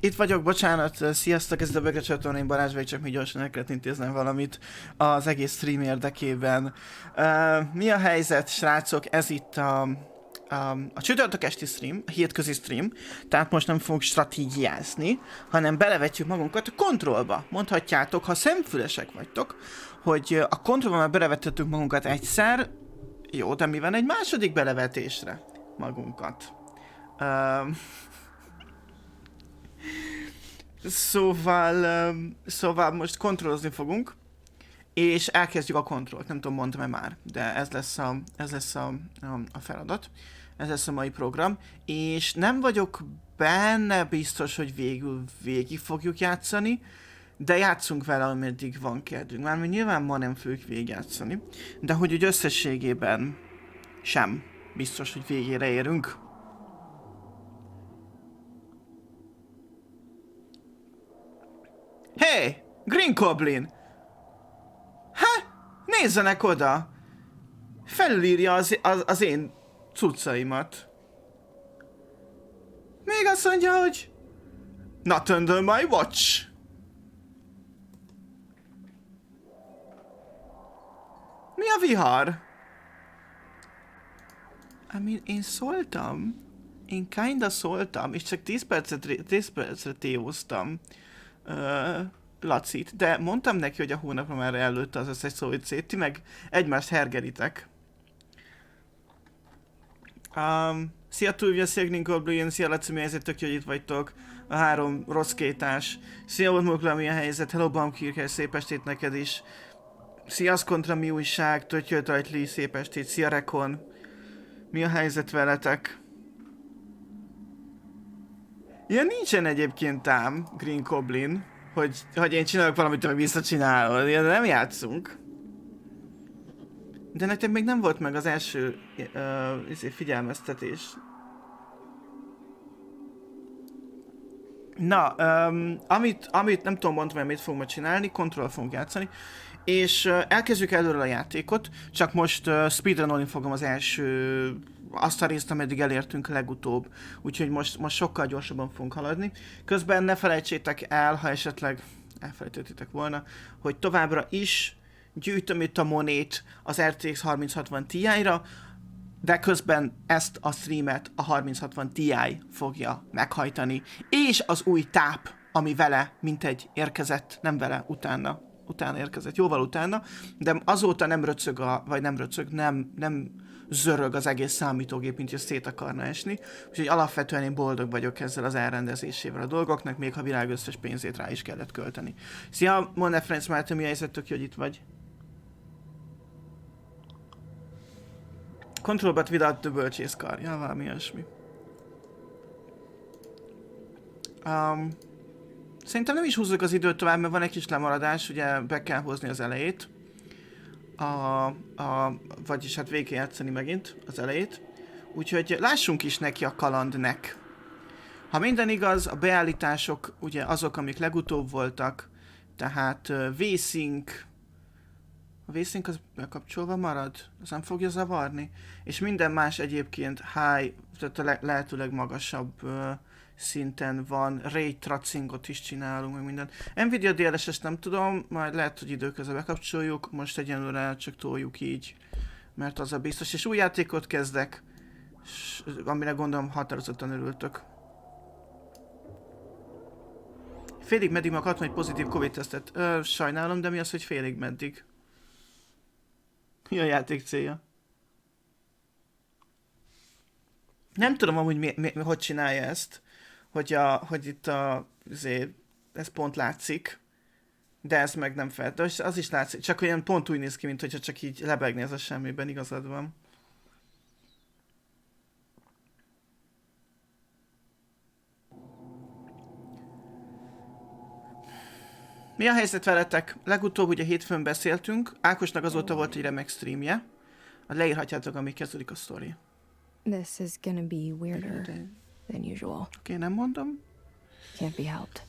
Itt vagyok, bocsánat, sziasztok, ez a Bögre csatornán, Balázs vagy, csak még gyorsan el kellett intéznem valamit az egész stream érdekében. Mi a helyzet, srácok? Ez itt a csütörtök esti stream, a hétközi stream, tehát most nem fogunk stratégiázni, hanem belevetjük magunkat a kontrollba. Mondhatjátok, ha szemfülesek vagytok, hogy a kontrollba már belevetettük magunkat egyszer, jó, de mi van egy második belevetésre magunkat? Szóval most kontrollozni fogunk, és elkezdjük a kontrollt, nem tudom, mondtam-e már, de ez lesz a feladat, ez lesz a mai program, és nem vagyok benne biztos, hogy végig fogjuk játszani, de játszunk vele, ameddig van kedvünk. Mármint nyilván ma nem fogjuk végigjátszani, de hogy úgy összességében sem biztos, hogy végére érünk. Hey! Green Goblin! Hát, nézzenek oda! Felülírja az én cuccaimat. Még azt mondja, hogy not under my watch. Mi a vihar? Én szóltam. Én kinda szóltam, és csak 10 percre tévoztam. Lacit, de mondtam neki, hogy a hónapra már előtte az összes szóvicét, ti meg egymást hergeritek. Szia Tulvia, szia Green Goblin, szia Laci, mi a helyzet, tök jó, hogy itt vagytok. A 3 rossz kétás. Szia Ormokla, mi a helyzet, hello Baumkircher, szép estét neked is. Szia Askontra, mi újság, Tötyölt Rajtli, szép estét, szia Rekon. Mi a helyzet veletek? Ja, nincsen egyébként ám, Green Goblin, hogy én csinálok valamit, meg visszacsinálod, de nem játszunk. De nektek még nem volt meg az első figyelmeztetés. Na, amit nem tudom mondani, mit fogunk csinálni, kontroll fogunk játszani, és elkezdjük előről a játékot, csak most speedrunolni fogom az első, azt a részt, ameddig elértünk legutóbb, úgyhogy most sokkal gyorsabban fogunk haladni. Közben ne felejtsétek el, ha esetleg elfelejtettétek volna, hogy továbbra is gyűjtöm itt a monét az RTX 3060 Ti-ra, de közben ezt a streamet a 3060 Ti fogja meghajtani, és az új táp, ami vele mintegy érkezett, nem vele, utána érkezett, jóval utána, de azóta nem röcög, nem zörög az egész számítógép, mint hogy szét akarna esni, úgyhogy alapvetően én boldog vagyok ezzel az elrendezésével a dolgoknak, még ha világ összes pénzét rá is kellett költeni. Szia, Monne Friends Márton, mi a helyzet, tök jó, hogy itt vagy? Control but without the bölcsészkar. Ja, valami ilyesmi. Szerintem nem is húzzuk az időt tovább, mert van egy kis lemaradás, ugye be kell hozni az elejét. Vagyis hát végig játszani megint az elejét. Úgyhogy lássunk is neki a kalandnek. Ha minden igaz, a beállítások ugye azok, amik legutóbb voltak, tehát V-Sync. A V-Sync az bekapcsolva marad? Az nem fogja zavarni? És minden más egyébként high, tehát a lehetőleg magasabb szinten van. Ray tracingot is csinálunk, meg minden. Nvidia DLSS-t nem tudom, majd lehet, hogy időközben bekapcsoljuk, most egyenlőre csak toljuk így, mert az a biztos. És új játékot kezdek, amire gondolom határozottan örültök. Félig meddig meg adtam egy pozitív Covid-tesztet. Sajnálom, de mi az, hogy félig meddig? Mi a játék célja? Nem tudom amúgy hogy csinálja ezt, hogy itt ez pont látszik, de ez meg nem fel. De az is látszik, csak olyan pont úgy néz ki, mint hogyha csak így lebegni ez a semmiben, igazad van. Mi a helyzet veletek? Legutóbb ugye hétfőn beszéltünk, Ákosnak azóta volt egy remek streamje. Leírhatjátok, amíg kezdődik a sztori. This is gonna be weirder than usual. Oké, nem mondom. Can't be helped.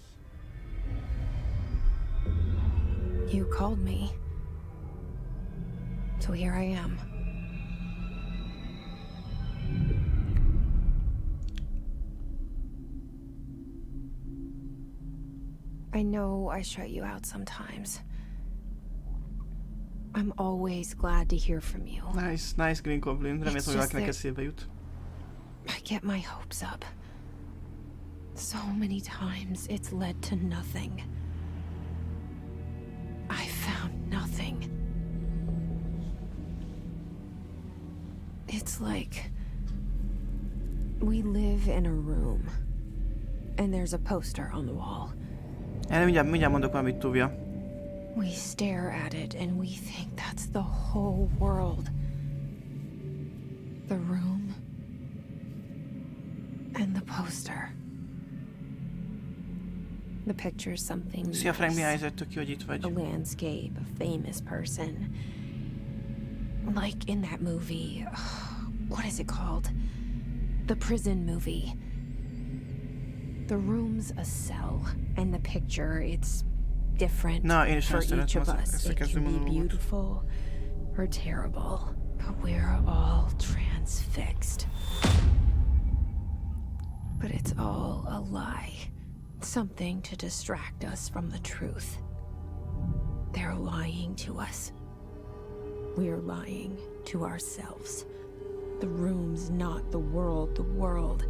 You called me. So here I am. I know I shut you out sometimes. I'm always glad to hear from you. Nice Green Goblin. Remélem, It's hogy just valakinek that- eszébe jut. I get my hopes up. So many times it's led to nothing. I found nothing. It's like we live in a room, and there's a poster on the wall. Erre mindjárt mondok valamit, Tuvia. We stare at it and we think that's the whole world. The room and the poster. The picture's something Szia Frank, mi nice. helyzet? Tök jó, hogy itt A vagy. landscape, a famous person. Like in that movie. What is it called? The prison movie. The room's a cell, and the picture, it's different Na, én is for nagyon each szeretem of us. ezt a It can kezdő be monológot. beautiful or terrible, but we're all transfixed. But it's all a lie. Something to distract us from the truth. They're lying to us. We're lying to ourselves. The room's not the world. The world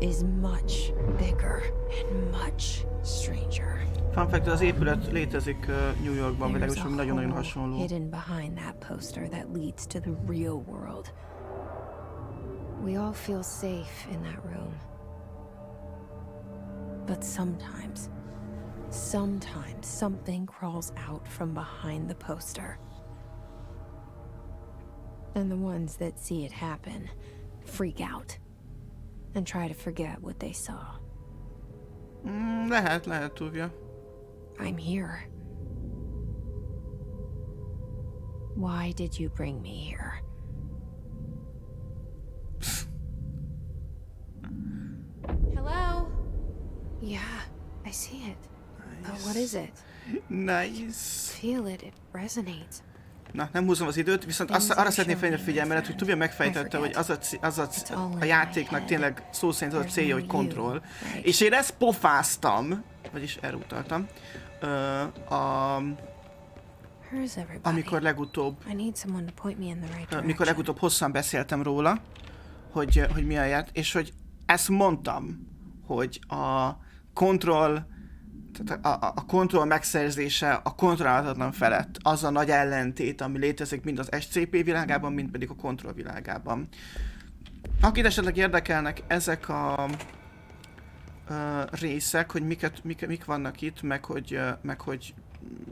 is much bigger and much stranger. Fun fact, az épület létezik New Yorkban, vagy There's legalábbis a valami nagyon-nagyon hole hasonló. hidden behind that poster that leads to the real world. We all feel safe in that room. But sometimes something crawls out from behind the poster. And the ones that see it happen freak out and try to forget what they saw. Lehet, Tuvia. I'm here. Why did you bring me here? Hello? Yeah, I see it. But what is it? Nice. Feel it, it resonates. Na, nem húzom az időt, viszont arra szeretném felhívni a figyelmet, hogy Tuvia megfejtette, hogy a játéknak tényleg szó szerint az a célja, hogy kontroll. És én ezt pofáztam, vagyis elutaltam, amikor legutóbb hosszan beszéltem róla, hogy mi a játék, és hogy ezt mondtam, hogy a kontroll, tehát a kontroll megszerzése a kontrollálatlan felett az a nagy ellentét, ami létezik mind az SCP világában, mind pedig a kontroll világában. Akit esetleg érdekelnek ezek a részek, hogy mik vannak itt, meg hogy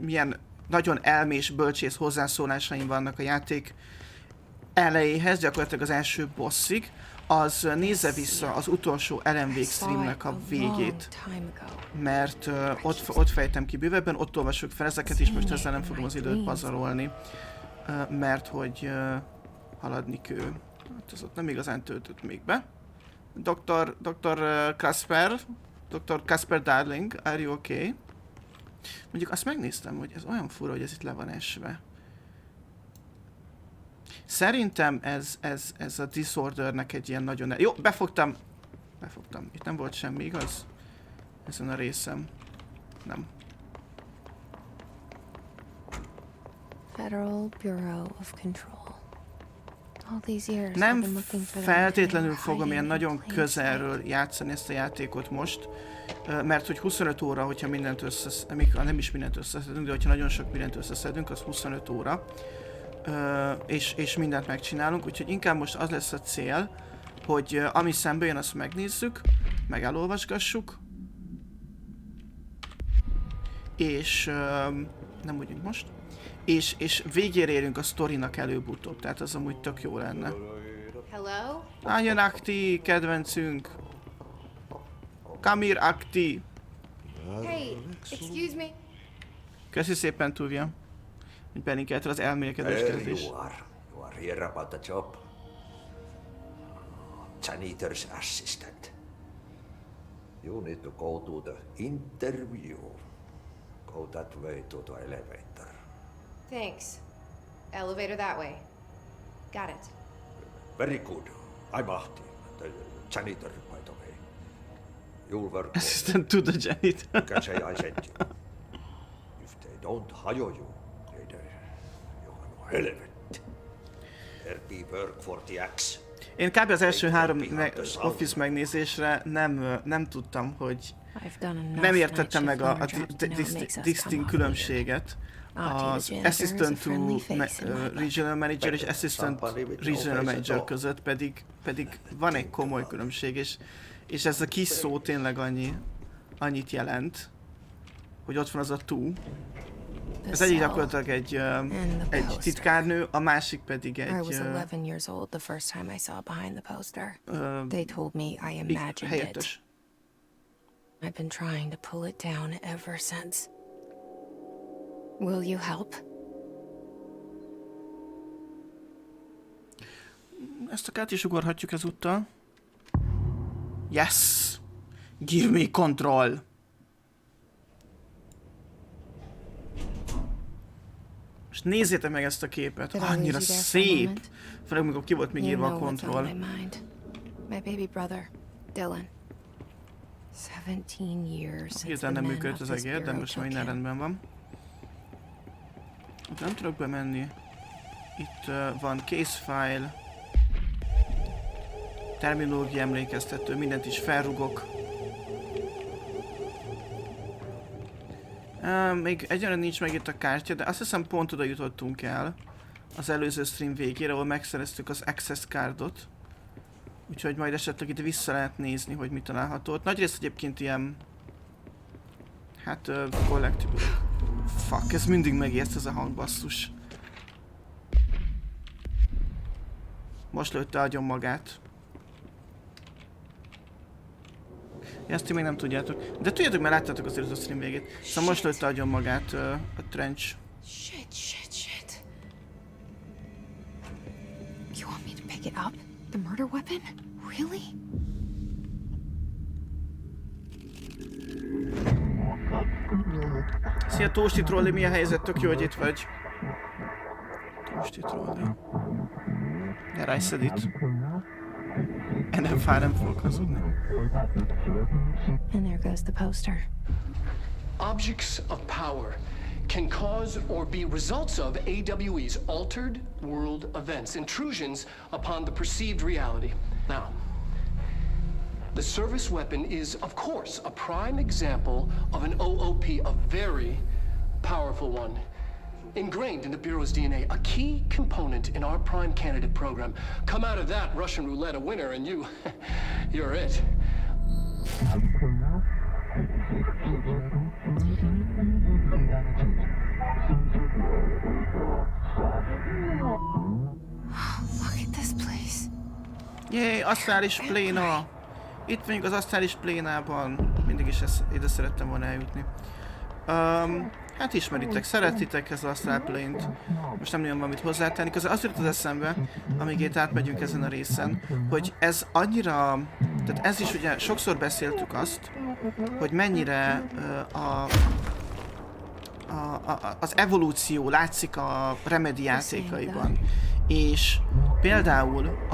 milyen nagyon elmés, bölcsész hozzászólásaim vannak a játék elejéhez, gyakorlatilag az első bosszig, az nézze vissza az utolsó LMV streamnek a végét, mert ott fejtem ki bővebben, ott olvassuk fel ezeket is, most ezzel nem fogom az időt pazarolni, mert hogy haladni kő. Hát az ott nem igazán töltött még be. Dr. Casper Darling, are you okay? Mondjuk azt megnéztem, hogy ez olyan fura, hogy ez itt le van esve. Szerintem ez a Disordernek egy ilyen nagyon... Jó, befogtam. Itt nem volt semmi, igaz? Ezen a részem. Nem. Federal Bureau of Control. All these years Nem feltétlenül fogom ilyen nagyon közelről játszani ezt a játékot most, mert hogy 25 óra, hogyha mindent nem is mindent összeszedünk, de hogyha nagyon sok mindent összeszedünk, az 25 óra. És mindent megcsinálunk, úgyhogy inkább most az lesz a cél, hogy ami szembe jön, azt megnézzük, meg elolvasgassuk, és nem úgy, mint most, és végére érünk a sztorinak előbb-utóbb, tehát az amúgy tök jó lenne. Hello? Jön Akti, kedvencünk! Kamir Akti! Hey, excuse me. Köszi szépen, Tuvia, hogy belinkelted az elmélkedős kezdés. You are here about the job. Janitor's assistant. You need to go to the interview. Go that way to the elevator. Thanks. Elevator that way. Got it. Very good. I'm Ahti, the janitor, by the way. You'll work for Assistant to the Janet. You can say I sent you. If they don't hire you, you're no helvet. There be work for the axe. Én kb. Az első 3 Office megnézésre nem tudtam, hogy nem értettem meg a distinct különbséget az Assistant to Regional Manager és Assistant Regional Manager között, pedig van egy komoly különbség, és ez a kis szó tényleg annyit jelent, hogy ott van az a to. Az egyik gyakorlatilag egy titkárnő, a másik pedig egy helyettes. I've been trying to pull it down ever since. Will you help? Ezt a kát is ugorhatjuk ezúttal. Yes! Give me control! És nézzétek meg ezt a képet, annyira szép! Főleg amikor ki volt még írva a control. My baby brother, Dylan. 17 years since Hirtelen nem működött az egér, de most már minden rendben van. Itt nem tudok bemenni. Itt van case file. Terminológia emlékeztető, mindent is felrugok. Még egyenlően nincs meg itt a kártya, de azt hiszem pont oda jutottunk el az előző stream végére, ahol megszereztük az access cardot. Úgyhogy majd esetleg itt vissza lehet nézni, hogy mit található. Nagyrészt egyébként ilyen... Hát, kollektív... Fuck, ez mindig megijeszt ez a hangbasszus. Most lőtte agyon magát. Ezt ti még nem tudjátok. De tudjátok, mert láttátok azért a stream végét. Szóval most lőtte agyon magát a trench. Shit. You want me to pick it up? The murder weapon? Really? Szia Tósti Trolli, mi a helyzet? Tök jó, hogy itt vagy. Tósti Trolli. Gyere, rájszed itt. Ennél fár nem fogok hazudni. And there goes the poster. Objects of power can cause or be results of AWE's altered world events, intrusions upon the perceived reality. Now, the service weapon is, of course, a prime example of an OOP, a very powerful one. Ingrained in the Bureau's DNA, a key component in our prime candidate program. Come out of that Russian roulette a winner and you're it. Look at this place. Jéj, asztrális pléna! Itt vagyunk az asztrális plénában. Mindig is ide szerettem volna eljutni. Hát ismeritek, szeretitek ez az asztrál plént. Most nem nagyon van mit hozzátenni. Közben azt jutott az eszembe, amíg itt átmegyünk ezen a részen, hogy ez annyira... Tehát ez is ugye, sokszor beszéltük azt, hogy mennyire az evolúció látszik a Remedy játékaiban. És például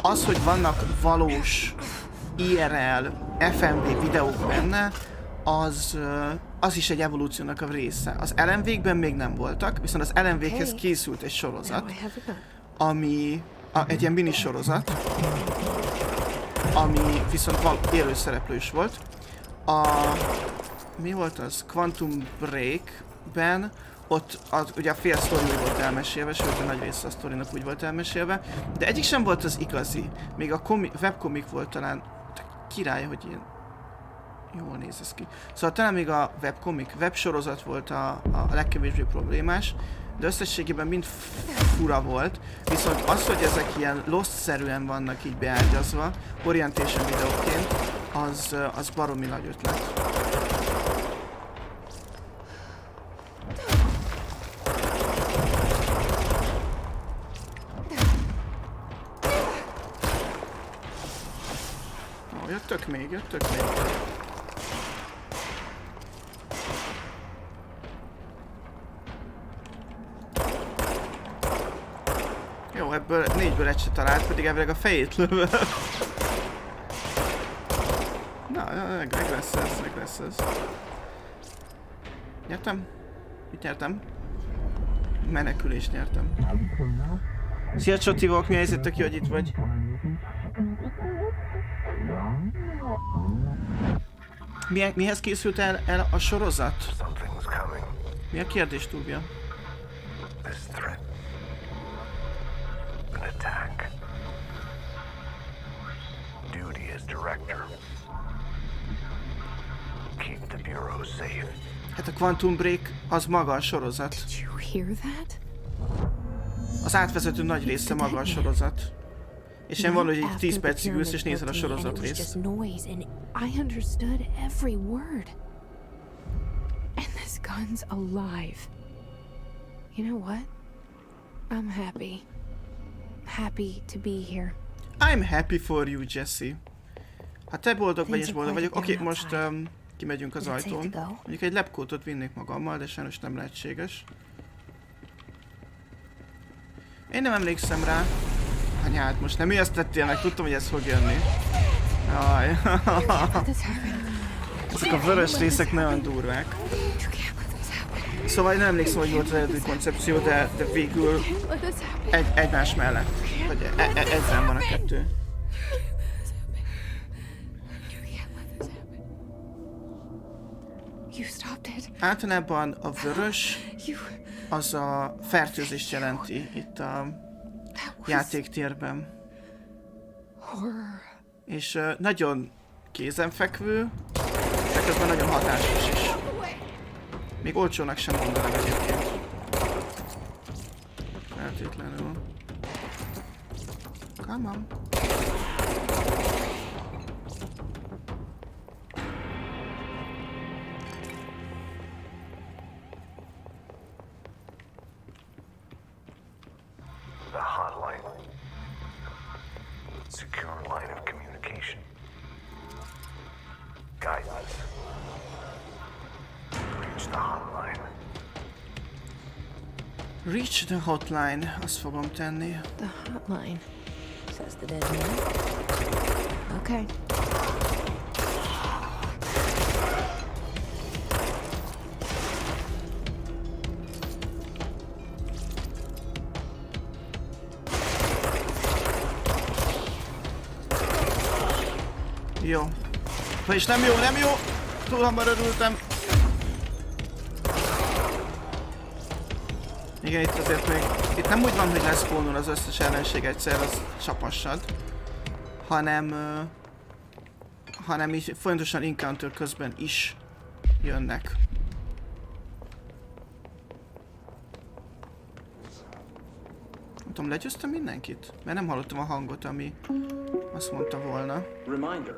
az, hogy vannak valós IRL, FMV videók benne, az is egy evolúciónak a része. Az LMV-kben még nem voltak, viszont az LMV-hez készült egy sorozat, ami egy ilyen mini sorozat, ami viszont élő szereplő is volt. Mi volt az? Quantum Break-ben ott ugye a fél sztori úgy volt elmesélve, sőt a nagy része a sztorinak úgy volt elmesélve, de egyik sem volt az igazi. Még a webcomic volt talán király, hogy ilyen jól néz ez ki. Szóval talán még a websorozat volt a legkevésbé problémás, de összességében mind fura volt, viszont az, hogy ezek ilyen Lost-szerűen vannak így beágyazva, orientation videóként, az baromi nagy ötlet. Jöttök még. Jó, ebből 4-ből egy se talált, pedig elvileg a fejét lövöl. Na, meg lesz ez, meg lesz ez. Nyertem? Mit nyertem? Menekülést nyertem. Szia Csottivok, mi helyzet, tök jó, hogy itt vagy? Mihez készült el a sorozat? Mi a kérdés, Túlbia? Hát a Quantum Break az maga a sorozat. Az átvezető nagy része maga a sorozat. És én valahogy így 10 percig ülsz és nézel a sorozat részt. I understood every word. And this gun's alive. You know what? I'm happy. Happy to be here. I'm happy for you, Jesse. Ha te boldog vagy és boldog vagyok, oké, most kimegyünk az ajtón. Mondjuk egy lepkótot vinnék magammal, de sajnos nem lehetséges. Én nem emlékszem rá. Anyád, most nem ijesztettél meg, tudtam, hogy ez fog jönni. Jaj. Ezek a vörös részek nagyon durvák. Szóval én nem emlékszem, hogy volt az eredeti koncepció, de végül egymás mellett. Vagy ezzel van a kettő. Általában a vörös az a fertőzést jelenti itt a játéktérben. És nagyon kézenfekvő, de közben nagyon hatásos is. Még olcsónak sem mondanám egyébként. Feltétlenül. Come on. The hotline. Secure line of communication. Guidance. Reach the hotline. Reach the hotline, azt fogom tenni. The hotline, says the dead man. Okay. Jó. Vagyis nem jó, nem jó! Túl hamar örültem. Igen, itt azért még... Itt nem úgy van, hogy leszpónul az összes ellenség egyszer, az csapassad. Hanem így folyamatosan encounter közben is jönnek. Nem tudom, legyőztem mindenkit? Mert nem hallottam a hangot, ami azt mondta volna. Reminder,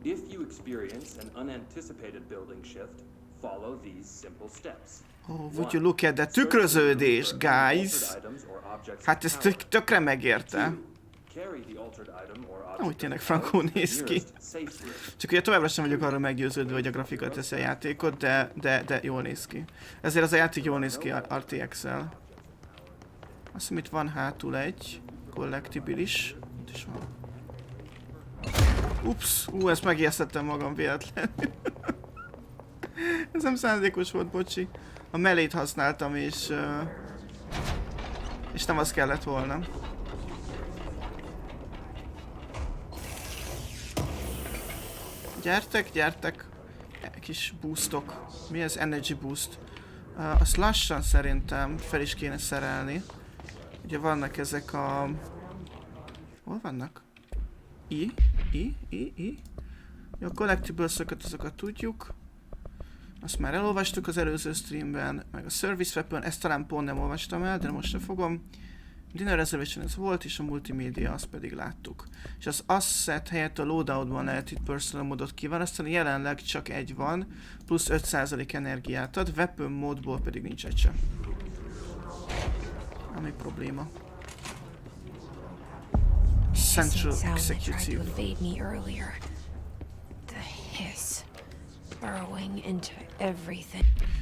if you experience an unanticipated building shift, follow these simple steps. Oh, would you look at that tükröződés, guys? Hát ez tökre megérte. Úgy tényleg frankó néz ki. Csak ugye továbbra sem vagyok arról meggyőződve, hogy a grafika teszi a játékot, de jól néz ki. Ezért az a játék jól néz ki RTX-el. Azt hiszem, itt van hátul egy collectibilis. Itt is van. Ups, ezt megijesztettem magam véletlenül. Ez nem szándékos volt, bocsi. A mellét használtam, és nem az kellett volna. Gyertek, gyertek. Kis boostok. Mi ez? Energy boost. Azt lassan szerintem fel is kéne szerelni. Ugye vannak ezek a... Hol vannak? I. Jó, a collectibles-öket, azokat tudjuk. Azt már elolvastuk az előző streamben, meg a Service Weapon, ezt talán pont nem olvastam el, de most se fogom. Dinner Reservation ez volt, és a multimédia azt pedig láttuk. És az asset helyett a loadoutban lehet itt personal modot kiválasztani, jelenleg csak egy van, plusz 5% energiát ad, weapon módból pedig nincs egy sem. Ami probléma. Central Executive.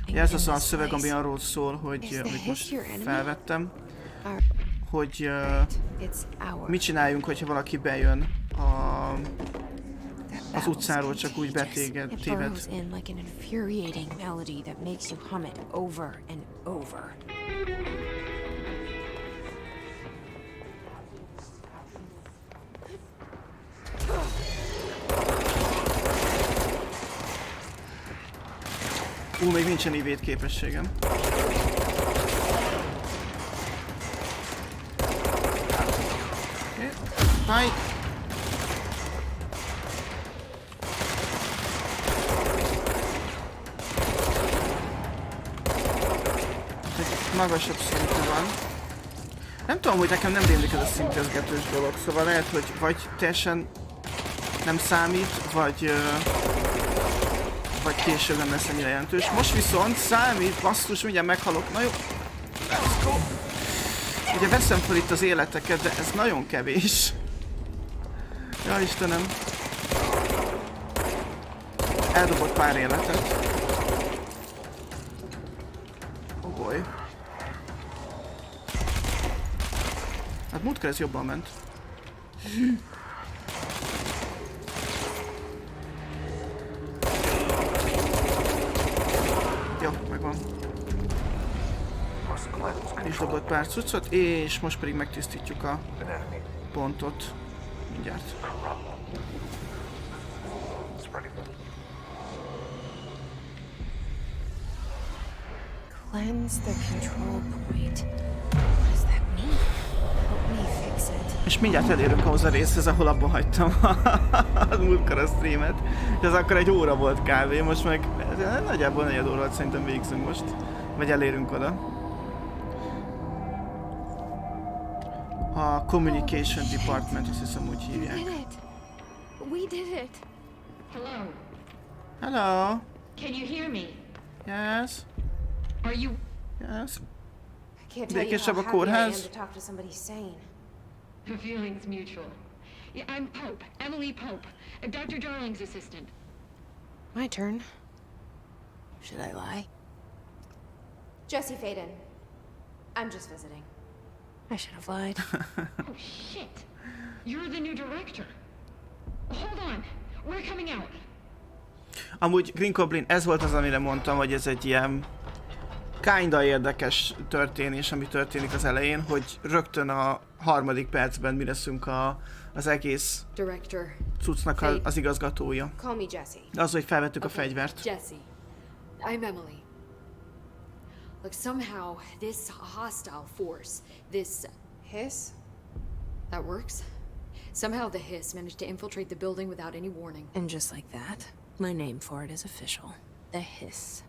Ja, ez az a szöveg, ami arról szól, hogy amit most felvettem, hogy mit csináljunk, hogyha valaki bejön az utcáról csak úgy It téved. burrows in like an infuriating melody that makes you hum it over and over. Még nincsen evade képességem. Okay. Hi! Magasabb szintű van. Nem tudom, hogy nekem nem rémlik ez a szintezgetős dolog, szóval lehet, hogy vagy teljesen nem számít, vagy később nem lesz ennyire jelentős. Most viszont számít, basszus, mindjárt meghalok. Na jó, let's go! Ugye veszem fel itt az életeket, de ez nagyon kevés. Ja Istenem. Eldobott pár életet. Oh boy. Hát múltkor ez jobban ment. Jó, megvan. És dobott pár cuccot, és most pedig megtisztítjuk a pontot. Mindjárt. Cleanse the control point. What does that mean? Help me fix it. És mindjárt elérünk ahhoz a részhez, ahol abba hagytam a múltkor a streamet. És ez akkor egy óra volt kb. Most meg nagyjából negyed órát szerintem végzünk most. Vagy elérünk oda. A Communication Department, azt hiszem úgy We hívják. did it. We did it. Hello. Hello. Can you hear me? Yes. Are you... Yes. I can't tell you Békésebb how a happy I am kórház? to talk to somebody sane. The feeling's mutual. Yeah, I'm Pope. Emily Pope. Dr. Darling's assistant. My turn. Should I lie? Jesse Faden. I'm just visiting. I should have lied. Oh, shit. You're the new director. Hold on. We're coming out. Amúgy Green Goblin, ez volt az, amire mondtam, hogy ez egy ilyen kinda érdekes történés, ami történik az elején, hogy rögtön a harmadik percben mi leszünk az egész Director. cuccnak az igazgatója. Call me Jesse. Az, hogy felvettük a fegyvert. Jesse, I'm Emily. Look, somehow this hostile force, this... Hiss? that works? Somehow the hiss managed to infiltrate the building without any warning. And just like that, my name for it is official. The hiss.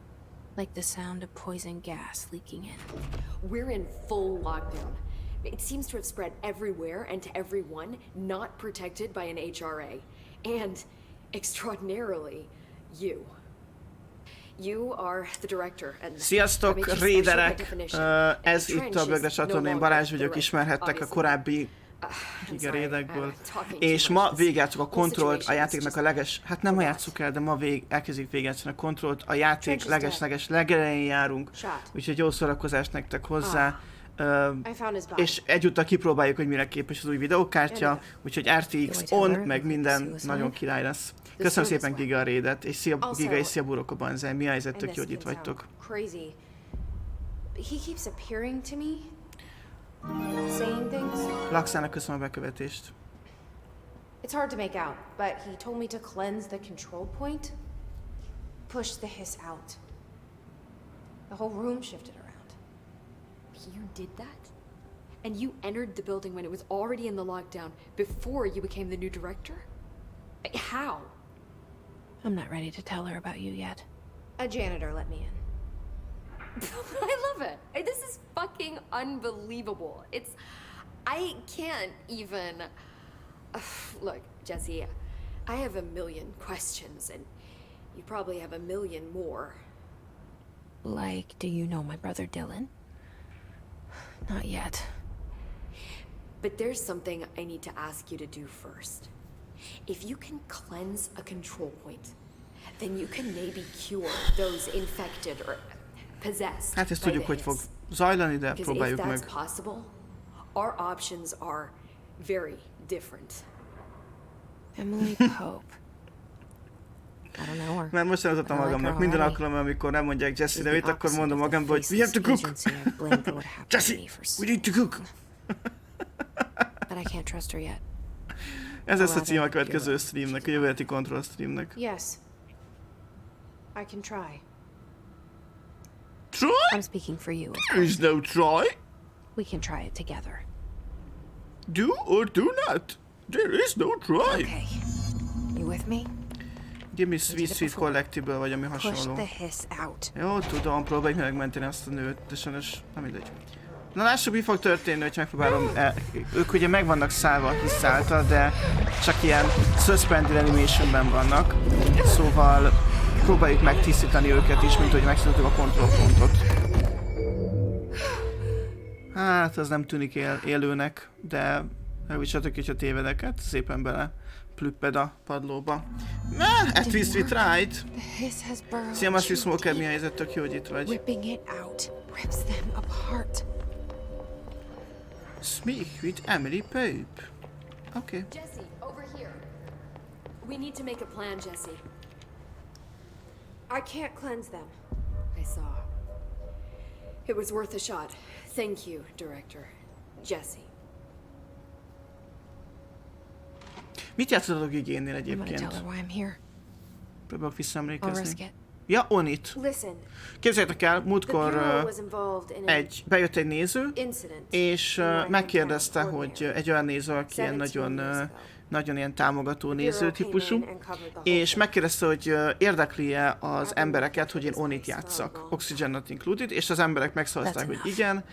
Like the sound of poison gas leaking in. We're in full lockdown. It seems to have spread everywhere and to everyone not protected by an HRA. And, extraordinarily, you. You are the director and Sziasztok, raiderek! Ez itt a Bögre csatornán, én Balázs vagyok, ismerhettek a korábbi giga raidekből. És ma végigjátszuk a kontrollt, a játéknak a hát nem ma játsszuk el, de ma elkezdjük végigjátszani a kontrollt, a játék leges legelején járunk, úgyhogy jó szórakozást nektek hozzá. És egyúttal kipróbáljuk, hogy mire képes az új videókártya, úgyhogy RTX on, meg minden nagyon király lesz. Köszönöm szépen Giga a raidet, és szia Giga, és szia Burok a Banzai, mi a helyzet, tök jó, hogy itt vagytok. Crazy. But he keeps appearing to me, saying things. Laxának köszönöm a bekövetést. It's hard to make out, but he told me to cleanse the control point, push the hiss out. The whole room shifted around. You did that? And you entered the building when it was already in the lockdown before you became the new director? How? I'm not ready to tell her about you yet. A janitor let me in. I love it. This is fucking unbelievable. I can't even... Look, Jesse, I have a million questions, and you probably have a million more. Like, do you know my brother Dylan? Not yet. But there's something I need to ask you to do first. If you can cleanse a control point, then you can maybe cure those infected or possessed. Hát ezt by tudjuk, the hogy fog hiss. zajlani, de Because if próbáljuk that's meg. possible, our options are very different. Emily Pope. I don't know her. Mert most elmondtam I like magamnak, her minden already. alkalommal, amikor nem mondják Jesse She's nevét, the akkor opposite mondom of the magamban, hogy we have to faceless cook! agency I blamed for what happened to Jesse, me for we need to cook! But I can't trust her yet. Ez lesz a cím a következő streamnek, a jövő heti Control streamnek. Yes. I can try. Try? I'm speaking for you. There is no try. We can try it together. Do or do not. There is no try. Okay. You with me? Give me sweet collectible, vagy ami Push hasonló. the hiss out. Jó, tudom, próbáljuk megmenteni azt a nőt, de sajnos nem mindegy. Na lássuk, mi fog történni, hogy megpróbálom... ők ugye meg vannak szállva a hisz által, de csak ilyen suspended animationben vannak. Szóval próbáljuk megtisztítani őket is, mint hogy megszüntetjük a kontrollpontot. Hát, az nem tűnik élőnek, de megvicsatok, hogyha tévedek, hát szépen bele plüpped a padlóba. At least we tried. Szia, Master Smoker, mi a helyzet? Tök jó, hogy itt vagy. Ripping it out rips them apart. Speak with Emily Pope. Okay. Jesse, over here. We need to make a plan, Jesse. I can't cleanse them. I saw. It was worth a shot. Thank you, Director. Jesse. Mit játszottatok igénynél I'm gonna tell egyébként? her why I'm here. Próbálok I'll visszaemlékezni. risk it. Ja, Onit. Listen, Képzeljétek el, the múltkor Bureau was involved in an bejött egy néző, incident. és megkérdezte, hogy egy olyan néző, aki ilyen nagyon ilyen támogató néző típusú, és megkérdezte, hogy érdekli-e az embereket, hogy én Onit játsszak, Oxygen Not Included, és az emberek megszavazták, hogy igen,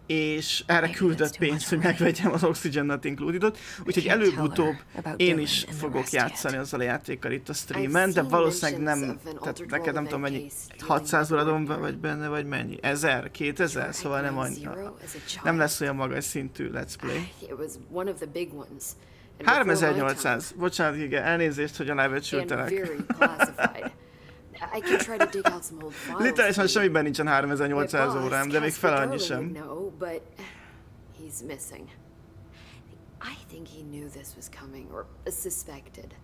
és erre küldött pénzt, hogy megvegyem az Oxygen Not Included-ot, úgyhogy előbb-utóbb én is fogok játszani azzal a játékkal itt a streamen, de valószínűleg nem, tehát neked nem tudom mennyi, 600 óradon vagy benne, vagy mennyi, 1000, 2000, szóval nem annyira. Nem lesz olyan magas szintű Let's Play. It was one of the big ones. 3800, bocsánat, igen, elnézést, hogy alábecsültelek. I can try to dig out some old files. Literálisan semmiben nincsen 3800 órám, de még fel annyi sem. But he's missing. I think he knew this was coming, or suspected.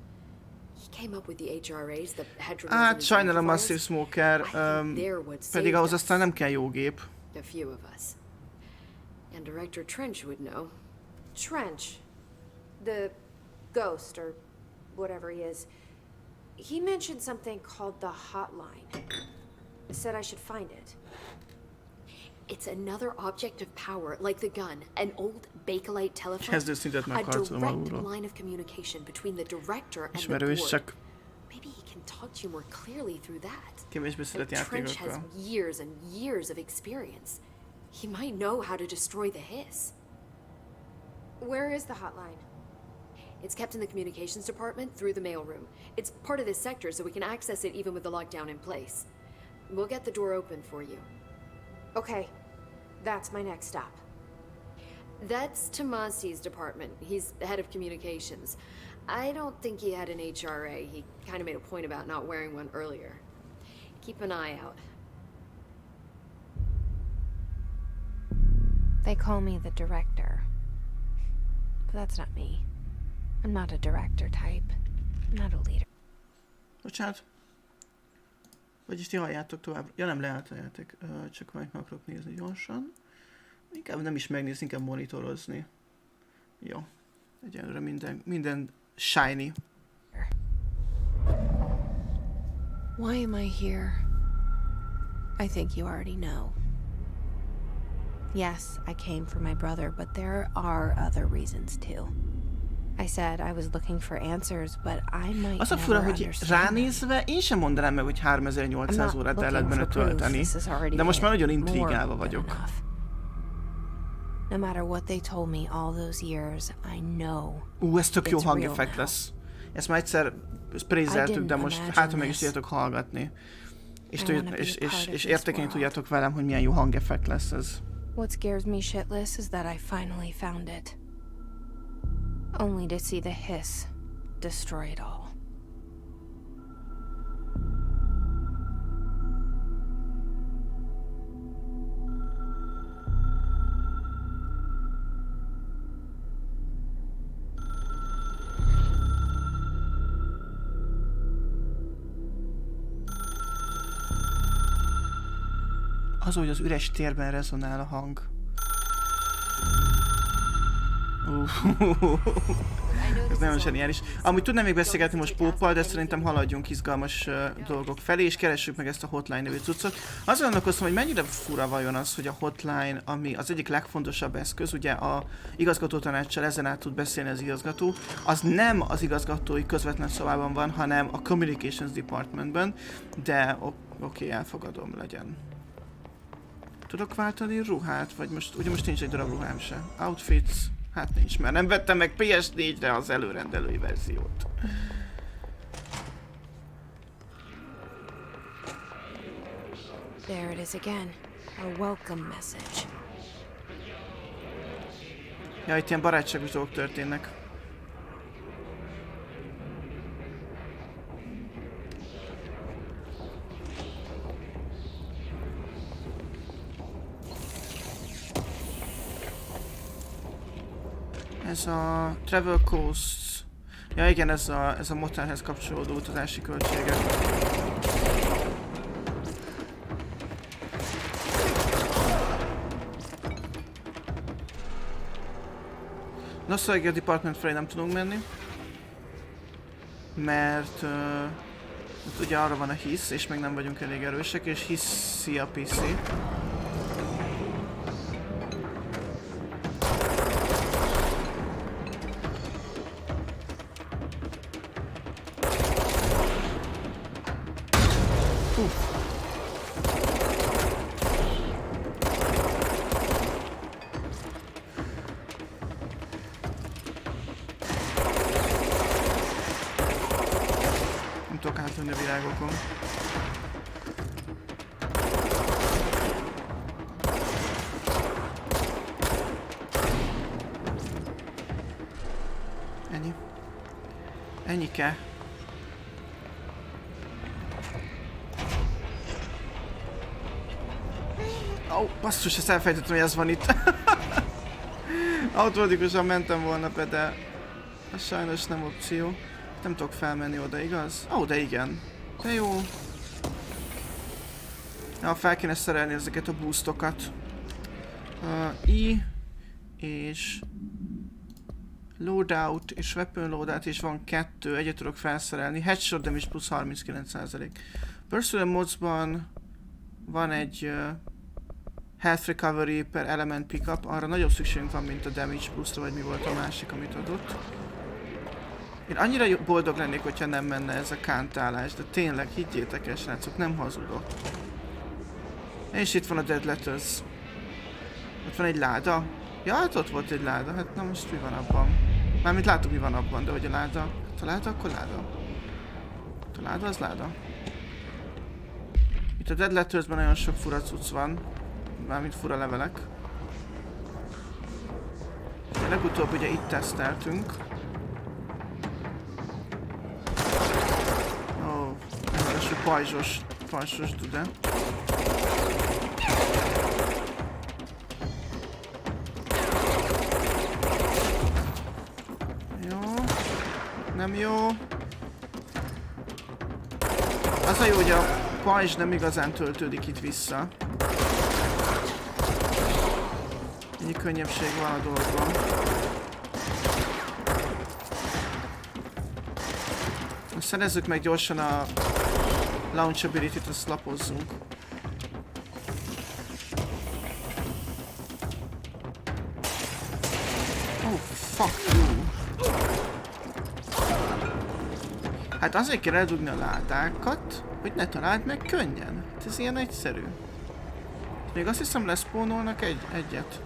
He came up with the HRAs, the heterogeneous Hát sajnálom, Massive amplifiers. Smoker, pedig ahhoz aztán nem kell jó gép. A few of us. And Director Trench would know. Trench, the ghost or whatever he is, he mentioned something called the hotline. Said I should find it. It's another object of power, like the gun, an old Bakelite telephone, Kezdőszintet a megharcolom direct alulról. line of communication between the director and the Ismerős, board. csak Maybe he can talk to you more clearly through that. kevésbé szeret Trench has játékokkal. years and years of experience. He might know how to destroy the hiss. Where is the hotline? It's kept in the communications department through the mailroom. It's part of this sector, so we can access it even with the lockdown in place. We'll get the door open for you. Okay, that's my next stop. That's Tomasi's department. He's the head of communications. I don't think he had an HRA. He kind of made a point about not wearing one earlier. Keep an eye out. They call me the director. But that's not me. I'm not a director type. I'm not a leader. Bocsánat. Vagyis ti halljátok tovább. Ja, nem leállt a játék. Csak majd meg akarok nézni gyorsan. Inkább nem is megnézni, inkább monitorozni. Jó. Egyelőre minden shiny. Why am I here? I think you already know. Yes, I came for my brother, but there are other reasons too. I said I was looking for answers, but I might Az a fura, never hogy understand them. ránézve én sem mondanám meg, hogy 3800 I'm not órát el lehet looking benne for proof. tölteni. This is already De most már nagyon more intrigálva than vagyok. enough. No matter what they told me all those years, I know. Ez tök jó it's hangeffekt real now. lesz. Ezt már egyszer sprézeltük, de most hát, ha meg is tudjátok hallgatni. És értékelni tudjátok velem, hogy milyen jó hangeffekt lesz ez. What scares me shitless is that I finally found it. Only to see the hiss destroy it all. hogy az üres térben rezonál a hang. Ez nagyon zseniális. Amúgy tudnám még beszélgetni most Póppal, de szerintem haladjunk izgalmas dolgok felé, és keressük meg ezt a hotline nevű cuccot. Azon gondolkoztam, hogy mennyire fura vajon az, hogy a hotline, ami az egyik legfontosabb eszköz, ugye a igazgatótanáccsal ezen át tud beszélni az igazgató, az nem az igazgatói közvetlen szobában van, hanem a Communications Departmentben, de oké, elfogadom, legyen. Tudok váltani ruhát? Vagy ugye most nincs egy darab ruhám se. Outfits? Hát nincs, mert nem vettem meg PS4-re az előrendelői verziót. There it is again. A welcome message. Ja, itt ilyen barátságos dolgok történnek. Ez a Travel Costs. Ja igen, ez a motelhez kapcsolódó utazási költségek. Nostalgia Department felé nem tudunk menni. Mert ugye arra van a hisz, és még nem vagyunk elég erősek, és hiszi a PC. Nem tudok átlőni a virágokon. Ennyi. Ennyike. Ó, basszus, ezt elfejtettem, hogy ez van itt. Automatikusan mentem volna be, de ez sajnos nem opció. Nem tudok felmenni oda, igaz? Ó, de igen. De jó. Ja, fel kéne szerelni ezeket a boostokat. I és loadout és weapon loadout, és van 2, egyet tudok felszerelni. Headshot damage plusz 39%. Personal modsban van egy health recovery per element pickup, arra nagyobb szükségünk van, mint a damage pluszra, vagy mi volt a másik, amit adott. Én annyira boldog lennék, hogyha nem menne ez a kántálás, de tényleg, higgyétek el, srácok, nem hazudok. És itt van a Dead Letters. Ott van egy láda. Ja, hát ott volt egy láda, hát na most mi van abban? Mármint látok, mi van abban, de hogy a láda... Hát a láda, akkor láda. A láda, az láda. Itt a Dead Lettersben nagyon sok fura cucc van. Mármint fura levelek. Legutóbb ugye itt teszteltünk. Ó, ez a pajzsos dude. Jó. Nem jó. Az a jó, hogy a pajzs nem igazán töltődik itt vissza. Ennyi könnyebbség van a dolgban. Szerezzük meg gyorsan a launchability-t, azt lapozzunk. Oh, fuck you. Hát azért kell eldugni a ládákat, hogy ne találd meg könnyen. Hát ez ilyen egyszerű. Még azt hiszem leszpónolnak egyet.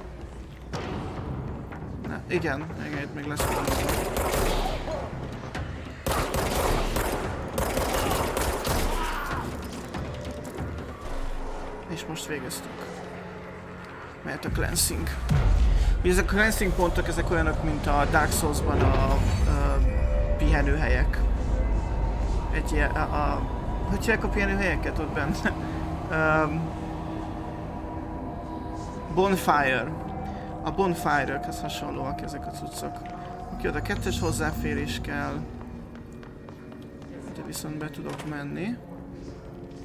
Na, igen, még leszpónolnak. És most végeztük. Mehet a cleansing. Ugye ezek a cleansing pontok, ezek olyanok, mint a Dark Souls-ban a pihenőhelyek. Egy ilyen, hogy hívják a pihenőhelyeket ott benne? Bonfire. A bonfire-ökhez hasonlóak ezek a cuccok. Oké, oda 2-es hozzáférés kell. De viszont be tudok menni.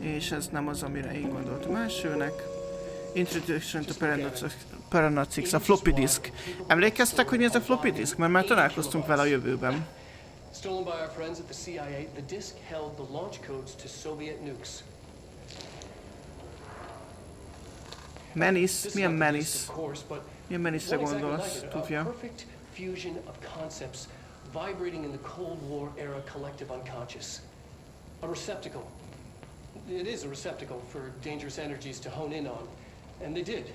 És ez nem az, amire én gondoltam elsőnek. Introduction to Paranautics, a floppy disk. Emlékeztek, hogy mi ez a floppy disk? Mert már találkoztunk vele a jövőben. Stolen by our friends at the CIA, the disk held the launch codes to Soviet nukes. Menace? Milyen Menace? Of course, but Milyen Menace-re what exactly gondolsz, was it? A Tufja? perfect fusion of concepts vibrating in the Cold War era collective unconscious. A receptacle. It is a receptacle for dangerous energies to hone in on. And they did.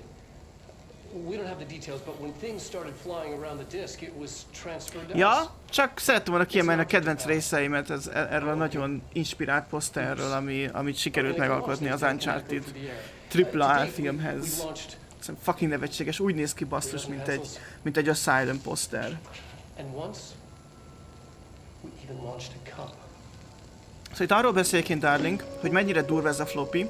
We don't have the details, but when things started flying around the disk, it was transferred to us. Ja, csak szerettem volna kiemelni a kedvenc részeimet erről a nagyon inspirált poszterről, amit sikerült megalkotni az Uncharted AAA filmhez. Szerintem fucking nevetséges, úgy néz ki basszus, mint egy Asylum poszter. Szóval itt arról beszélek én, Darling, hogy mennyire durva ez a floppy,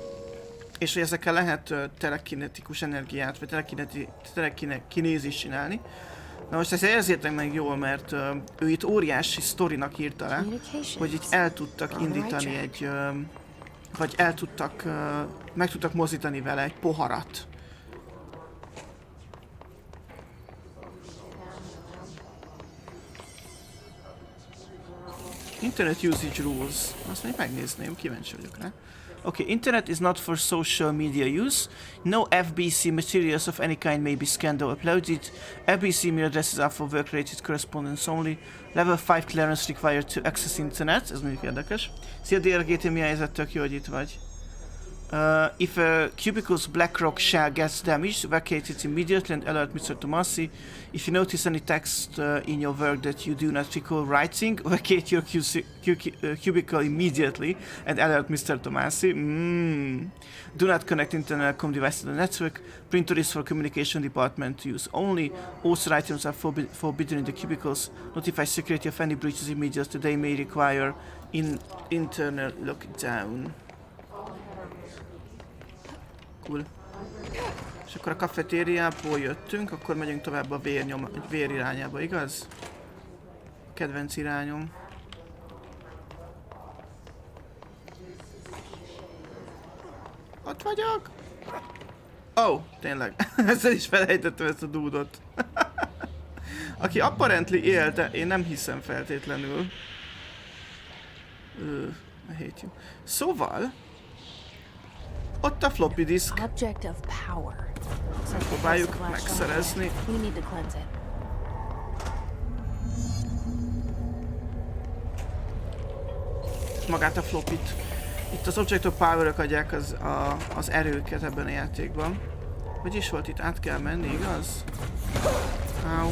és hogy ezekkel lehet telekinetikus energiát, vagy telekinézist csinálni. Na most ezt érzétek meg jól, mert ő itt óriási sztorinak írta le, hogy itt el tudtak indítani egy, vagy meg tudtak mozdítani vele egy poharat. Internet usage rules. Azt még megnézném, kíváncsi vagyok rá. Okay, internet is not for social media use. No FBC materials of any kind may be scanned or uploaded. FBC mail addresses are for work-related correspondence only. Level 5 clearance required to access internet. Ez mondjuk érdekes. Szia DRGT, mi a helyzet? Tök jó, hogy itt vagy. If a cubicle's BlackRock shell gets damaged, vacate it immediately and alert Mr. Tomasi. If you notice any text in your work that you do not recall writing, vacate your cubicle immediately and alert Mr. Tomasi. Do not connect internal com device to the network. Printer is for communication department use only. Also items are forbidden in the cubicles. Notify security of any breaches immediately. They may require internal lockdown. Cool. És akkor a kafetériából jöttünk, akkor megyünk tovább a vér irányába, igaz? Kedvenc irányom. Ott vagyok! Oh, tényleg. Ezzel is felejtettem ezt a dúdot. Aki apparently él, de én nem hiszem feltétlenül. I hate you. Szóval... Ott a floppy disk. Próbáljuk megszerezni. Magát a floppit. Itt az Object of Power-ök adják az erőket ebben a játékban. Hogy is volt itt? Át kell menni, igaz? Áú.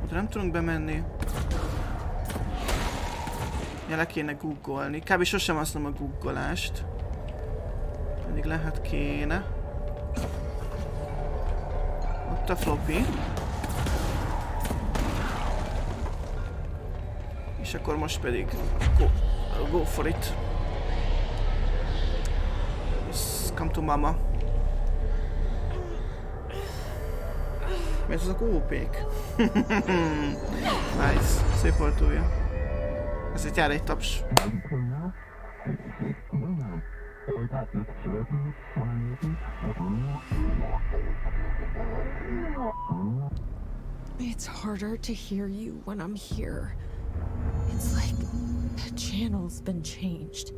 Oda nem tudunk bemenni. Ja, le kéne googolni. Kb. Sosem használom a googolást. Mindig lehet kéne. Ott a floppy. És akkor most pedig go for it. Just come to mama. Mi ez azok OP-k? Nice. Szép volt túlja. Ezért jár egy taps. It's harder to hear you when I'm here. It's like the channel's been changed.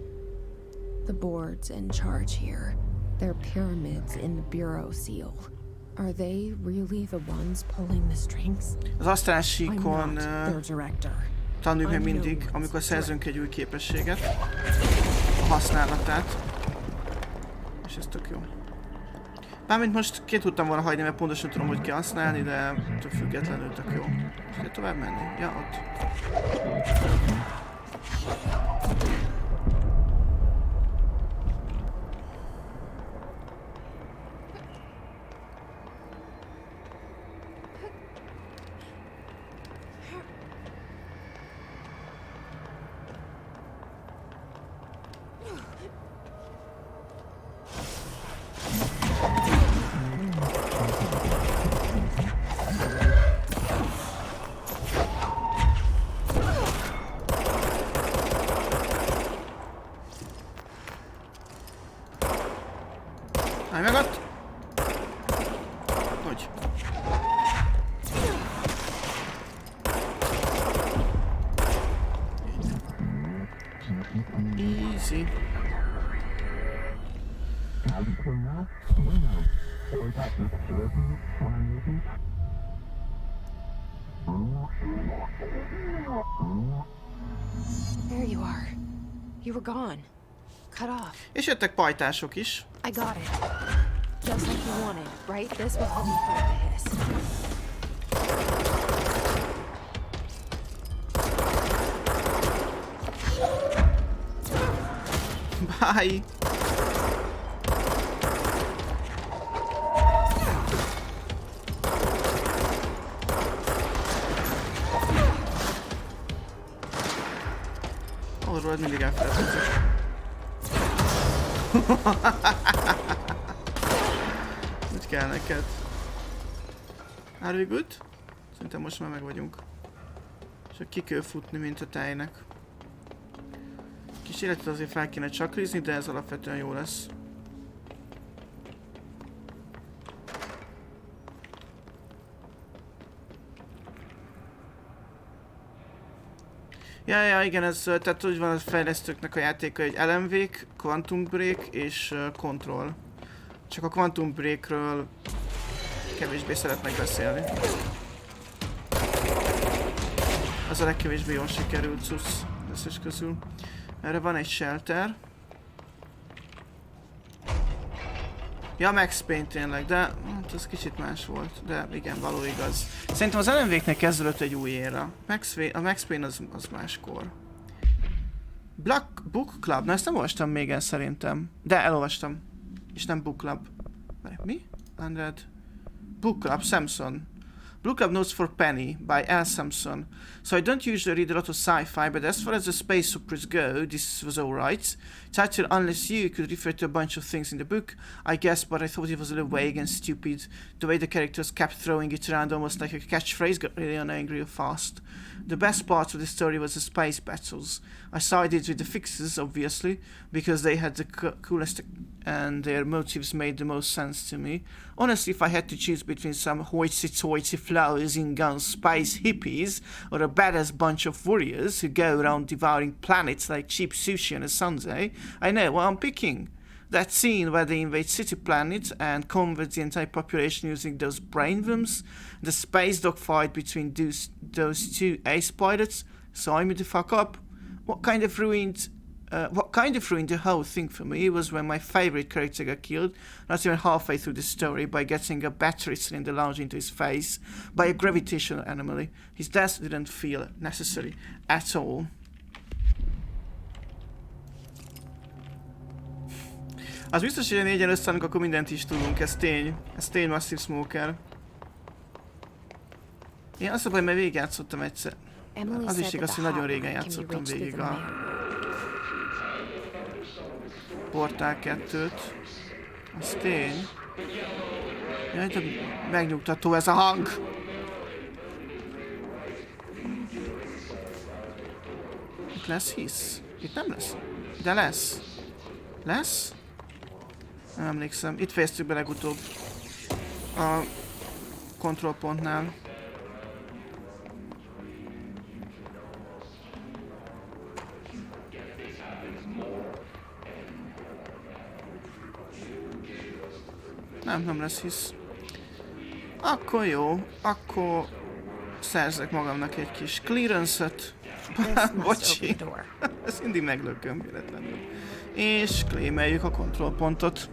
The board's in charge here. They're pyramids in the bureau seal. Are they really the ones pulling the strings? Az asztrál síkon tanuljuk meg mindig, amikor szerzünk egy új képességet, a használatát. És ez tök jó. Bármint most ki tudtam volna hagyni, mert pontosan tudom, hogy kell használni, de tök függetlenül tök jó. És kell tovább menni? Ja, ott. Easy. There you are. You were gone. Cut off. És jöttek pajtások is. I got it. Just like you wanted, right? This will help me put up the hiss. Bye! Arról mindig elfelejtőzik. Úgy kell neked. Are we good? Szerintem most már meg vagyunk. Csak ki kell futni, mint a tejnek. Kis életet azért fel kéne csakrizni, de ez alapvetően jó lesz. Ja, igen, ez tehát úgy van a fejlesztőknek a játéka, egy LMV-k, Quantum Break és Control. Csak a Quantum Breakről kevésbé szeretnek beszélni. Az a legkevésbé jól sikerült cucc összes közül. Erre van egy shelter. Ja, Max Payne tényleg, de hát ez kicsit más volt, de igen, való igaz. Szerintem az LMV-knek kezdődött egy új éra. A Max Payne az máskor. Black Book Club? Na, ezt nem olvastam még el szerintem. De elolvastam. És nem Book Club. Mi? 100. Book Club, Samson. Book Club Notes for Penny by L. Sampson. So I don't usually read a lot of sci-fi, but as far as the space operas go, this was alright. Title Unless You could refer to a bunch of things in the book, I guess, but I thought it was a little vague and stupid. The way the characters kept throwing it around almost like a catchphrase got really annoying real fast. The best part of the story was the space battles. I sided with the fixers, obviously, because they had the coolest and their motives made the most sense to me. Honestly, if I had to choose between some hoity-toity flowers in guns space hippies or a badass bunch of warriors who go around devouring planets like cheap sushi on a Sunday, I know what I'm picking. That scene where they invade city planets and convert the entire population using those brainworms, the space dogfight between those two ace pilots, sign me the fuck up. What kind of ruined the whole thing for me was when my favorite character got killed, not even halfway through the story, by getting a battery cylinder launched into his face by a gravitational anomaly. His death didn't feel necessary at all. Az biztos, hogy a négyen összeállunk, akkor mindent is tudunk, ez tény. Ez tény, Massive Smoker. Én azt mondom, mert végigjátszottam egyszer. Az is igaz, hogy nagyon régen játszottam végig a Portál 2-t. Az tény. Jaj, de megnyugtató ez a hang! Itt lesz hisz? Itt nem lesz? De lesz. Lesz? Nem emlékszem. Itt fejeztük be legutóbb. A kontrollpontnál. Nem lesz hisz. Akkor jó. Akkor szerzek magamnak egy kis clearance-öt. Bocsi. Ezt mindig meglököm véletlenül. És claimeljük a kontrollpontot.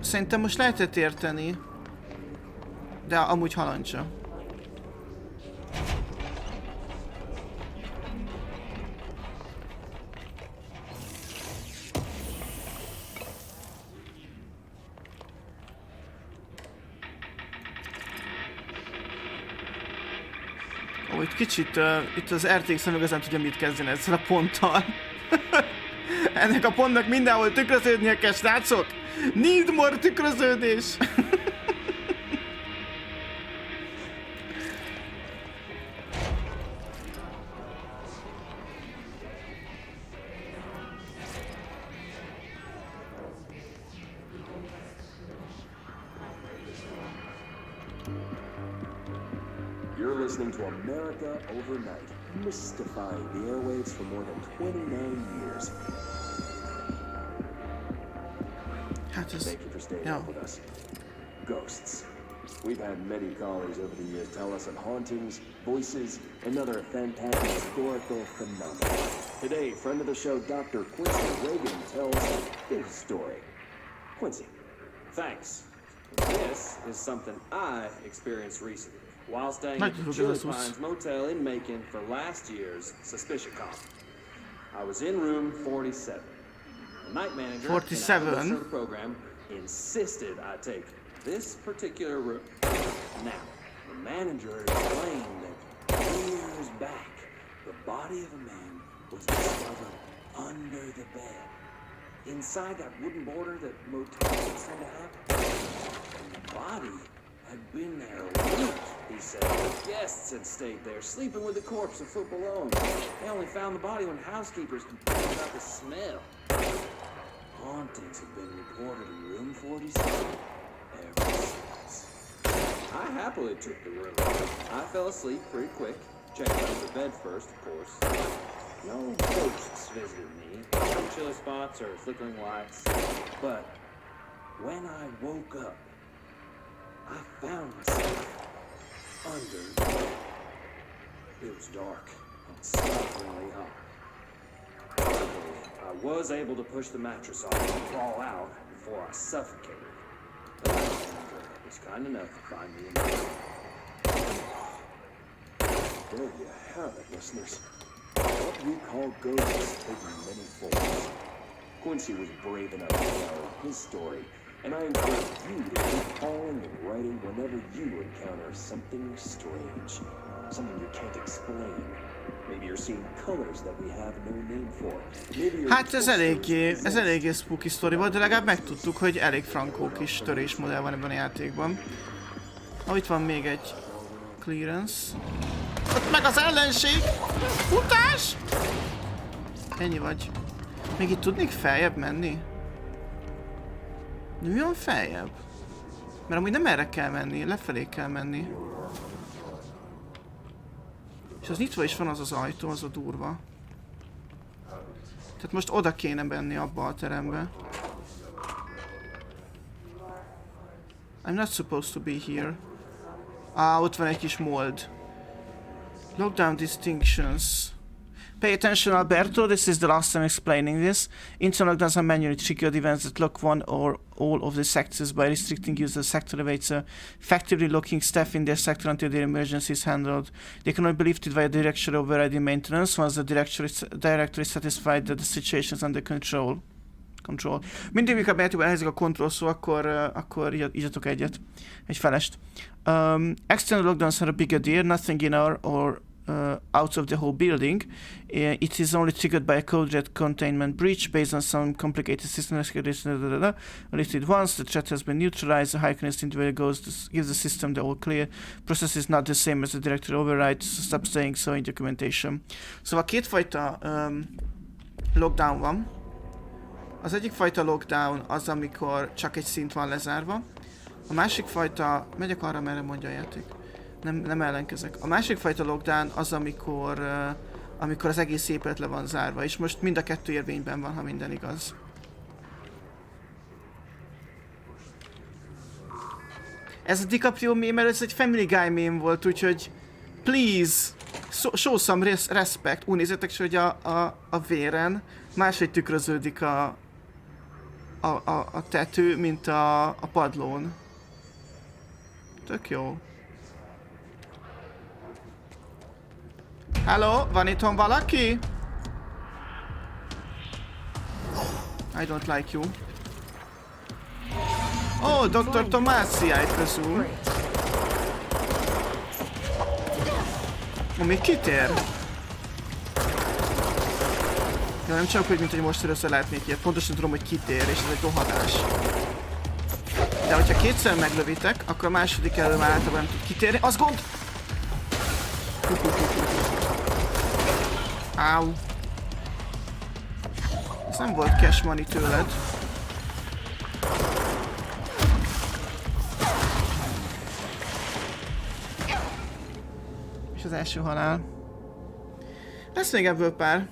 Szerintem most lehetett érteni. De amúgy halancsa. Ó, itt kicsit, itt az RTX nem igazán tudja mit kezdeni ezzel a ponttal. Ennek a pontnak mindenhol tükröződnie kell, srácok! Need more tükröződés! You're listening to America Overnight, mystifying the airwaves for more than 29 years. Thank you for staying up with us. Ghosts. We've had many callers over the years tell us of hauntings, voices, and other phantasmagorical phenomena. Today, friend of the show, Dr. Quincy Reagan, tells his story. Quincy. Thanks. This is something I experienced recently while staying at the Chili Pines Motel in Macon for last year's Suspicion Con. I was in room 47. The night manager 47. in the program insisted I take this particular room. Now, the manager explained that years back, the body of a man was discovered under the bed, inside that wooden border that motels tend to have. And the body had been there a week, he said. Guests had stayed there, sleeping with the corpse a foot below them. They only found the body when housekeepers complained about the smell. Hauntings have been reported in room 47 ever since. I happily took the room. I fell asleep pretty quick. Checked out the bed first, of course. No ghosts visited me. No chilly spots or flickering lights. But when I woke up, I found myself under the bed. It was dark and staggeringly hot. I was able to push the mattress off and crawl out before I suffocated. The night manager was kind enough to find me in bed. There you have it, listeners. What we call ghosts take many forms. Quincy was brave enough to tell his story, and I encourage you to keep calling and writing whenever you encounter something strange, something you can't explain. Maybe you're seeing colors that we have no name for. Hát ez eléggé spooky sztori volt, de legalább megtudtuk, hogy elég frankó kis törésmodell van ebben a játékban. Itt van még egy clearance. Ott meg az ellenség! Futás! Ennyi vagy. Még itt tudnék feljebb menni? De mi van feljebb? Mert amúgy nem erre kell menni, lefelé kell menni. És az nyitva is van az az ajtó, az a durva. Tehát most oda kéne menni abba a terembe. I'm not supposed to be here. Ott van egy kis mold. Lockdown distinctions. Pay attention, Alberto. This is the last time explaining this. Internal lockdowns are manually triggered events that lock one or all of the sectors. By restricting use of sector evades effectively locking staff in their sector until their emergency is handled. They can only be lifted via directory overriding maintenance once the director is satisfied that the situation is under control. Mindig, amikor bejátékban elhelyzik a control szó, akkor írjatok egyet. Egy felest. External lockdowns are a bigger deal. Nothing in or out of the whole building. It is only triggered by a code red containment breach based on some complicated system escalation. Lifted once the threat has been neutralized, the high-connect individual gives the system the all clear. Process is not the same as the directory override, so stop saying so in documentation. Szóval kétfajta lockdown van. Az egyik fajta lockdown az, amikor csak egy szint van lezárva. A másik fajta... Megyek arra, merre mondja a játék. Nem ellenkezek. A másik fajta lockdown az, amikor az egész épület le van zárva, és most mind a kettő érvényben van, ha minden igaz. Ez a DiCaprio meme, ez egy Family Guy meme volt, úgyhogy please, show some respect. Úgy nézzétek, hogy a véren máshogy tükröződik a tető, mint a padlón. Tök jó. Hello, van itthon valaki? I don't like you. Oh, Dr. Tomasi, I presume. Még kitér? Ja, nem csak úgy, mint hogy most először látnék ilyet. Pontosan tudom, hogy kitér, és ez egy rohadás. De hogyha kétszer meglövitek, akkor a második elő már általában nem tud kitérni. Az gond! Áú. Ez nem volt cash money tőled. És az első halál. Lesz még ebből pár.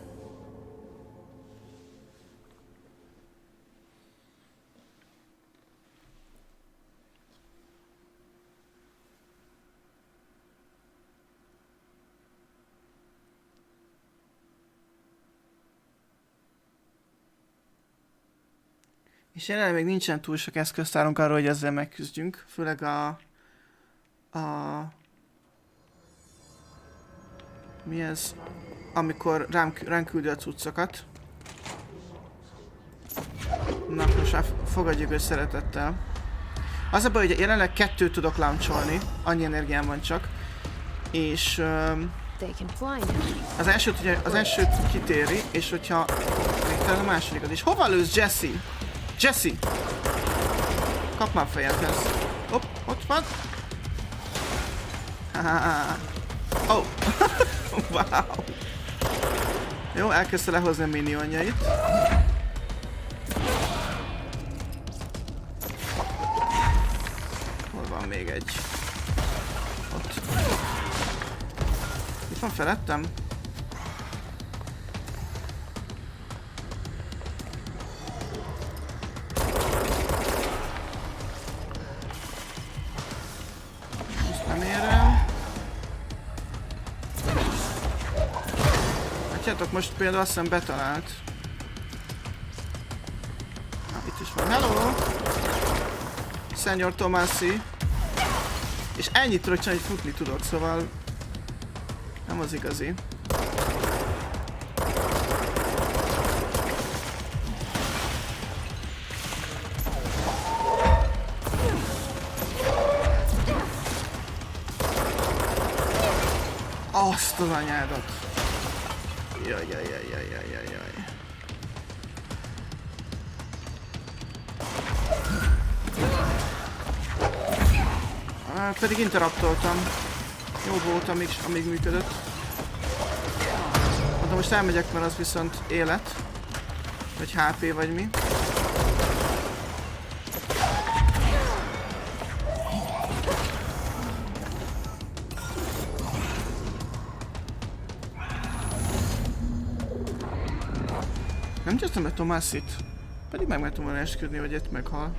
És jelenleg még nincsen túl sok eszköztárunk arra, hogy ezzel megküzdjünk. Főleg mi ez? Amikor ránk küldi a cuccokat. Na, most fogadjuk őt szeretettel. Az a baj, hogy jelenleg 2 tudok launcholni, annyi energiám van csak. És az elsőt kitéri, és hogyha még talán a másodikat is. Hova lősz, Jesse? Jesse! Kap már fejedhez. Hopp, ott van. Oh! Wow! Jó, elkezdte lehozni a minionjait. Hol van még egy? Ott. Itt van felettem? Látjátok, most például azt hiszem betalált. Itt is van. Hello! Senyor Tomasi. És ennyit tudok csinálni, hogy futni tudok, szóval nem az igazi. Azt az anyádat! Jaj. Pedig interruptoltam. Jó volt, amíg működött. De most elmegyek, mert az viszont élet. Vagy HP, vagy mi. Nem győztem le Tomasit. Pedig megmertem volna esküdni, hogy itt meghal.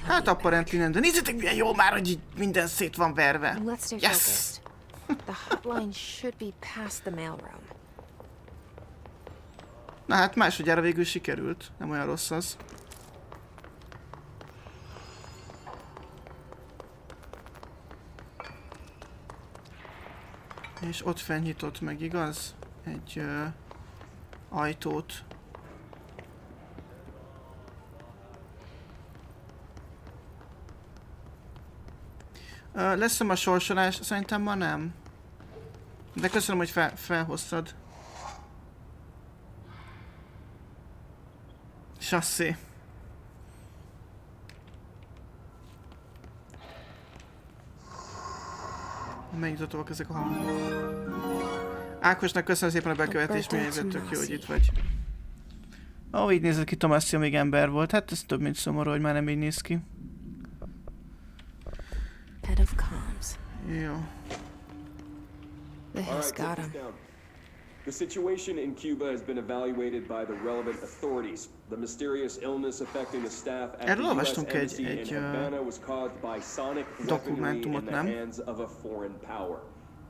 Hát apparently nem, de nézzétek milyen jó már, hogy így minden szét van verve. Yes! Na hát másodjára végül sikerült. Nem olyan rossz az. És ott fennyitott meg, igaz? Egy ajtót. Lesz a sorsolás? Szerintem ma nem. De köszönöm, hogy felhoztad. Sasszi. Megnyitottak ezek a hangok. Ákosnak köszönöm szépen a bekövetést, milyen tök jó, hogy itt vagy. Ó, így nézett ki Tomasi, még ember volt. Hát ez több mint szomorú, hogy már nem így néz ki. Jó. The situation in Cuba has been evaluated by the relevant authorities. The mysterious illness affecting the staff at the U.S. Embassy in Havana was caused by sonic weaponry in the hands of a foreign power.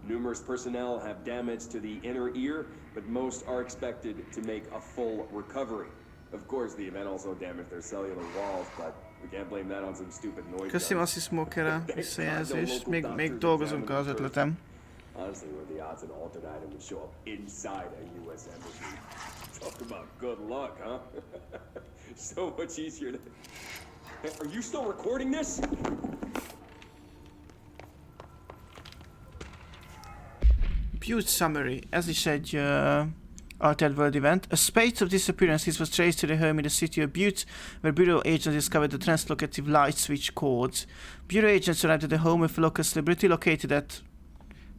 Numerous personnel have damage to the inner ear, but most are expected to make a full recovery. Of course, the event also damaged their cellular walls, but we can't blame that on some stupid noise. Köszönöm azt, hogy Smokerre visszajelzést. Még dolgozunk az ötletem. Honestly, what are the odds an altered item would show up inside a U.S. embassy? Talk about good luck, huh? So much easier to... Hey, are you still recording this? Butte Summary. Ez is egy Altered World event. A spate of disappearances was traced to the home in the city of Butte, where Bureau agents discovered the translocative light switch codes. Bureau agents arrived at the home of a local celebrity located at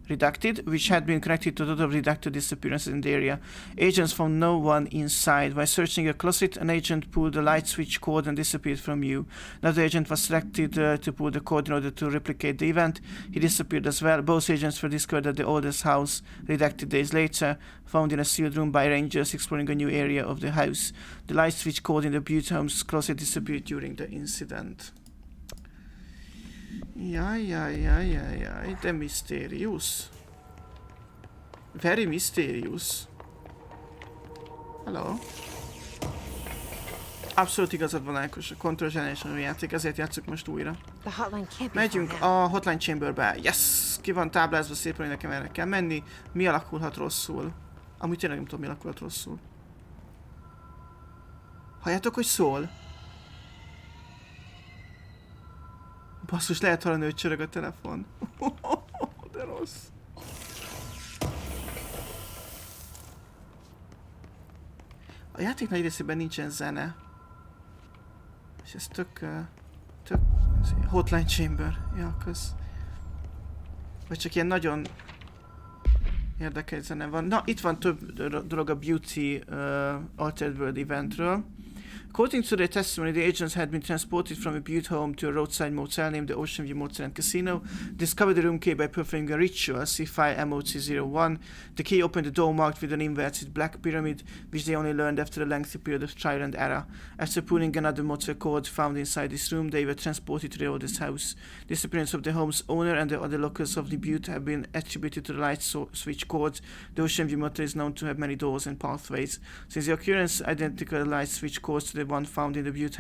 redacted, which had been connected to total redacted disappearances in the area. Agents found no one inside. While searching a closet, an agent pulled the light switch cord and disappeared from view. Another agent was selected to pull the cord in order to replicate the event. He disappeared as well. Both agents were discovered at the oldest house, redacted days later, found in a sealed room by rangers exploring a new area of the house. The light switch cord in the Butte home's closet disappeared during the incident. Jaj, de mysterious. Very mysterious. Hello. Abszolút igazad van, Ákos, a Control Generation játék, ezért játszok most újra. Megyünk a Hotline Chamberbe. Yes! Ki van táblázva szépen, hogy nekem erre kell menni. Mi alakulhat rosszul? Amúgy tényleg nem tudom, mi alakulhat rosszul. Halljátok, hogy szól? Basszus, lehet hallani, hogy csörög a telefon. De rossz. A játék nagy részében nincsen zene. És ez tök Hotline Chamber. Ja, kösz. Vagy csak ilyen nagyon érdekes zene van. Na, itt van több dolog a Beauty Altered World eventről. According to their testimony, the agents had been transported from a Butte home to a roadside motel named the Ocean View Motel and Casino. Discovered the room key by performing a ritual, C5 MOC01. The key opened the door marked with an inverted black pyramid, which they only learned after a lengthy period of trial and error. After pulling another motel cord found inside this room, they were transported to the oldest house. The disappearance of the home's owner and the other locals of the Butte have been attributed to the light switch cords. The Ocean View Motel is known to have many doors and pathways. Since the occurrence, identical light switch cords to the one found in the Butte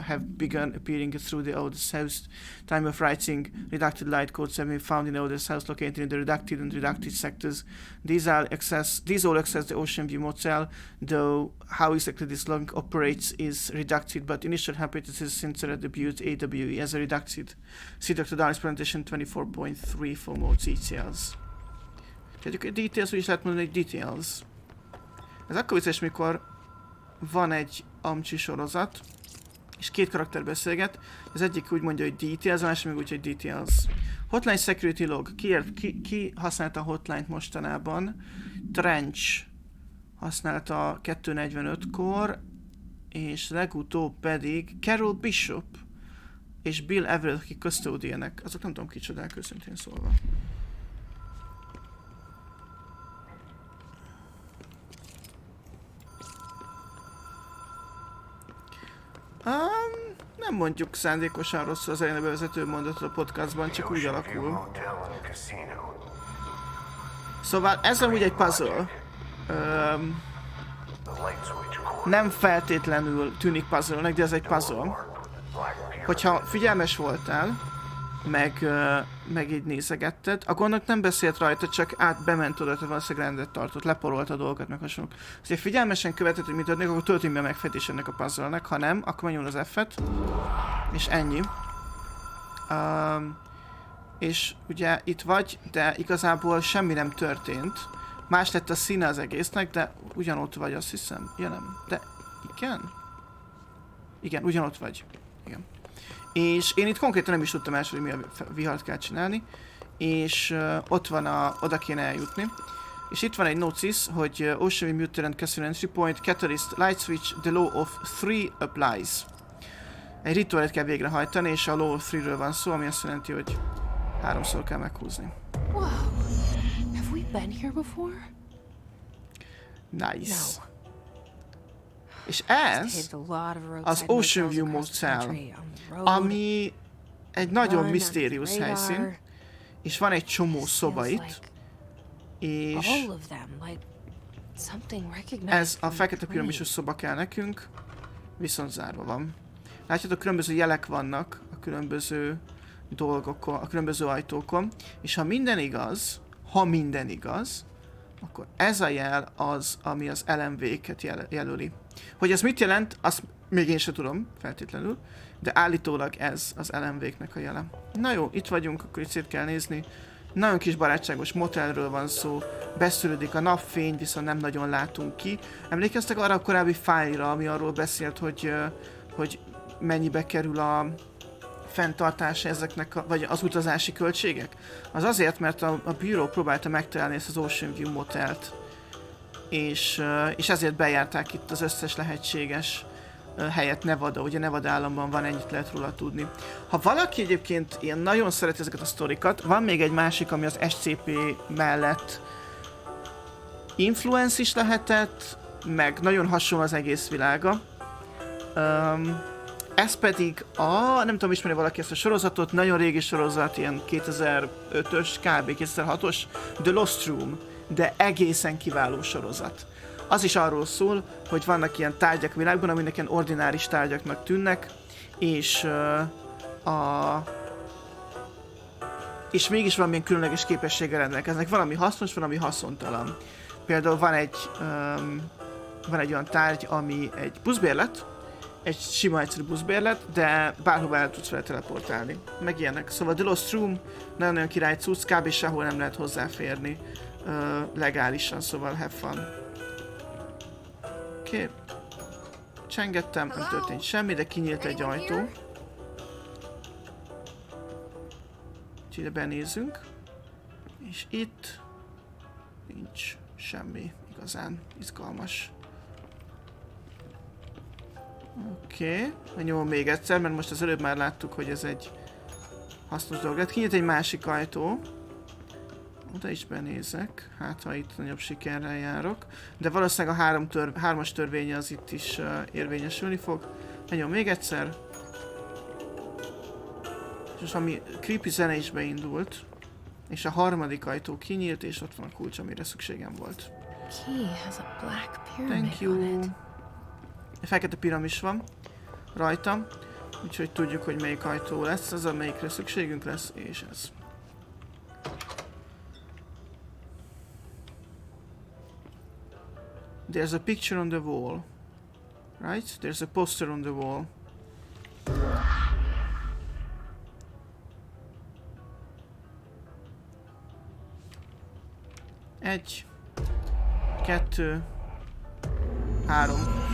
have begun appearing through the oldest house. Time of writing, redacted light codes have been found in the oldest house located in the redacted and redacted sectors. These all access the Ocean View Motel, though how exactly this link operates is redacted, but initial hypothesis center at the Butte AWE as a redacted. See Dr. Darling's presentation 24.3 for more details. Tehát details, úgy is lehet mondani, hogy details. Ez akkor vicces, mikor van egy amcsi sorozat, és két karakter beszélget, az egyik úgy mondja, hogy details, a másik meg úgy, hogy details. Hotline security log. Ki használta a hotline-t mostanában? Trench használta 2:45-kor, és legutóbb pedig Carol Bishop és Bill Everett, akik custodianek. Azok nem tudom kicsodák, őszintén szólva. Nem mondjuk szándékosan rosszul az elején a bevezető mondatot a podcastban, csak úgy alakul. Szóval ez amúgy egy puzzle. Nem feltétlenül tűnik puzzle-nek, de ez egy puzzle. Hogyha figyelmes voltál, meg így nézegetted, a gondok nem beszélt rajta, csak bement oda, tehát valószínűleg rendet tartott, leporolta a dolgokat, meg hasonlók. Szóval figyelmesen követed, hogy mit adnék, akkor töltünk be a megfejtés ennek a puzzle-nek, ha nem, akkor menjünk az F-et, és ennyi. És ugye itt vagy, de igazából semmi nem történt. Más lett a színe az egésznek, de ugyanott vagy, azt hiszem. Ja nem, de igen? Igen, ugyanott vagy. Igen. És én itt konkrétan nem is tudtam első, hogy mi a vihart kell csinálni, és ott van oda kéne eljutni. És itt van egy notice, hogy Ocean View Mutant Casino Entry Point, Catalyst, Light Switch, the Law of 3 applies. Egy rituálit kell végrehajtani, és a Law of 3-ről van szó, ami azt jelenti, hogy 3-szor kell meghúzni. Wow. Have we been here before? Nice. No. És ez az Ocean View Motel, ami egy nagyon misztérius helyszín, és van egy csomó szoba itt, és ez a fekete piramisos szoba kell nekünk, viszont zárva van. Látjátok, különböző jelek vannak a különböző dolgokon, a különböző ajtókon, és ha minden igaz, akkor ez a jel az, ami az LMV-ket jelöli. Hogy ez mit jelent, azt még én sem tudom feltétlenül, de állítólag ez az LMV-knek a jele. Na jó, itt vagyunk, akkor itt szét kell nézni. Nagyon kis barátságos motelről van szó, beszűrődik a napfény, viszont nem nagyon látunk ki. Emlékeztek arra a korábbi fájlra, ami arról beszélt, hogy mennyibe kerül a fenntartása ezeknek, vagy az utazási költségek? Az azért, mert a bíró próbálta megtalálni ezt az Ocean View motelt, és ezért bejárták itt az összes lehetséges helyet Nevada, ugye Nevada államban van, ennyit lehet róla tudni. Ha valaki egyébként ilyen nagyon szereti ezeket a sztorikat, van még egy másik, ami az SCP mellett influence is lehetett, meg nagyon hasonló az egész világa. Ez pedig nem tudom, ismeri valaki ezt a sorozatot, nagyon régi sorozat, ilyen 2005-ös, kb. 2006-os, The Lost Room, de egészen kiváló sorozat. Az is arról szól, hogy vannak ilyen tárgyak a világban, aminek ilyen ordináris tárgyaknak tűnnek, és és mégis valamilyen különleges képességgel rendelkeznek. Valami hasznos, valami haszontalan. Például van egy olyan tárgy, ami egy buszbérlet, egy sima egyszerű buszbérlet, de bárhova el tudsz vele teleportálni. Meg ilyenek. Szóval The Lost Room nagyon király cucc, kb. Sehol nem lehet hozzáférni legálisan, szóval have fun. Oké. Csengettem, nem történt semmi, de kinyílt egy ajtó. Úgyhogy ide benézünk. És itt nincs semmi igazán izgalmas. Oké, nyomom még egyszer, mert most az előbb már láttuk, hogy ez egy hasznos dolog lett. Kinyílt egy másik ajtó. Oda is benézek, hát ha itt nagyobb sikerrel járok. De valószínűleg a hármas törvénye az itt is érvényesülni fog. Nyomom még egyszer. És ami creepy zene is beindult. És a harmadik ajtó kinyílt, és ott van a kulcs, amire szükségem volt. Thank you. Egy fekete piramis van rajta, úgyhogy tudjuk, hogy melyik ajtó lesz, az amelyikre szükségünk lesz, és ez. There's a picture on the wall. Right? There's a poster on the wall. Egy, kettő, három.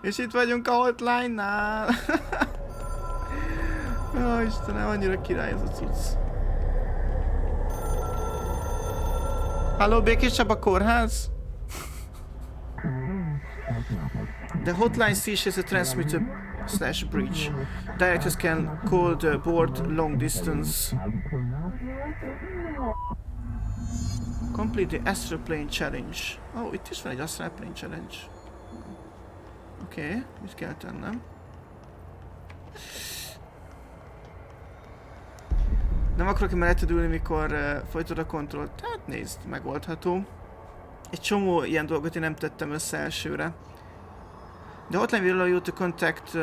És itt vagyunk a hotline-nál. Ó, Istenem, annyira király ez a cucc. Halló, békésebb a kórház? The hotline sees a transmitter / breach. Directors can call the board long distance. Complete the astral plane challenge. Oh, itt is van egy astral plane challenge. Oké, mit kell tennem? Nem akarok mellett ülni, mikor folytod a kontrollt. Hát nézd, megoldható. Egy csomó ilyen dolgot én nem tettem össze elsőre. The hotline will allow you to contact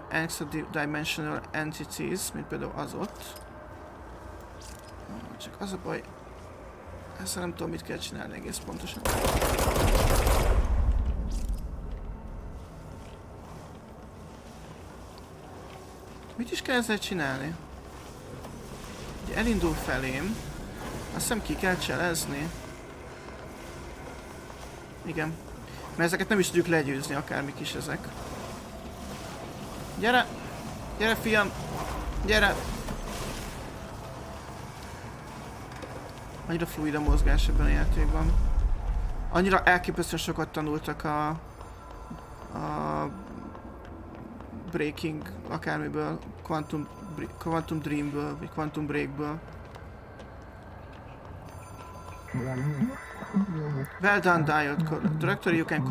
extra-dimensional entities, mint például az ott. Csak az a baj, ezt nem tudom, mit kell csinálni egész pontosan. Mit is kell ezzel csinálni? Ugye elindul felém, azt hiszem ki kell cselezni. Igen. Mert ezeket nem is tudjuk legyőzni, akármik is ezek. Gyere! Gyere, fiam! Gyere! Annyira fluid a mozgás ebben a játékban. Annyira elképesztően sokat tanultak a Breaking akármiből, Quantum Dreamből, vagy Quantum Breakből. Well done, Diode Directory. You can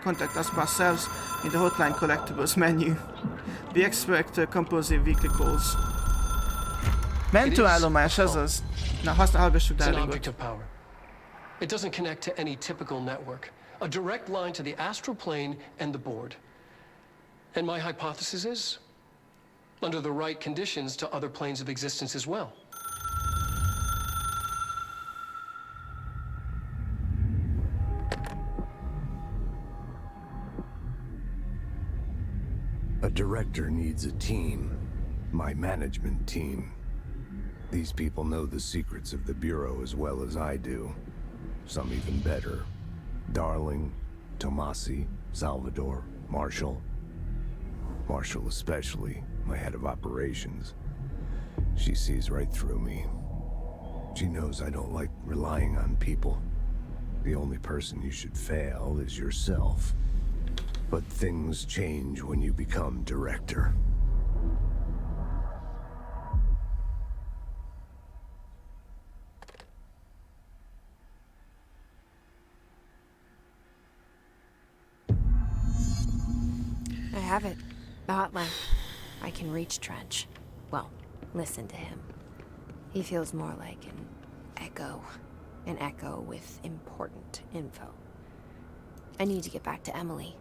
contact us ourselves in the hotline collectibles menu. We expect compulsive weekly calls. Mentőállomás, azaz. Na, hallgassuk Darlingot. It doesn't connect to any typical network. A direct line to the astral plane and the board. And my hypothesis is, under the right conditions, to other planes of existence as well. A director needs a team. My management team. These people know the secrets of the Bureau as well as I do. Some even better. Darling, Tomasi, Salvador, Marshall. Marshall especially, my head of operations. She sees right through me. She knows I don't like relying on people. The only person you should fail is yourself. But things change when you become director. I have it. The hotline. I can reach Trench. Well, listen to him. He feels more like an echo. An echo with important info. I need to get back to Emily.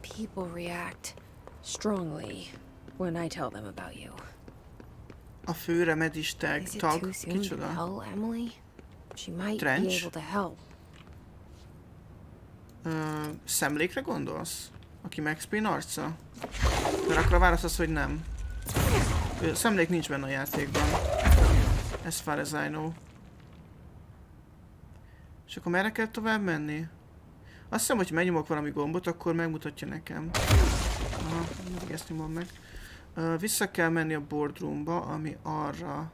People react strongly when I tell them about you. A főremedisták Is it tag, too soon to kicsoda? tell Emily? She might be Trench? able to help. Szemlékre gondolsz? Aki Max Payne arca? Mert akkor a válasz az, hogy nem. Szemlék nincs benne a játékban. As far as I know. És akkor merre kell tovább menni? Azt hiszem, hogy megnyomok valami gombot, akkor megmutatja nekem. Aha, mindig ezt nyomom meg. Vissza kell menni a boardroomba, ami arra...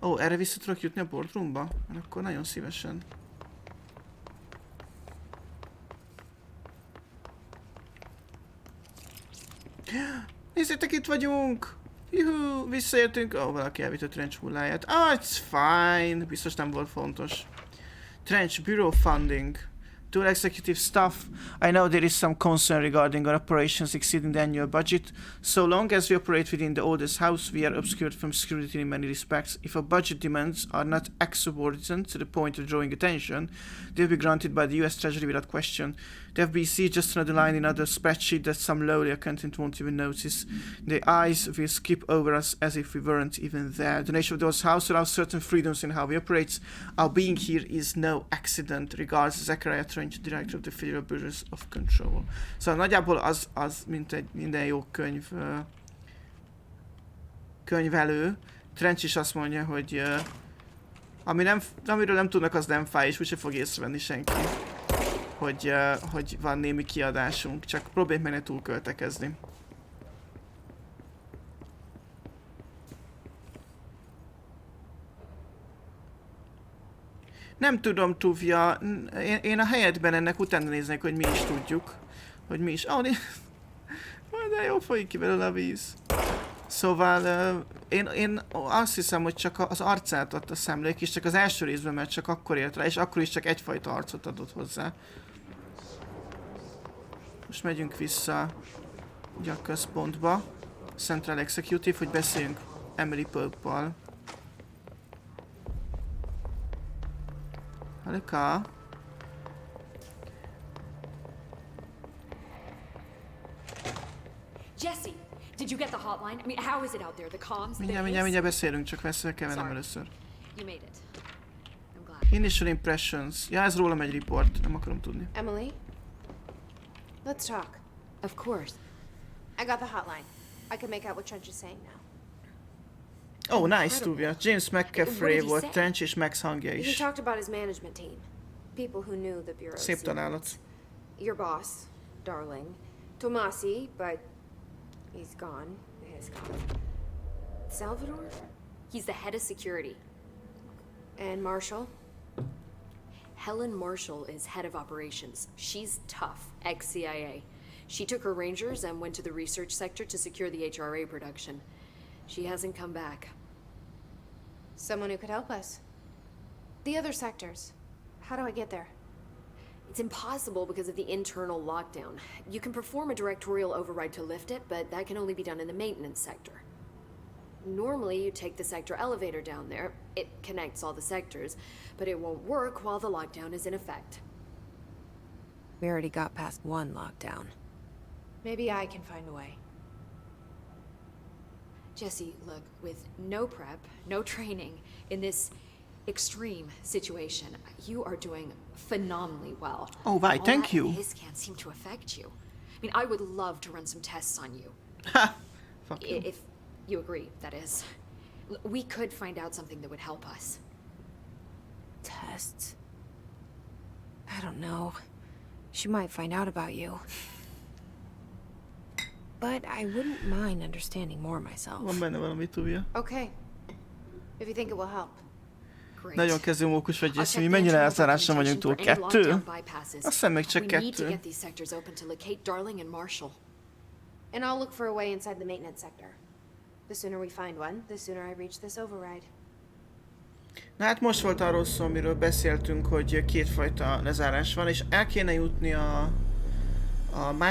Ó, erre vissza tudok jutni a boardroomba? Mert akkor nagyon szívesen. Nézzétek, itt vagyunk! Juhú, visszaértünk. Ó, valaki elvitt a Trench hulláját. It's fine. Biztos nem volt fontos. Trench Bureau Funding. To all executive staff, I know there is some concern regarding our operations exceeding the annual budget. So long as we operate within the oldest house, we are obscured from scrutiny in many respects. If our budget demands are not exorbitant to the point of drawing attention, they will be granted by the US Treasury without question. The FBC is just another line in another spreadsheet that some lowly accountant won't even notice. The eyes will skip over us as if we weren't even there. The nature of those house allows certain freedoms in how we operate. Our being here is no accident. Regards Zachariah Trench, Director of the Federal Bureau of Control. Szóval nagyjából az mint egy minden jó könyvelő. Trench is azt mondja, hogy amiről nem tudnak, az nem fáj, és úgyse fog észrevenni senki. Hogy van némi kiadásunk, csak próbálj meg ne túlköltekezni. Nem tudom, Tuvia, én a helyedben ennek utána néznek, hogy mi is tudjuk. Hogy mi is... de jó, folyik ki belőle a víz. Szóval én azt hiszem, hogy csak az arcát adta a szemlék, és csak az első részben, mert csak akkor ért rá, és akkor is csak egyfajta arcot adott hozzá. Most megyünk vissza ugye a központba, Central Executive, hogy beszéljünk Emily Pope-val. Halika? Jesse, did you get the hotline? I mean, how is it out there? The comms? Mindjárt beszélünk, csak veszélyre kell vennem először. You made it. I'm glad. Initial impressions. Ja, ez rólam egy report, nem akarom tudni. Emily? Let's talk. Of course. I got the hotline. I can make out what Trench is saying now. Oh, nice, Tuvia. James McCaffrey What did he volt say? Trench és Max hangja He is. talked about his management team. People who knew the Bureau's Szép találat. secrets. Your boss, Darling. Tomasi, but he's gone. He's gone. Salvador? He's the head of security. And Marshall? Helen Marshall is head of operations. She's tough, ex-CIA. She took her Rangers and went to the research sector to secure the HRA production. She hasn't come back. Someone who could help us. The other sectors. How do I get there? It's impossible because of the internal lockdown. You can perform a directorial override to lift it, but that can only be done in the maintenance sector. Normally, you take the sector elevator down there. It connects all the sectors, but it won't work while the lockdown is in effect. We already got past one lockdown. Maybe I can find a way. Jesse, look, with no prep, no training, in this extreme situation, you are doing phenomenally well. Oh, right, All thank that you. His can't seem to affect you. I mean, I would love to run some tests on you. Ha! Fuck you. If you agree, that is. We could find out something that would help us. Tests? I don't know. She might find out about you. but I wouldn't mind understanding more myself. Van benne valami túlja. Okay. If you think it will help. Nagyon kezdő mókus vagy, Jesse, mi mennyire elzárásra vagyunk túl? 2? Azt hiszem még csak 2. And I'll look for a way inside the maintenance sector. The sooner we find one, the sooner I reach this override. Na hát most volt arról szó, amiről beszéltünk, hogy kétfajta lezárás van, és el kéne jutni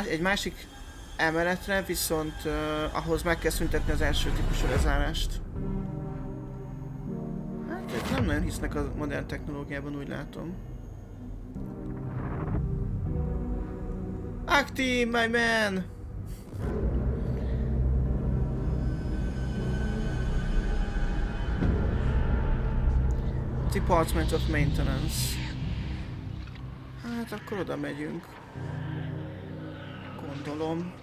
egy másik emeletre, viszont ahhoz meg kell szüntetni az első típusú lezárást. Hát ők nem nagyon hisznek a modern technológiában, úgy látom. Acti, my man! Department of Maintenance. Hát akkor oda megyünk. Gondolom.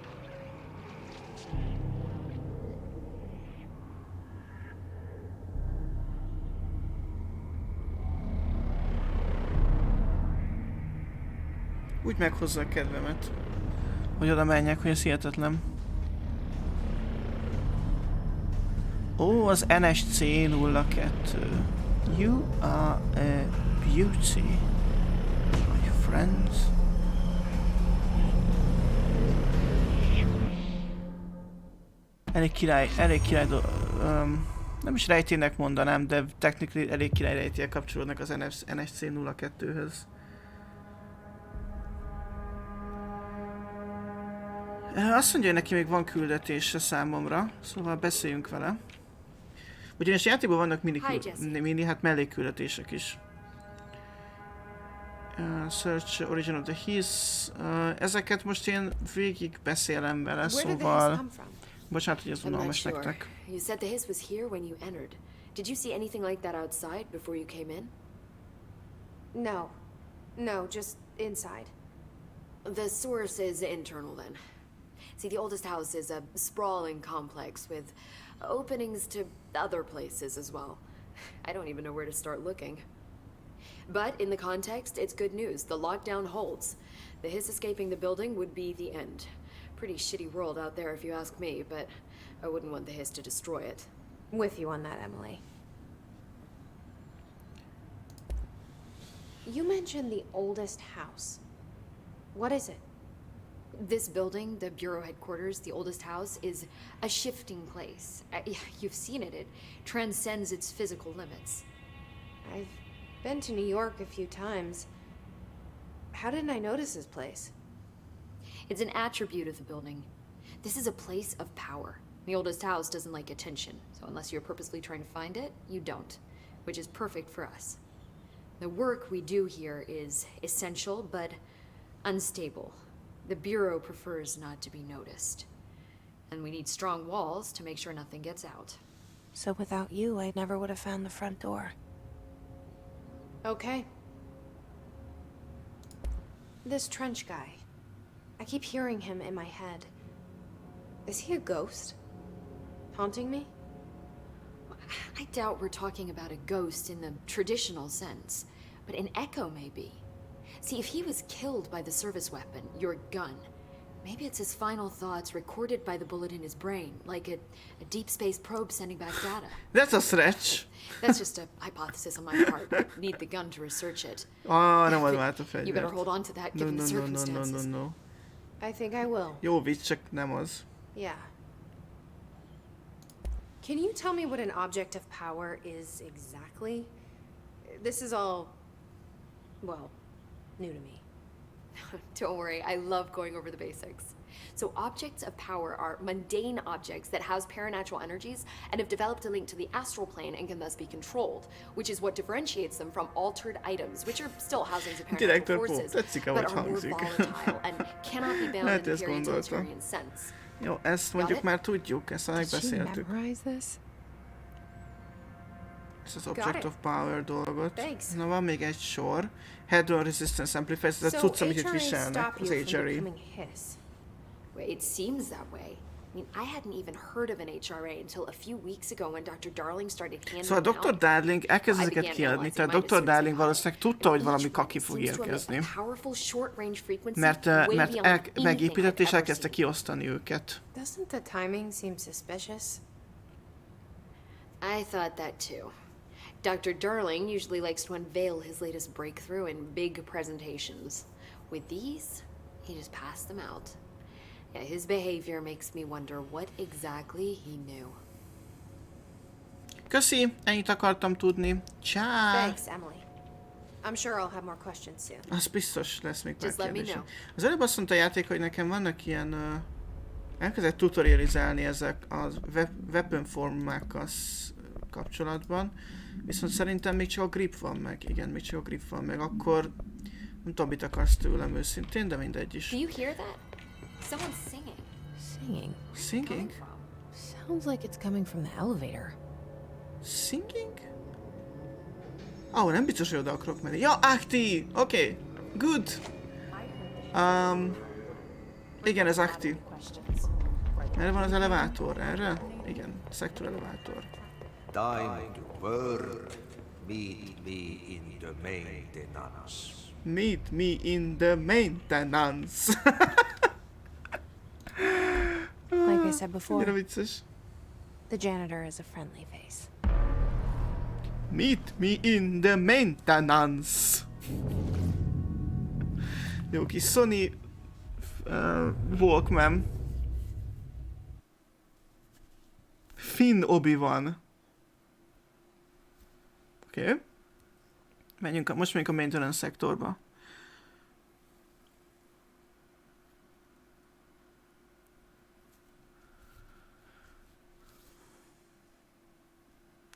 Úgy meghozza a kedvemet, hogy oda menjek, hogy ez hihetetlen. Ó, az NSC 02. You are a beauty, my friends. Elég király nem is rejtének mondanám, de technically elég király rejtélyek kapcsolódnak az NSC 02-höz. Azt mondja, hogy neki még van küldetése számomra, szóval beszéljünk vele. Ugyanis játékban vannak hát mellékküldetések is. Search origin of the hiss. Ezeket most én végig beszélem vele, szóval... Bocsánat, hogy ez unalmas nektek. You said the hiss was here when you entered. Did you see anything like that outside before you came in? No. No, just inside. The source is internal then. See, the oldest house is a sprawling complex with openings to other places as well. I don't even know where to start looking. But in the context, it's good news. The lockdown holds. The hiss escaping the building would be the end. Pretty shitty world out there if you ask me, but I wouldn't want the hiss to destroy it. With you on that, Emily. You mentioned the oldest house. What is it? This building, the Bureau headquarters, the oldest house, is a shifting place. You've seen it. It transcends its physical limits. I've been to New York a few times. How didn't I notice this place? It's an attribute of the building. This is a place of power. The oldest house doesn't like attention, so unless you're purposely trying to find it, you don't, which is perfect for us. The work we do here is essential, but unstable. The Bureau prefers not to be noticed. And we need strong walls to make sure nothing gets out. So without you, I never would have found the front door. Okay. This Trench guy. I keep hearing him in my head. Is he a ghost? Haunting me? I doubt we're talking about a ghost in the traditional sense, but an echo maybe. See, if he was killed by the service weapon, your gun, maybe it's his final thoughts recorded by the bullet in his brain, like a deep space probe sending back data. That's a stretch. That's just a hypothesis on my part. I need the gun to research it. Oh, nem ad át a fegyvert. You better hold on to that given the circumstances. No. I think I will. Jó vicc, csak nem az. Yeah. Can you tell me what an object of power is exactly? This is all, well, new to me. Don't worry, I love going over the basics. So objects of power are mundane objects that house paranatural energies and have developed a link to the astral plane and can thus be controlled, which is what differentiates them from altered items, which are still housings of paranatural forces, but are more volatile and cannot be bound in the pure utilitarian sense. Jó, ezt mondjuk már tudjuk, ezt megbeszéltük. Ezt az Object of Power dolgot. Na, van még egy sor. Head-on Resistance Amplifiers, ez a cucc, amit itt viselnek, az HRE. It seems that way. I mean, I hadn't even heard of an HRA until a few weeks ago when Dr. Darling started handing Szóval them Dr. out. Darling elkezd I ezeket began kiadni, analyzing tehát mine Dr. as soon as Darling we got it. valószínűleg tudta, hogy And valami each kaki one fog seems to emit érkezni. a powerful short-range frequency Mert, way mert beyond anything megépített és I've ever elkezdte seen. kiosztani őket. Doesn't the timing seem suspicious? I thought that too. Dr. Darling usually likes to unveil his latest breakthrough in big presentations. With these, he just passed them out. Yeah, his behavior makes me wonder what exactly he knew. Köszi, ennyit akartam tudni. Csá! Thanks, Emily. I'm sure I'll have more questions soon. Az biztos lesz még pár Just let me kérdésem. know. Az előbb azt mondta a játék, hogy nekem vannak ilyen... elkezdett tutorializálni ezek az weapon formákkal kapcsolatban. Viszont szerintem még csak a grip van meg. Igen, még csak a grip van meg. Akkor nem tudom, mit akarsz tőlem őszintén, de mindegy is. Do you hear that? Someone's singing. Singing. Singing? Sounds like it's coming from the elevator. Singing? Nem biztos, hogy oda akarok menni. Ja, Akti! Oké. Good. Igen, ez Akti. Erre van az elevátor? Erre? Igen, szektor elevátor. Time to work. Meet me in the maintenance. Meet me in the maintenance. Like I said before, Mire vicces. the janitor is a friendly face. Meet me in the maintenance. Jó kis Sony Walkman. Finn Obi-Wan. Oké. Most menjünk a maintenance szektorba.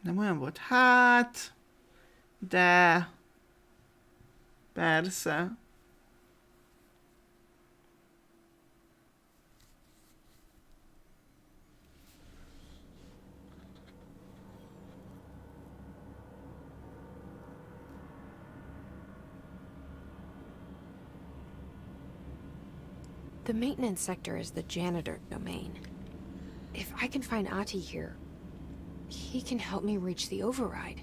Nem olyan volt? Hát... De... Persze. The maintenance sector is the janitor domain. If I can find Ati here, he can help me reach the override.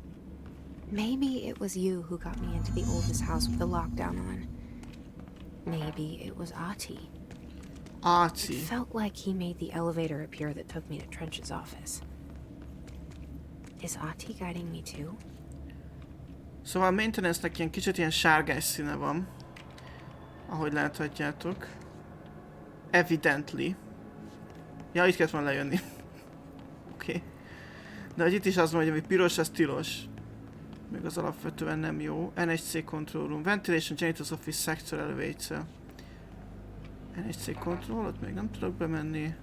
Maybe it was you who got me into the oldest house with the lockdown on. Maybe it was Ati. Ati. It felt like he made the elevator appear that took me to Trench's office. Is Ati guiding me too? Szóval a maintenance-nek ilyen kicsit ilyen sárgás színe van. Ahogy láthatjátok. Evidently. Ja, itt kellett volna lejönni. Oké. De hogy itt is az mondja, hogy piros, az tilos. Még az alapvetően nem jó. NHC Control Room. Ventilation Janitor's Office Sector Elevator. NHC Control, ott még nem tudok bemenni.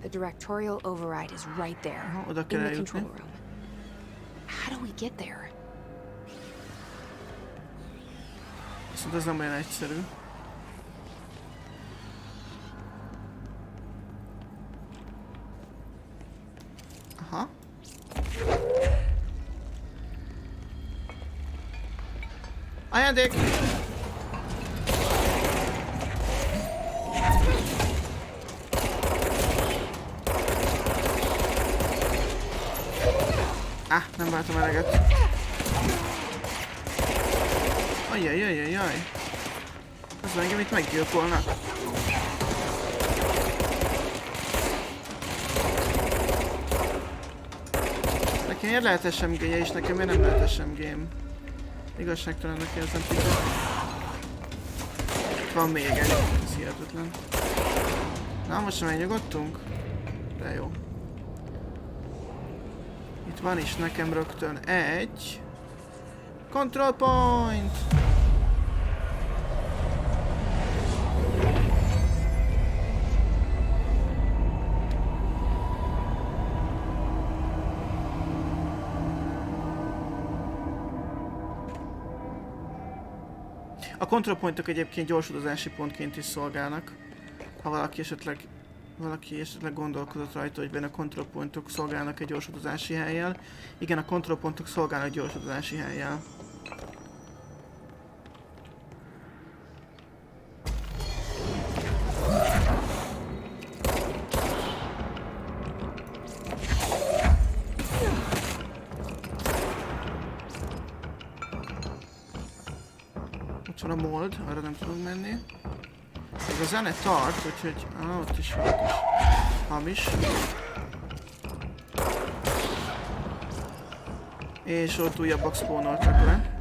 The directorial override is right there. Aha, oda in kell the eljutni. control room. How do we get there? Viszont ez nem olyan egyszerű. Aha. Ajándék! Nem váltam eleget. Ajjajajajaj. Az engem itt meggyilkolnak. Nekem miért lehet SMG-je és nekem miért nem lehet SMG-m? Igazságtalannak érzem picit. Van még egy, ez hihetetlen. Na, most már nyugodtunk? De jó. Itt van is nekem rögtön egy... Control point! A control pointok egyébként gyorsutazási pontként is szolgálnak. Ha valaki esetleg gondolkodott rajta, hogy benne a control pontok szolgálnak egy gyorsutazási hellyel. Igen, a control pontok szolgálnak gyorsutazási hellyel. van a mold, arra nem tudunk menni. Még a zene tart, úgyhogy... ott is van kis hamis. És ott újabbak spawnoltak le.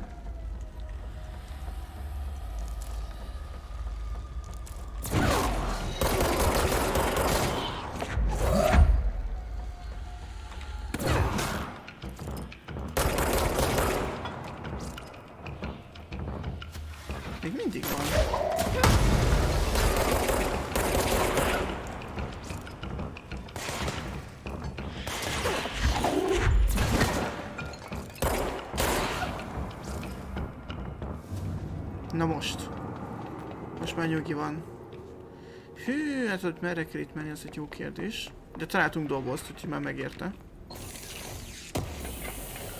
Még mindig van. Na most. Most már nyugi van. Hű, hát ott merre kell itt menni, ez egy jó kérdés. De találtunk dobozt, úgyhogy már megérte.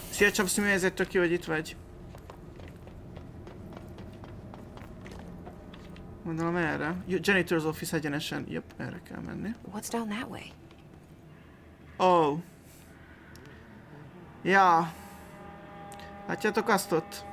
Szia Csapszimű, ez egy tök jó, hogy itt vagy. Gondolom erre. Janitor's office egyenesen. Jep, erre kell menni. What's down that way? Oh. Ja. Látjátok azt ott?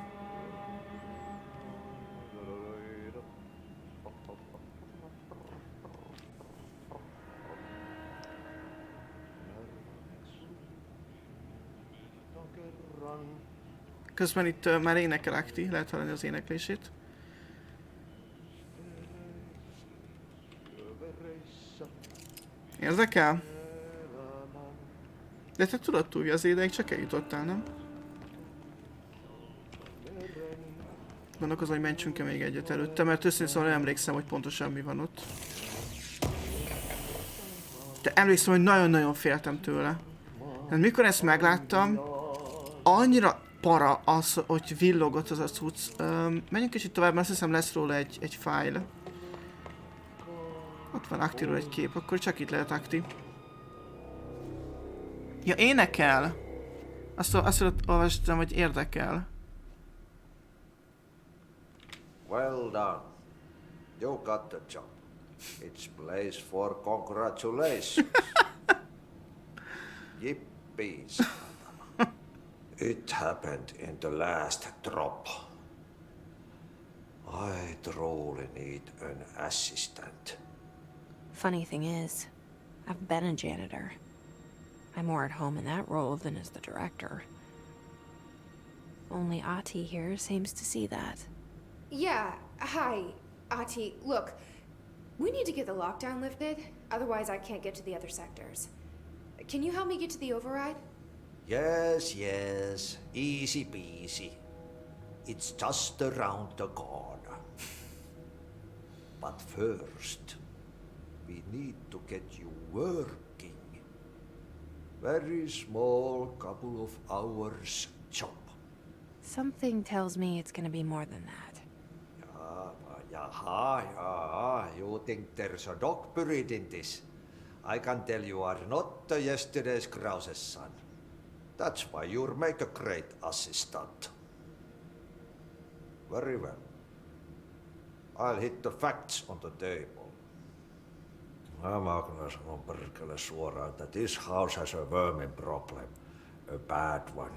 Közben itt már énekel Akti, lehet hallani az éneklését. Érdekel? De te tudod túl, az ideig csak eljutottál, nem? Gondolkozom, hogy mentsünk-e még egyet előtte, mert őszintén szóval nem emlékszem, hogy pontosan mi van ott. De emlékszem, hogy nagyon-nagyon féltem tőle. Tehát mikor ezt megláttam, annyira para az, hogy villogott az a cucc. Menjünk kicsit tovább, mert azt hiszem lesz róla egy fájl. Ott van Aktiról egy kép, akkor csak itt lehet Akti. Ja, énekel! Azt olvastam, hogy érdekel. Well done. You got the job. It's place for congratulations. Yippies. It happened in the last drop. I truly need an assistant. Funny thing is, I've been a janitor. I'm more at home in that role than as the director. Only Ati here seems to see that. Yeah, hi, Ati. Look, we need to get the lockdown lifted, otherwise I can't get to the other sectors. Can you help me get to the override? Yes, yes. Easy peasy. It's just around the corner. But first, we need to get you working. Very small, couple of hours job. Something tells me it's gonna be more than that. Yaha. You think there's a dog buried in this? I can tell you are not the yesterday's Krause's son. That's why you'll make a great assistant. Very well. I'll hit the facts on the table. Mä kyllä sanon perkele suoraan, että this house has a vermin problem. A bad one.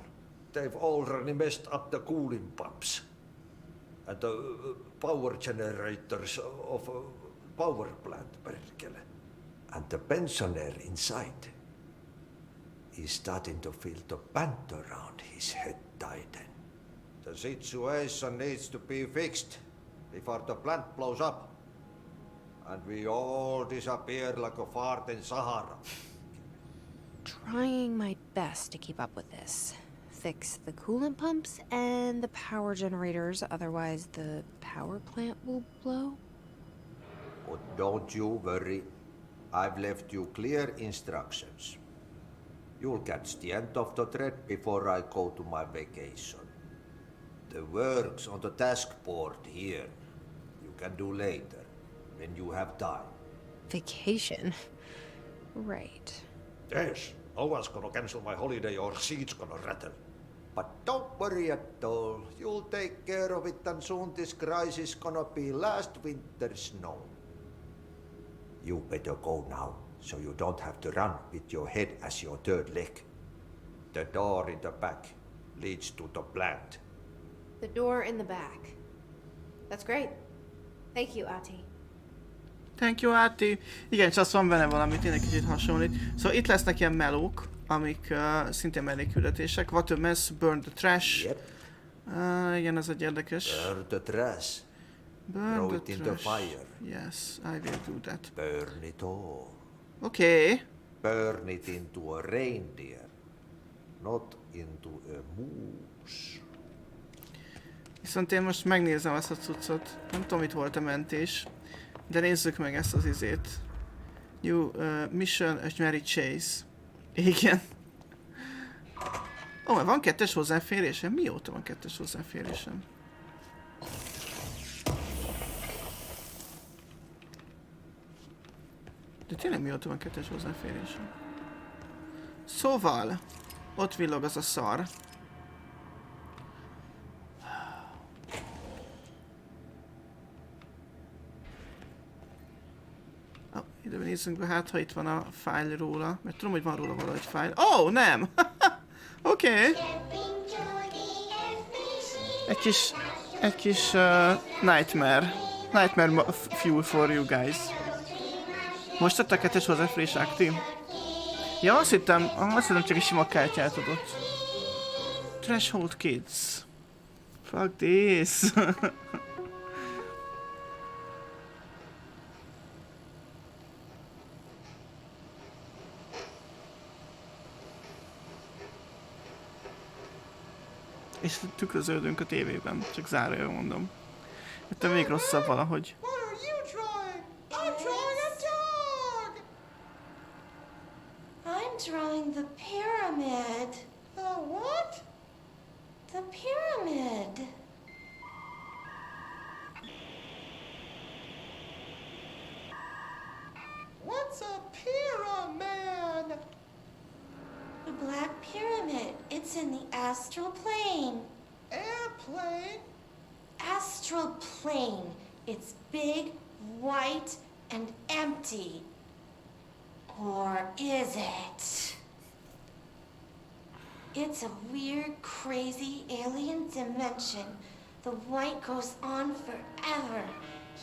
They've already messed up the cooling pumps. And the power generators of a power plant, perkele. And the pensioner inside is starting to feel the band around his head tighten. The situation needs to be fixed before the plant blows up. And we all disappear like a fart in Sahara. Trying my best to keep up with this. Fix the coolant pumps and the power generators, otherwise the power plant will blow. But don't you worry. I've left you clear instructions. You'll catch the end of the thread before I go to my vacation. The work's on the task board here. You can do later, when you have time. Vacation? Right. Yes, no one's gonna cancel my holiday or seat's gonna rattle. But don't worry at all. You'll take care of it and soon this crisis gonna be last winter's snow. You better go now, so you don't have to run with your head as your third leg. The door in the back leads to the plant. The door in the back. That's great. Thank you, Ati. Thank you, Ati. Igen, csak azt van benne valami, tényleg kicsit hasonlít. Szóval itt lesznek ilyen melók, amik szintén melléküldetések. What a mess, burn the trash. Yep. Igen, ez egy érdekes. Burn the trash. Burn Throw the it in the trash. fire. Yes, I will do that. Burn it all. Okay. Burn it into a reindeer, not into a moose. Viszont én most megnézem ezt a cuccot. Nem tudom, itt volt a mentés. De nézzük meg ezt az izét. New mission, a Mary Chase. Igen. Ó, van kettes hozzáférésem? Mióta van kettes hozzáférésem? De tényleg mióta van kettes hozzáférésem? Szóval, ott villog az a szar. Ide nézzünk be, hát ha itt van a fájl róla, mert tudom, hogy van róla valahogy fájl. Ó, nem! Oké. Egy kis nightmare. Nightmare fuel for you guys. Most adtak kettes hozzáférés aktív? Ja, azt hittem csak egy sima kártyát adott. Threshold Kids. Fuck this. És tükröződünk a tévében, csak zárójel mondom. Itt még rosszabb valahogy. What are you drawing? I'm drawing a dog! I'm drawing the pyramid. The what? The pyramid. What's a pyramid? The Black Pyramid. It's in the astral plane. Airplane? Astral plane. It's big, white, and empty. Or is it? It's a weird, crazy alien dimension. The white goes on forever.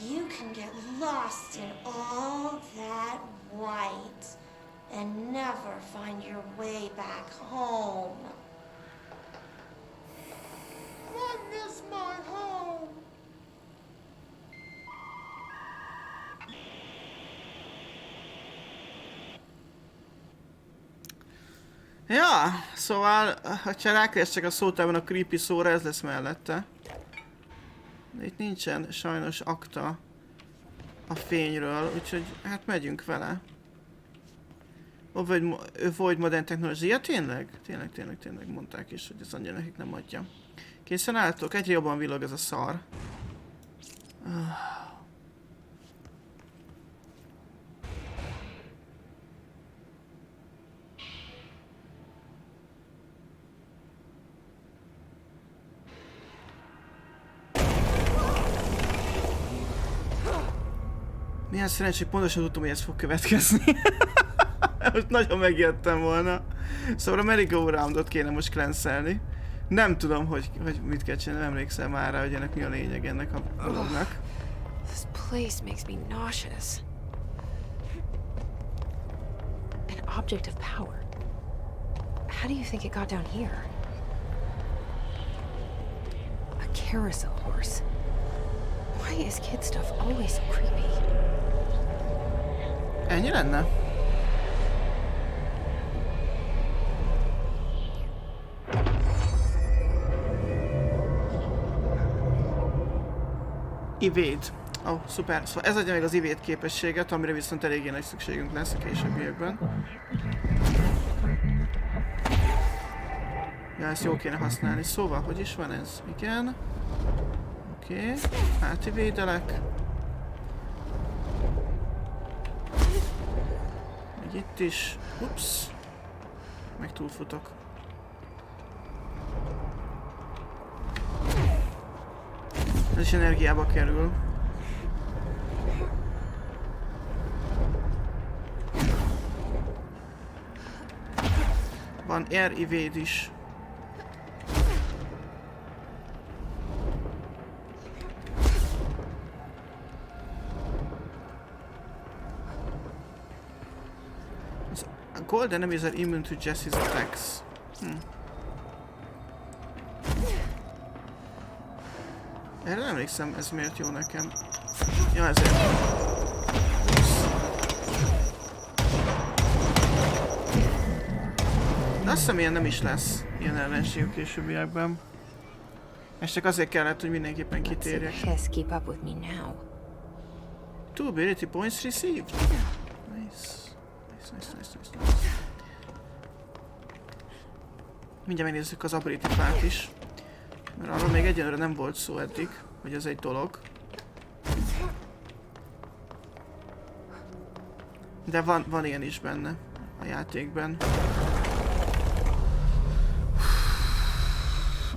You can get lost in all that white and never find your way back home. I miss my home. Ja, szóval, ha rákerestek a szótában a creepy szóra, ez lesz mellette. De itt nincsen sajnos akta a fényről, úgyhogy hát megyünk vele. Avoid modern technológia, tényleg? Tényleg mondták is, hogy ez annyira nekik nem adja. Készen álltok? Egyre jobban villog ez a szar. Milyen szerencsé, pontosan tudtam, hogy ez fog következni. Most nagyon megijedtem volna. Szóval a merry-go-roundot kéne most cleanselni. Nem tudom, hogy mit kell csinálni, nem emlékszem már rá, hogy ennek mi a lényeg ennek a dolognak. This place makes me nauseous. An object of power. How do you think it got down here? A carousel horse. Why is kid stuff always so creepy? Ennyi lenne? Evade. Ó, szuper. Szóval ez adja meg az evade képességet, amire viszont eléggé nagy szükségünk lesz a későbbiekben. Ja, ezt jól kéne használni. Szóval, hogy is van ez? Igen. Oké. Átivédelek. Meg itt is. Ups. Meg túlfutok. Ez is energiába kerül. Van air evade is. A gold enemies are immune to Jesse's attacks. Erre nem emlékszem, ez miért jó nekem. Ja, ezért. De azt hiszem, ilyen nem is lesz. Ilyen ellenség a későbbiekben. És csak azért kellett, hogy mindenképpen kitérjek. Keep up with me now. 2 ability points received. Nice. Mindjárt megnézzük az ability fát is. Mert arról még egyenlőre nem volt szó eddig, hogy ez egy dolog. De van ilyen is benne a játékban.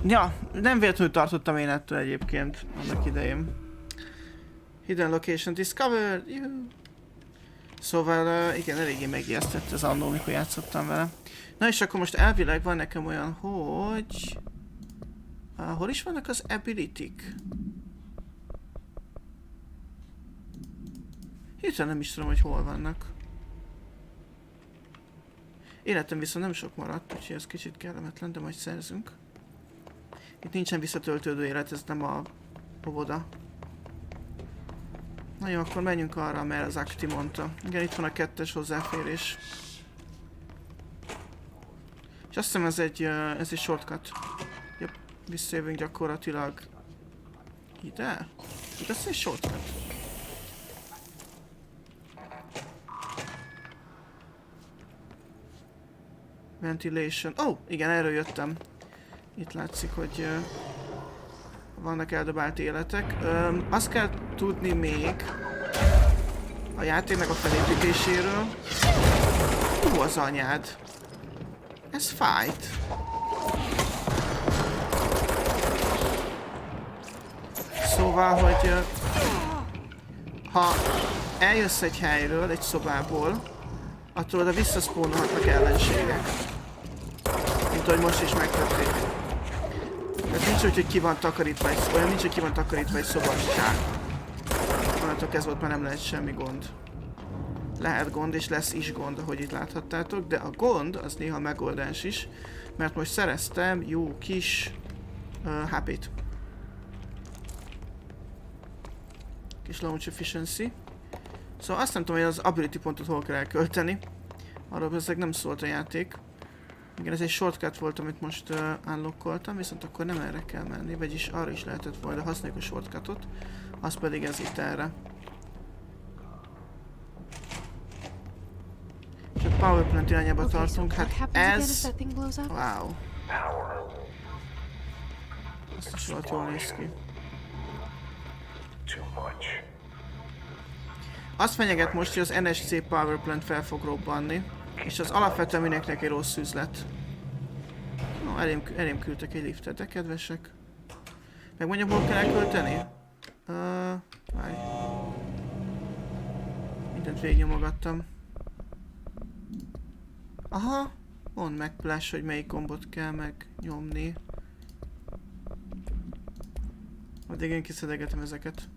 Ja, nem véletlenül tartottam én ettől egyébként annak idején. Hidden location discovered! Juhu. Szóval igen, eléggé megijesztett ez annól, mikor játszottam vele. Na és akkor most elvileg van nekem olyan, hogy... hol is vannak az ability-k? Hirtelen nem is tudom, hogy hol vannak. Életem viszont nem sok maradt, úgyhogy ez kicsit kellemetlen, de majd szerzünk. Itt nincsen visszatöltődő élet, ez nem a óvoda. Na jó, akkor menjünk arra, mert az Akti mondta. Igen, itt van a 2-es hozzáférés. És azt hiszem ez egy shortcut. Jobb, visszajövünk gyakorlatilag ide? Itt ez egy shortcut. Ventilation. Oh, igen, erről jöttem. Itt látszik, hogy vannak eldobált életek. Azt kell tudni még a játéknak a felépítéséről. Az anyád. Ez fájt. Szóval, hogy ha eljössz egy helyről, egy szobából, attól oda visszaszpónolhatnak ellenségek. Mint ahogy most is megtették. Tehát nincs úgy, hogy ki van takarítva egy szoba, olyan nincs, hogy ki van takarítva egy szoba, onnantól kezdve ott már nem lehet semmi gond. Lehet gond, és lesz is gond, ahogy itt láthattátok, de a gond az néha megoldás is, mert most szereztem jó kis HP-t. Kis launch efficiency. Szóval azt nem tudom, hogy az ability pontot hol kell elkölteni. Arról ezek nem szólt a játék. Igen, ez egy shortcut volt, amit most unlockoltam, viszont akkor nem erre kell menni, vagyis arra is lehetett volna, de használjuk a shortcutot, az pedig ez itt erre. És a power plant irányába tartunk, hát ez... Wow. Azt is volt jól néz ki. Azt fenyeget most, hogy az NSC power plant fel fog robbanni. És az alapvetően mindenkinek egy rossz üzlet. No, elém küldtek egy liftet, de kedvesek. Megmondjam, hol kell elkölteni? Várj. Mindent végignyomogattam. Aha, mondd meg, Flash, hogy melyik gombot kell megnyomni. Addig én kiszedegetem ezeket.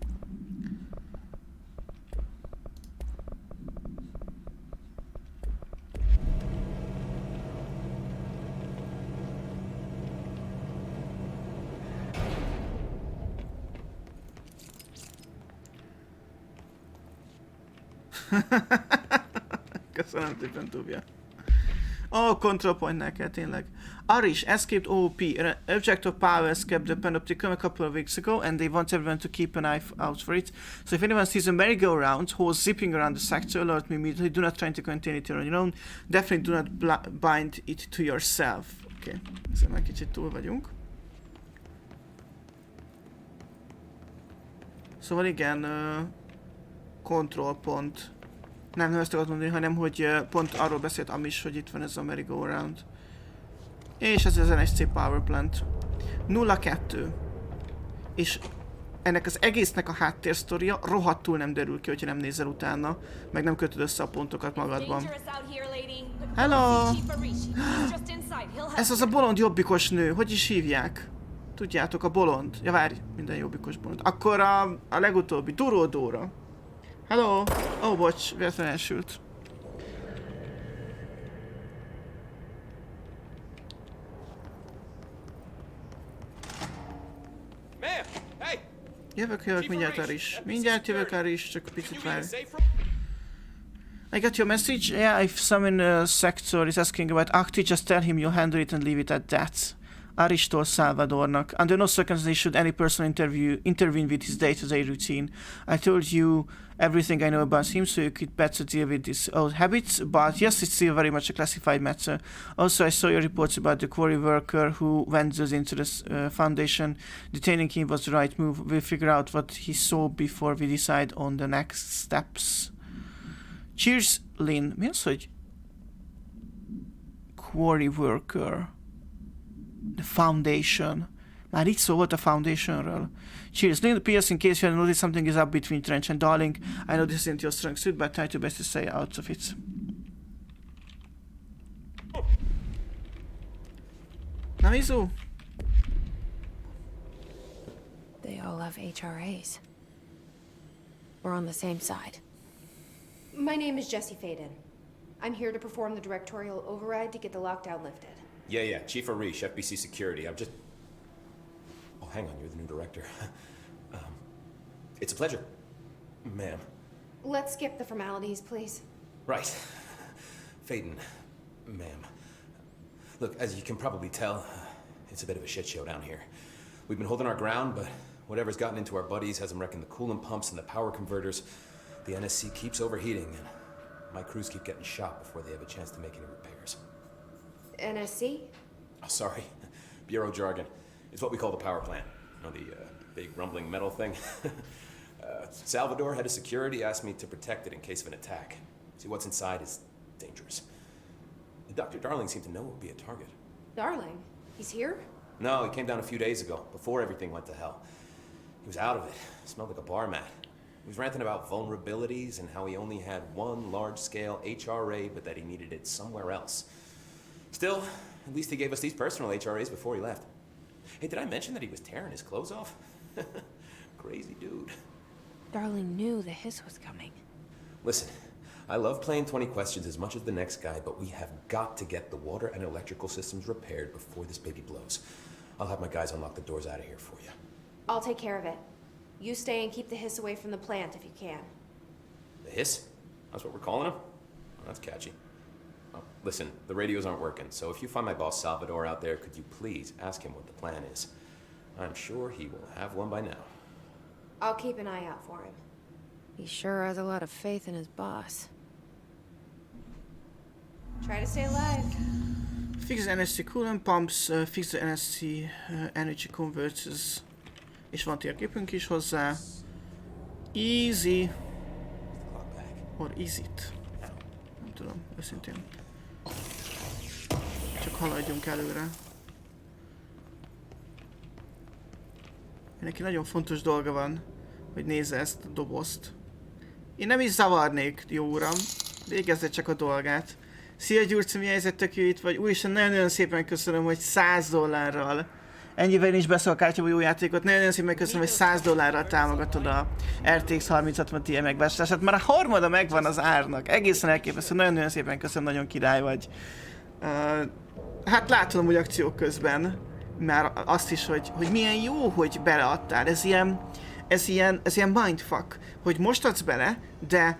Köszönöm szépen, Tubja. Oh, control point-nál kell tényleg. Arish escaped OOP. An object of power escaped the Panopticum a couple of weeks ago, and they want everyone to keep an eye out for it. So if anyone sees a merry-go-round horse zipping around the sector, alert me immediately. Do not try to contain it on your own. Definitely do not bind it to yourself. Oké, okay. Ezzel már kicsit túl vagyunk. Szóval igen, control pont. Nem ezt akartam mondani, hanem hogy pont arról beszélt Amis, hogy itt van ez a merry-go-round. És ez az NSC Power Plant. 0-2. És ennek az egésznek a háttérsztoria rohadtul nem derül ki, hogyha nem nézel utána, meg nem kötöd össze a pontokat magadban. Hello! Ez az a bolond jobbikos nő, hogy is hívják? Tudjátok, a bolond. Ja várj, minden jobbikos bolond. Akkor a legutóbbi, Duródóra. Hello! Ó, bocs, véletlenül elsült. Jövök mindjárt arra is. Mindjárt jövök arra is, csak picit várj. I got your message. Yeah, if someone in the sector is asking about Acti, just tell him you'll handle it and leave it at that. Aristól Salvadornak. Under no circumstances should any person intervene with his day-to-day routine. I told you everything I know about him, so you could better deal with his old habits, but yes, it's still very much a classified matter. Also, I saw your reports about the quarry worker who wanders into the Foundation. Detaining him was the right move. We'll figure out what he saw before we decide on the next steps. Cheers, Lynn. Mi az, hogy quarry worker? The Foundation. Már így szó volt a Foundationről. Cheers, Lynn. P.S. in case you notice something is up between Trench and Darling. I know this isn't your strong suit, but try to best to stay out of it. Na, Mizu? They all have HRAs. We're on the same side. My name is Jesse Faden. I'm here to perform the directorial override to get the lockdown lifted. Yeah, Chief Arish, FBC Security. I'm just... Oh, hang on, you're the new director. It's a pleasure, ma'am. Let's skip the formalities, please. Right. Faden, ma'am. Look, as you can probably tell, it's a bit of a shit show down here. We've been holding our ground, but whatever's gotten into our buddies has them wrecking the coolant pumps and the power converters. The NSC keeps overheating, and my crews keep getting shot before they have a chance to make any repairs. NSC? Oh, sorry. Bureau jargon. It's what we call the power plant. You know, the big rumbling metal thing? Salvador, head of security, asked me to protect it in case of an attack. See, what's inside is dangerous. Dr. Darling seemed to know it would be a target. Darling? He's here? No, he came down a few days ago, before everything went to hell. He was out of it. Smelled like a bar mat. He was ranting about vulnerabilities and how he only had one large-scale HRA, but that he needed it somewhere else. Still, at least he gave us these personal HRAs before he left. Hey, did I mention that he was tearing his clothes off? Crazy dude. Darling knew the hiss was coming. Listen, I love playing 20 questions as much as the next guy, but we have got to get the water and electrical systems repaired before this baby blows. I'll have my guys unlock the doors out of here for you. I'll take care of it. You stay and keep the hiss away from the plant if you can. The hiss? That's what we're calling him? Oh, that's catchy. Oh, listen, the radios aren't working, so if you find my boss Salvador out there, could you please ask him what the plan is? I'm sure he will have one by now. I'll keep an eye out for him. He sure has a lot of faith in his boss. Try to stay alive. Fix the NSC coolant pumps, fix the NSC energy converters. És van térképünk is hozzá. Easy. Or is it? Nem tudom, őszintén. Csak haladjunk előre. Neki nagyon fontos dolga van, hogy nézze ezt a dobozt. Én nem is zavarnék, jó uram. Végezze csak a dolgát. Szia Gyurci, mi helyzet, tök jó itt vagy? Úristen, nagyon szépen köszönöm, hogy $100. Ennyivel én is beszél a kártyába jó játékot. Nagyon szépen köszönöm, hogy $100 támogatod a RTX 3060 Ti megvásárlását. Már a harmada megvan az árnak. Egészen elképesztő. Nagyon szépen köszönöm, nagyon király vagy. Hát látom, hogy akciók közben már azt is, hogy milyen jó, hogy beleadtál. Ez ilyen mindfuck, hogy most adsz bele, de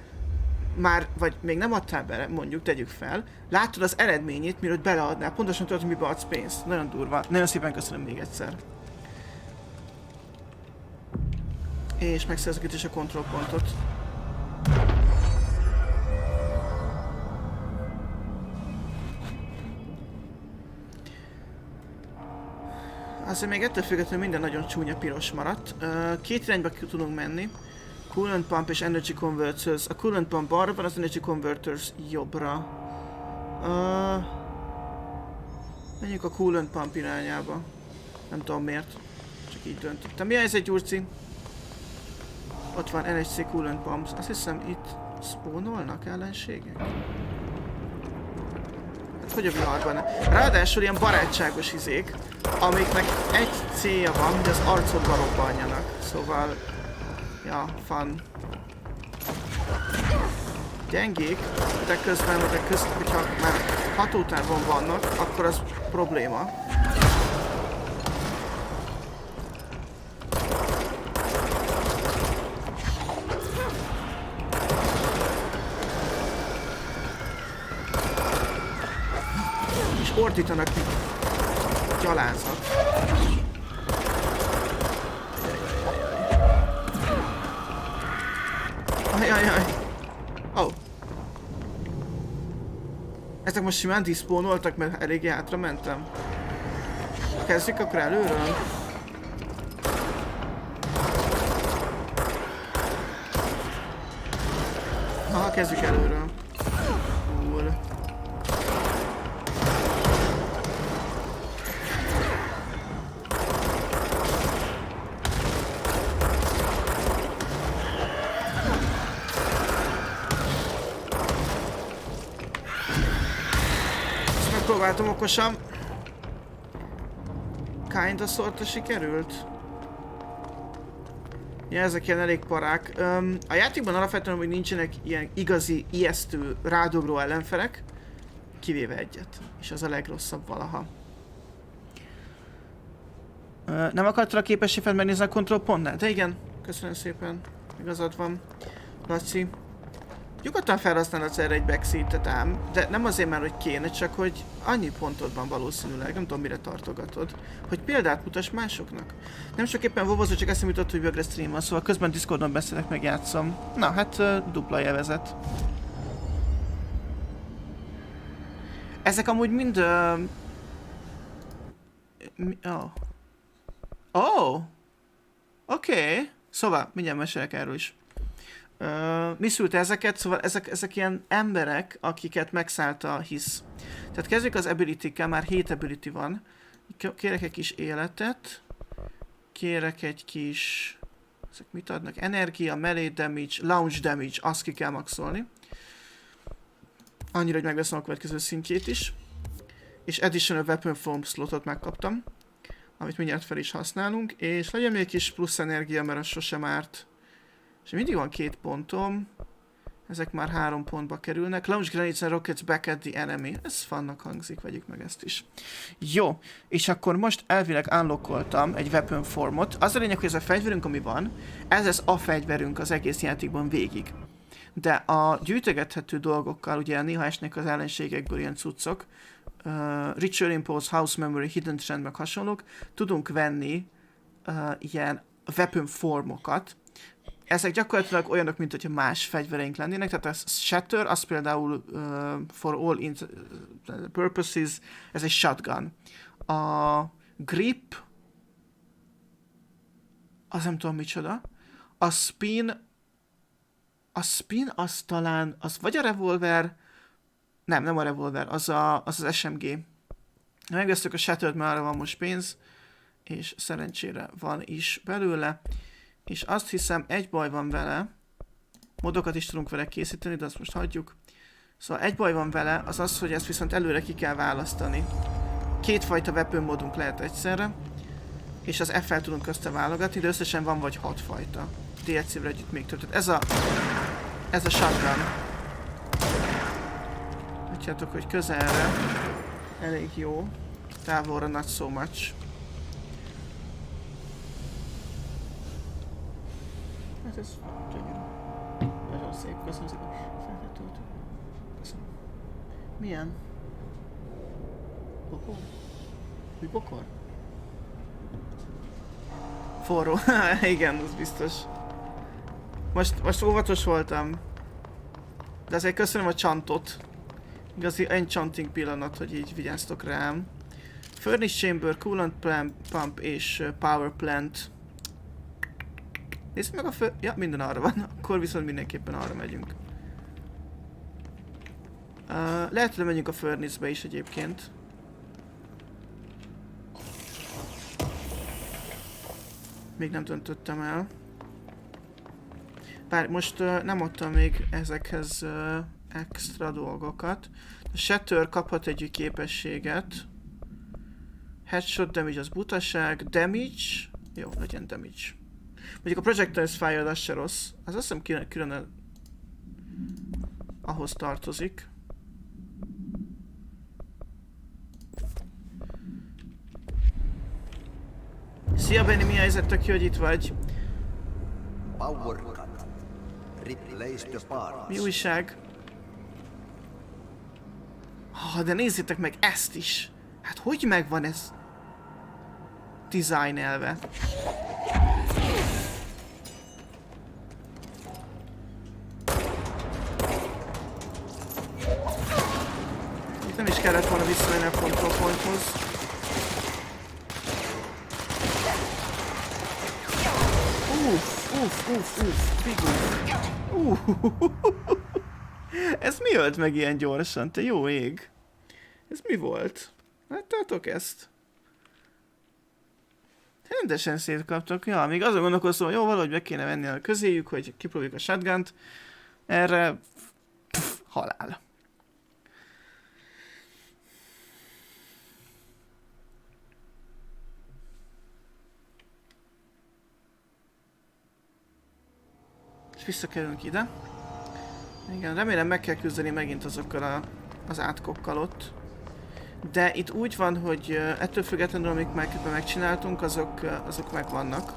már, vagy még nem adtál bele, mondjuk, tegyük fel, látod az eredményét, mielőtt beleadnál, pontosan tudod, hogy mibe adsz pénzt. Nagyon durva. Nagyon szépen köszönöm még egyszer. És megszerzük itt is a kontrollpontot. Azért még ettől függetlenül minden nagyon csúnya piros maradt. Két irányba tudunk menni. Coolant Pump és Energy Converters. A Coolant Pump balra van, az Energy Converters jobbra. Menjünk a Coolant Pump irányába. Nem tudom miért. Csak így döntöttem. Mi a helyzet, Gyurci? Ott van NHC Coolant Pumps. Azt hiszem itt spawnolnak ellenségek. Hát hogy a viharban? Ráadásul ilyen barátságos izék, amiknek egy célja van, hogy az arcodba robbanjanak. Szóval... Ja, fun. Gyengék, de közben, hogyha már hatótávon vannak, akkor az probléma. és ordítanak, mint gyalázat. Ajajaj. Oh. Ezek most simán diszpónoltak, mert eléggé hátra mentem. Kezdjük akkor előről. Aha, kezdjük előről. Cool. Ezt megpróbáltam okosan. Kinda sorta sikerült. Ja, ezek ilyen elég parák. A játékban alapvetően, hogy nincsenek ilyen igazi, ijesztő, rádogró ellenfelek, kivéve egyet. És az a legrosszabb valaha. Nem akartál a képességet megnézni a kontrollpontnál? De igen, köszönöm szépen. Igazad van, Laci. Nyugodtan felhasználhatsz erre egy backseat-et ám, de nem azért már, hogy kéne, csak hogy annyi pontod van valószínűleg, nem tudom mire tartogatod, hogy példát mutass másoknak. Nem csak éppen vovozó, csak eszembe jutott, hogy Bögre stream van, szóval közben Discordon beszélek, meg játszom. Na hát dupla jevezet. Ezek amúgy mind... Oké. Szóval, mindjárt mesélek erről is. Mi szült ezeket? Szóval ezek ilyen emberek, akiket megszállt a hisz. Tehát kezdjük az ability-kkel, már 7 ability van. Kérek egy kis életet. Kérek egy kis... Ezek mit adnak? Energia, melee damage, launch damage, azt ki kell maxolni. Annyira, hogy megveszem a következő szintjét is. És additional weapon form slotot megkaptam. Amit mindjárt fel is használunk. És legyen még kis plusz energia, mert az sosem árt. És mindig van 2 pontom. Ezek már 3 pontba kerülnek. Launch grenades and rockets back at the enemy. Ez fannak hangzik, vegyük meg ezt is. Jó, és akkor most elvileg unlockoltam egy weapon formot. Az a lényeg, hogy ez a fegyverünk, ami van, ez lesz a fegyverünk az egész játékban végig. De a gyűjtögethető dolgokkal, ugye néha esnek az ellenségekből ilyen cuccok, Ritual Impulse, House Memory, Hidden Trend, meg hasonlók, tudunk venni ilyen weapon formokat. Ezek gyakorlatilag olyanok, mint hogyha más fegyvereink lennének, tehát a Shatter, az például for all purposes, ez egy shotgun. A Grip, az nem tudom micsoda. A Spin az talán, az vagy a revolver, nem a revolver, az SMG. Megvesztük a Shattert, mert arra van most pénz, és szerencsére van is belőle. És azt hiszem, egy baj van vele, modokat is tudunk vele készíteni, de azt most hagyjuk. Szóval egy baj van vele, az az, hogy ezt viszont előre ki kell választani. 2 fajta weapon modunk lehet egyszerre, és az F-fel tudunk közte válogatni, de összesen van vagy 6 fajta. DLC-vel együtt még több. Ez a shotgun. Látjátok, hogy közelre elég jó, távolra not so much. Hát ez gyönyörű. Nagyon szép, köszönöm szépen. Felhetőt. Köszönöm. Milyen? Bokor? Mi bokor? Forró. Igen, az biztos. Most óvatos voltam. De azért köszönöm a csantot. Igazi enchanting pillanat, hogy így vigyáztok rám. Furnace Chamber, Coolant Pump és Power Plant. Nézzük meg a ja, minden arra van. Akkor viszont mindenképpen arra megyünk. Lehet, hogy megyünk a Furnace-be is egyébként. Még nem döntöttem el. Bár most nem adtam még ezekhez extra dolgokat. A Shatter kaphat egy képességet. Headshot damage az butaság. Damage. Jó, legyen damage. Mondjuk a Projectiles Fire az se rossz. Az azt hiszem külön ahhoz tartozik. Szia Benny, mi a helyzet? Tök jó, hogy itt vagy. Mi újság? de nézzétek meg ezt is! Hát hogy megvan ez dizájnelve? Itt nem is kellett volna visszamenni a control pointhoz. Ez mi ölt meg ilyen gyorsan? Te jó ég! Ez mi volt? Láttátok ezt? Rendesen szétkaptak. Ja, még azon gondolkoztam, hogy jó, valahogy be kéne venni a közéjük, hogy kipróbáljuk a shotgunt. Erre... halál. És visszakerülünk ide. Igen, remélem meg kell küzdeni megint azokkal az átkokkal ott. De itt úgy van, hogy ettől függetlenül, amik megcsináltunk, azok megvannak.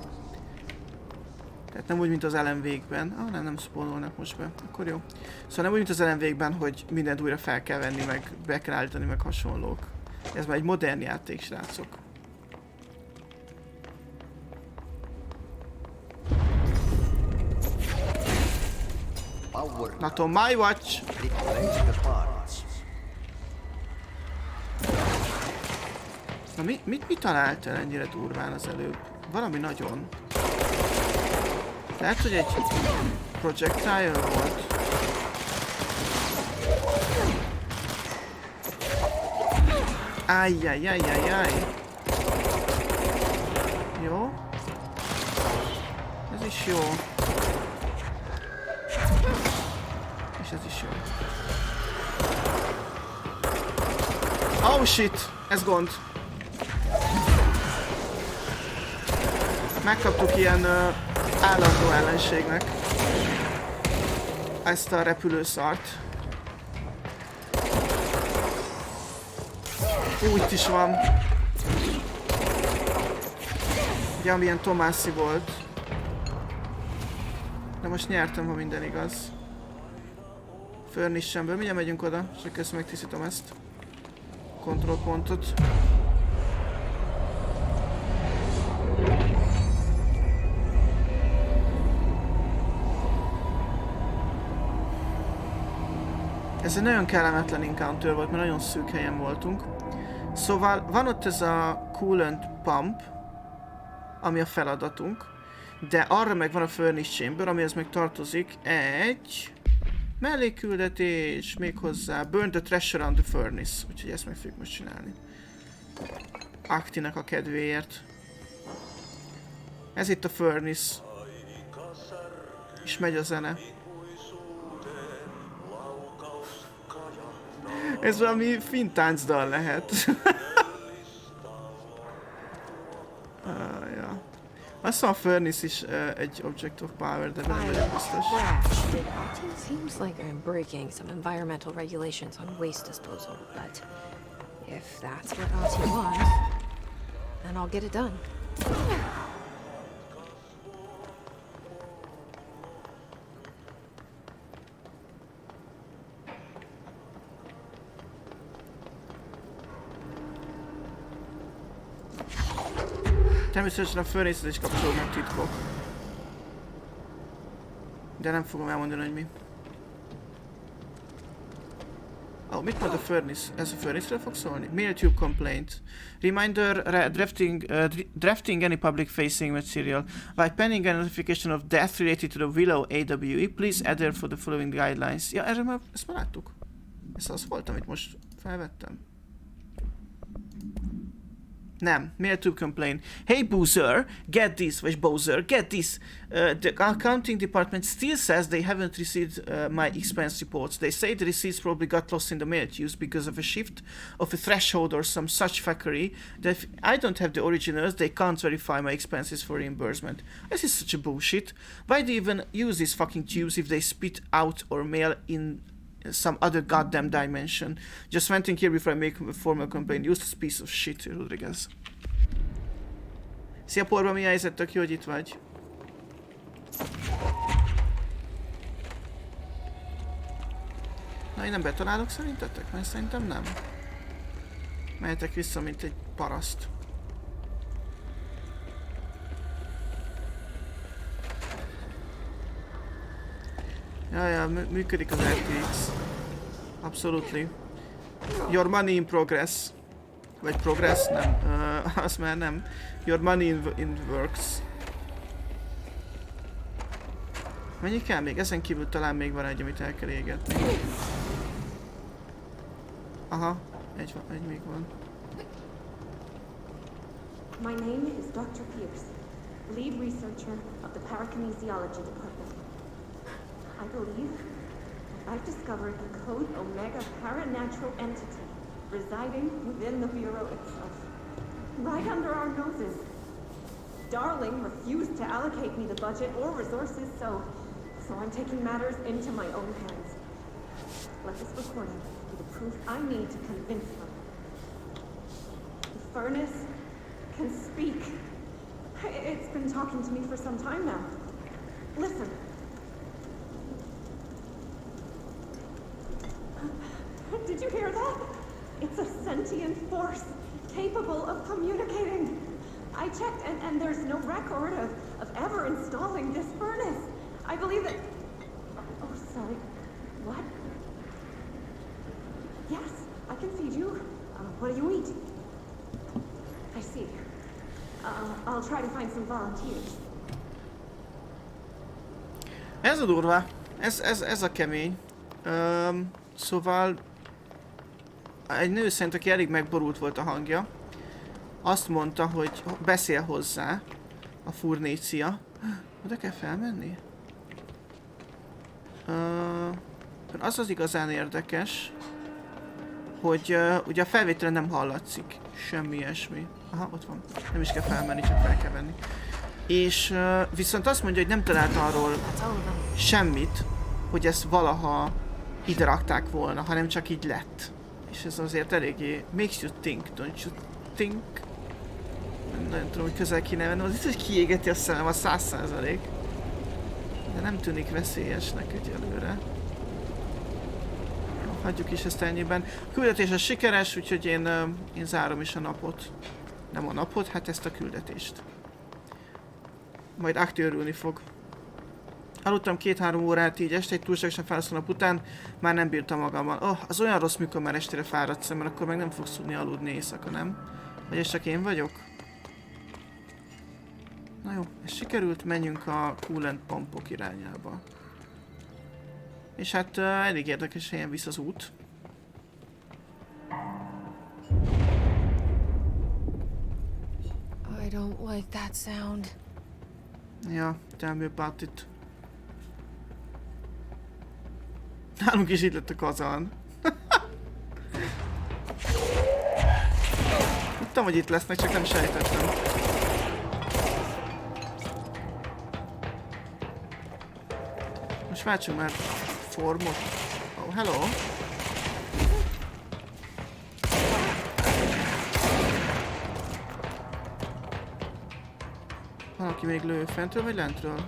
Tehát nem úgy, mint az Ellen Wake-ben. Nem spawnolnak most be. Akkor jó. Szóval nem úgy, mint az Ellen Wake-ben, hogy mindent újra fel kell venni, meg be kell állítani, meg hasonlók. Ez már egy modern játék, srácok. Not on my watch! Na mit találtál ennyire durván az előbb? Valami nagyon. Lehet, hogy egy projectile volt. Ajjajjajjajjaj. Jó. Ez is jó. És ez is jó. Oh shit! Ez gond. Megkaptuk ilyen állandó ellenségnek ezt a repülőszart. Úgy is van. Ugye amilyen Tomászi volt. De most nyertem, ha minden igaz. Furnish-semből. Mindjárt megyünk oda, és akkor ezt megtisztítom ezt. Control pontot. Ez egy nagyon kellemetlen encounter volt, mert nagyon szűk helyen voltunk. Szóval van ott ez a coolant pump, ami a feladatunk, de arra meg van a Furnace Chamber, amihez meg tartozik egy mellékküldetés, méghozzá Burn the Trash around the Furnace, úgyhogy ezt meg fogjuk most csinálni. Aktinak a kedvéért. Ez itt a Furnace. És megy a zene. Ez valami finn táncdal lehet. Ja. Azt hiszem a Furnace is egy Object of Power, de nem vagyok biztos. It seems like I'm breaking some environmental regulations on waste disposal, but if that's what Ati wants, then I'll get it done. Természetesen a Furnace-hez is kapcsolódnak titkok. De nem fogom elmondani, hogy mi. Mit mond a Furnace? Ez a Furnace-ről fog szólni? Mail tube complaint. Reminder, drafting any public-facing material. While pending a notification of death related to the Willow AWE, please adhere for the following guidelines. Ja, erről ezt már láttuk. Ez az volt, amit most felvettem. Nem, mail to complain. Hey Boozer, get this, vagy Bowser, get this. The accounting department still says they haven't received my expense reports. They say the receipts probably got lost in the mail queues because of a shift of a threshold or some such fuckery. That if I don't have the originals, they can't verify my expenses for reimbursement. This is such a bullshit. Why do you even use these fucking tubes if they spit out or mail in some other goddamn dimension? Just venting here before I make a formal complaint. Useless piece of shit, Rodriguez. Szia Porba, mi a helyzet? Tök jó, hogy itt vagy. Na, én nem betalálok szerintetek? Mert szerintem nem. Mehetek vissza, mint egy paraszt. Ja, működik az RTX. Absolutely. Your money in progress. Vagy progress? Nem. Az már nem. Your money in works. Mennyi kell még? Ezen kívül talán még van egy, amit el kell égetni. Aha. Egy még van. My name is Dr. Pierce, lead researcher of the Parakinesiology Department. I believe that I've discovered the Code Omega paranatural entity residing within the Bureau itself, right under our noses. Darling refused to allocate me the budget or resources, so I'm taking matters into my own hands. Let this recording be the proof I need to convince them. The furnace can speak. It's been talking to me for some time now. Listen. Did you hear that? It's a sentient force capable of communicating. I checked and there's no record of ever installing this furnace. I believe that... Oh, sorry. What? Yes, I can feed you. What do you eat? I see. I'll try to find some volunteers. Ez a durva. Ez a kemény. Szóval... Egy nő szerint, aki elég megborult volt a hangja, azt mondta, hogy beszél hozzá a furnécia. Oda kell felmenni? Az az igazán érdekes, hogy ugye a felvételen nem hallatszik semmi ilyesmi. Aha, ott van. Nem is kell felmenni, csak fel kell venni. És viszont azt mondja, hogy nem talált arról semmit, hogy ezt valaha ide rakták volna, hanem csak így lett. És ez azért eléggé... Makes you think, don't you think? Nem tudom, hogy közel kéne venni. Az biztos, hogy kiégeti a szemem, a 100%. De nem tűnik veszélyesnek egyelőre. Jó, hagyjuk is ezt ennyiben. A küldetés az sikeres, úgyhogy én zárom is a napot. Nem a napot, hát ezt a küldetést. Majd Akti örülni fog. Aludtam 2-3 órát így este, egy túlságosan fáradtó nap után, már nem bírtam magammal. Az olyan rossz, mikor már estére fáradsz, mert akkor meg nem fogsz tudni aludni éjszaka, nem? Vagy ez csak én vagyok? Na jó, ez sikerült, menjünk a coolant pumpok irányába. És hát elég érdekes helyen visz az út. I don't like that sound. Ja, tell me about it. Nálunk is itt lett a kazan. Tudtam, hogy itt lesznek, csak nem sejtettem. Most váltsunk már formot. Oh, hello! Van, aki még lő fentről vagy lentről?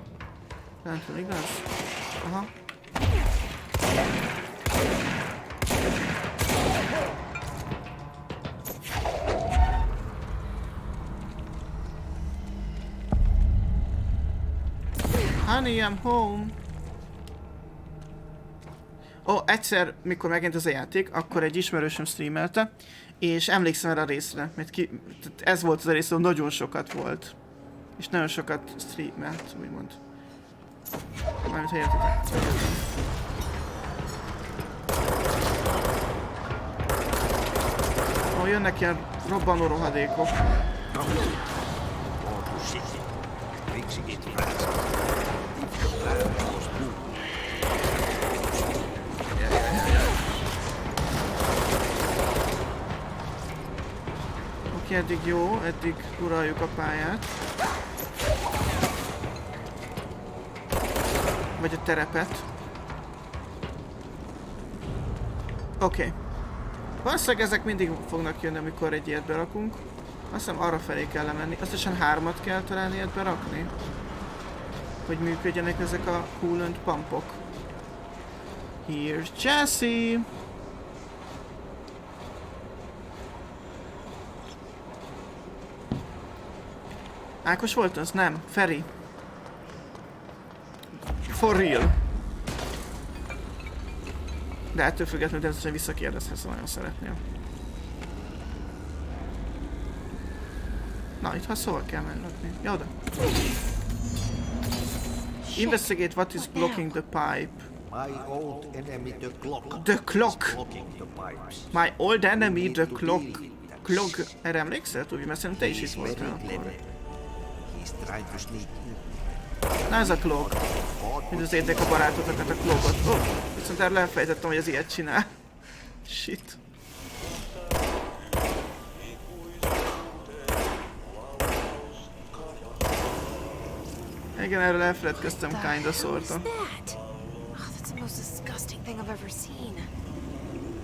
Lentről, igaz? Aha. Honey, I'm home. Egyszer, mikor megint ez a játék, akkor egy ismerősöm streamelte, és emlékszem erre a részre, mert ez volt az a rész, ahol nagyon sokat volt. És nagyon sokat streamelt, úgymond. Mármint, ha értitek. Jönnek ilyen robbanó rohadékok. Oké, eddig jó, eddig uraljuk a pályát. Vagy a terepet. Oké. Valószínűleg ezek mindig fognak jönni, amikor egy ilyet berakunk. Azt hiszem arra felé kell lemenni. Összesen 3-at kell talán ilyet berakni. Hogy működjenek ezek a coolant pumpok. Here's Jesse! Ákos volt az? Nem. Feri. For real. De ettől függetlenül természetesen visszakérdezhetsz, ha nagyon szeretnél. Na, itt ha szóval kell menni. Ja, oda. Investigate what is blocking the pipe. My old enemy, the clock. The clock. Blocking the pipes. My old enemy, the clock. Clock. Erre emlékszel, Tubi? Mert szerintem te is itt voltál akkor. He's trying to sneak in. Na ez a clock. Mint az érdek a barátokat, a clockot. Oh, viszont erről elfelejtettem, hogy ez ilyet csinál. Shit. Igen, erről elfeledkeztem kinda sorta. That's the most disgusting thing I've ever seen.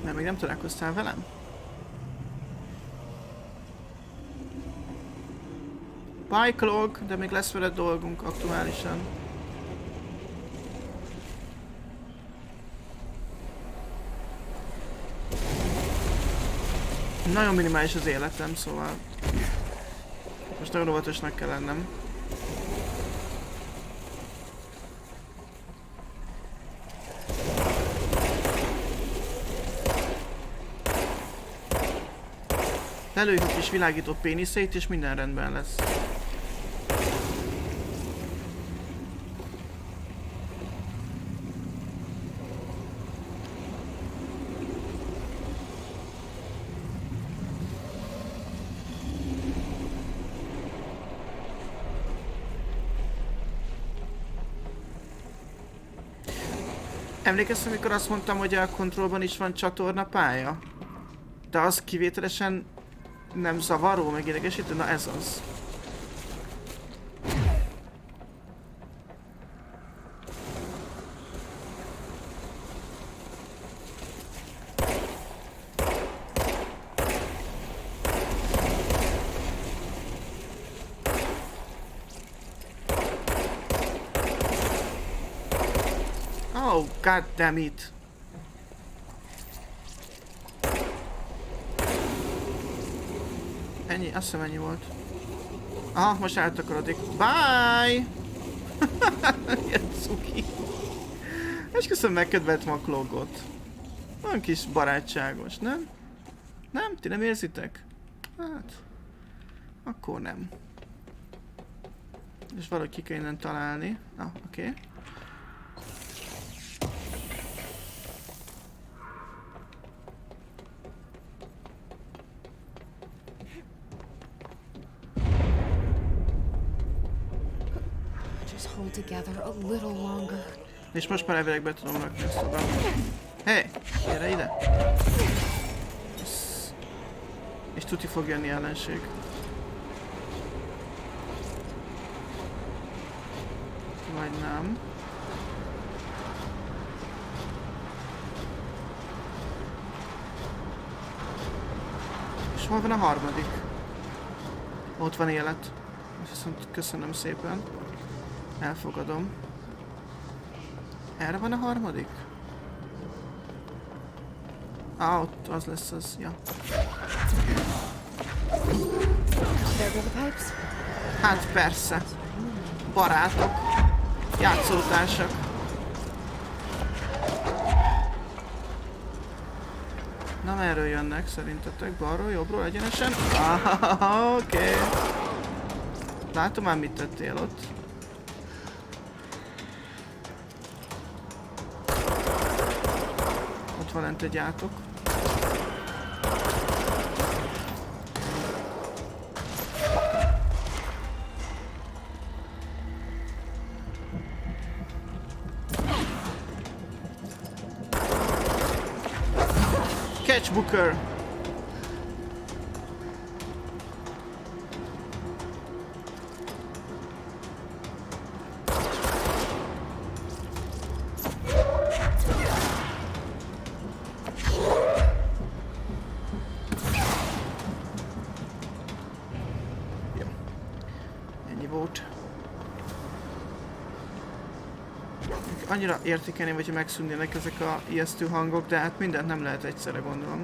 Mert még nem találkoztál velem? Bye, Cloak, de még lesz veled dolgunk aktuálisan. Nagyon minimális az életem, szóval most nagyon óvatosnak kell lennem. Lelőjük a kis világító péniszeit, és minden rendben lesz. Emlékeztem, amikor azt mondtam, hogy a kontrollban is van csatornapálya? De az kivételesen nem zavaró, meg idegesítő? Na ez az. Oh, god damn it. Ennyi, azt hiszem ennyi volt. Aha, most eltakarodik. Bye! Ilyen cuki. És köszönöm, megkedveltem a klogot. Olyan kis barátságos, nem? Nem? Ti nem érzitek? Hát... Akkor nem. És valahogy ki kell innen találni. Ah, oké. Okay. Hold together a little longer. És most már elvileg be tudom rakni a szobába. Hey, gyere ide! És tuti fog jönni ellenség. Vagy nem. És hol van a harmadik? Ott van élet. Viszont köszönöm szépen. Elfogadom. Erre van a harmadik? Ah, ott az lesz az, ja. Hát persze. Barátok. Játszótársak. Na merről jönnek szerintetek? Balról, jobbról, egyenesen? Ah, oké. Látom már mit tettél ott. Ott van lent egy átok. Catch Booker! annyira értékelném, hogyha megszűnnének ezek a ijesztő hangok, de hát mindent nem lehet egyszerre, gondolom.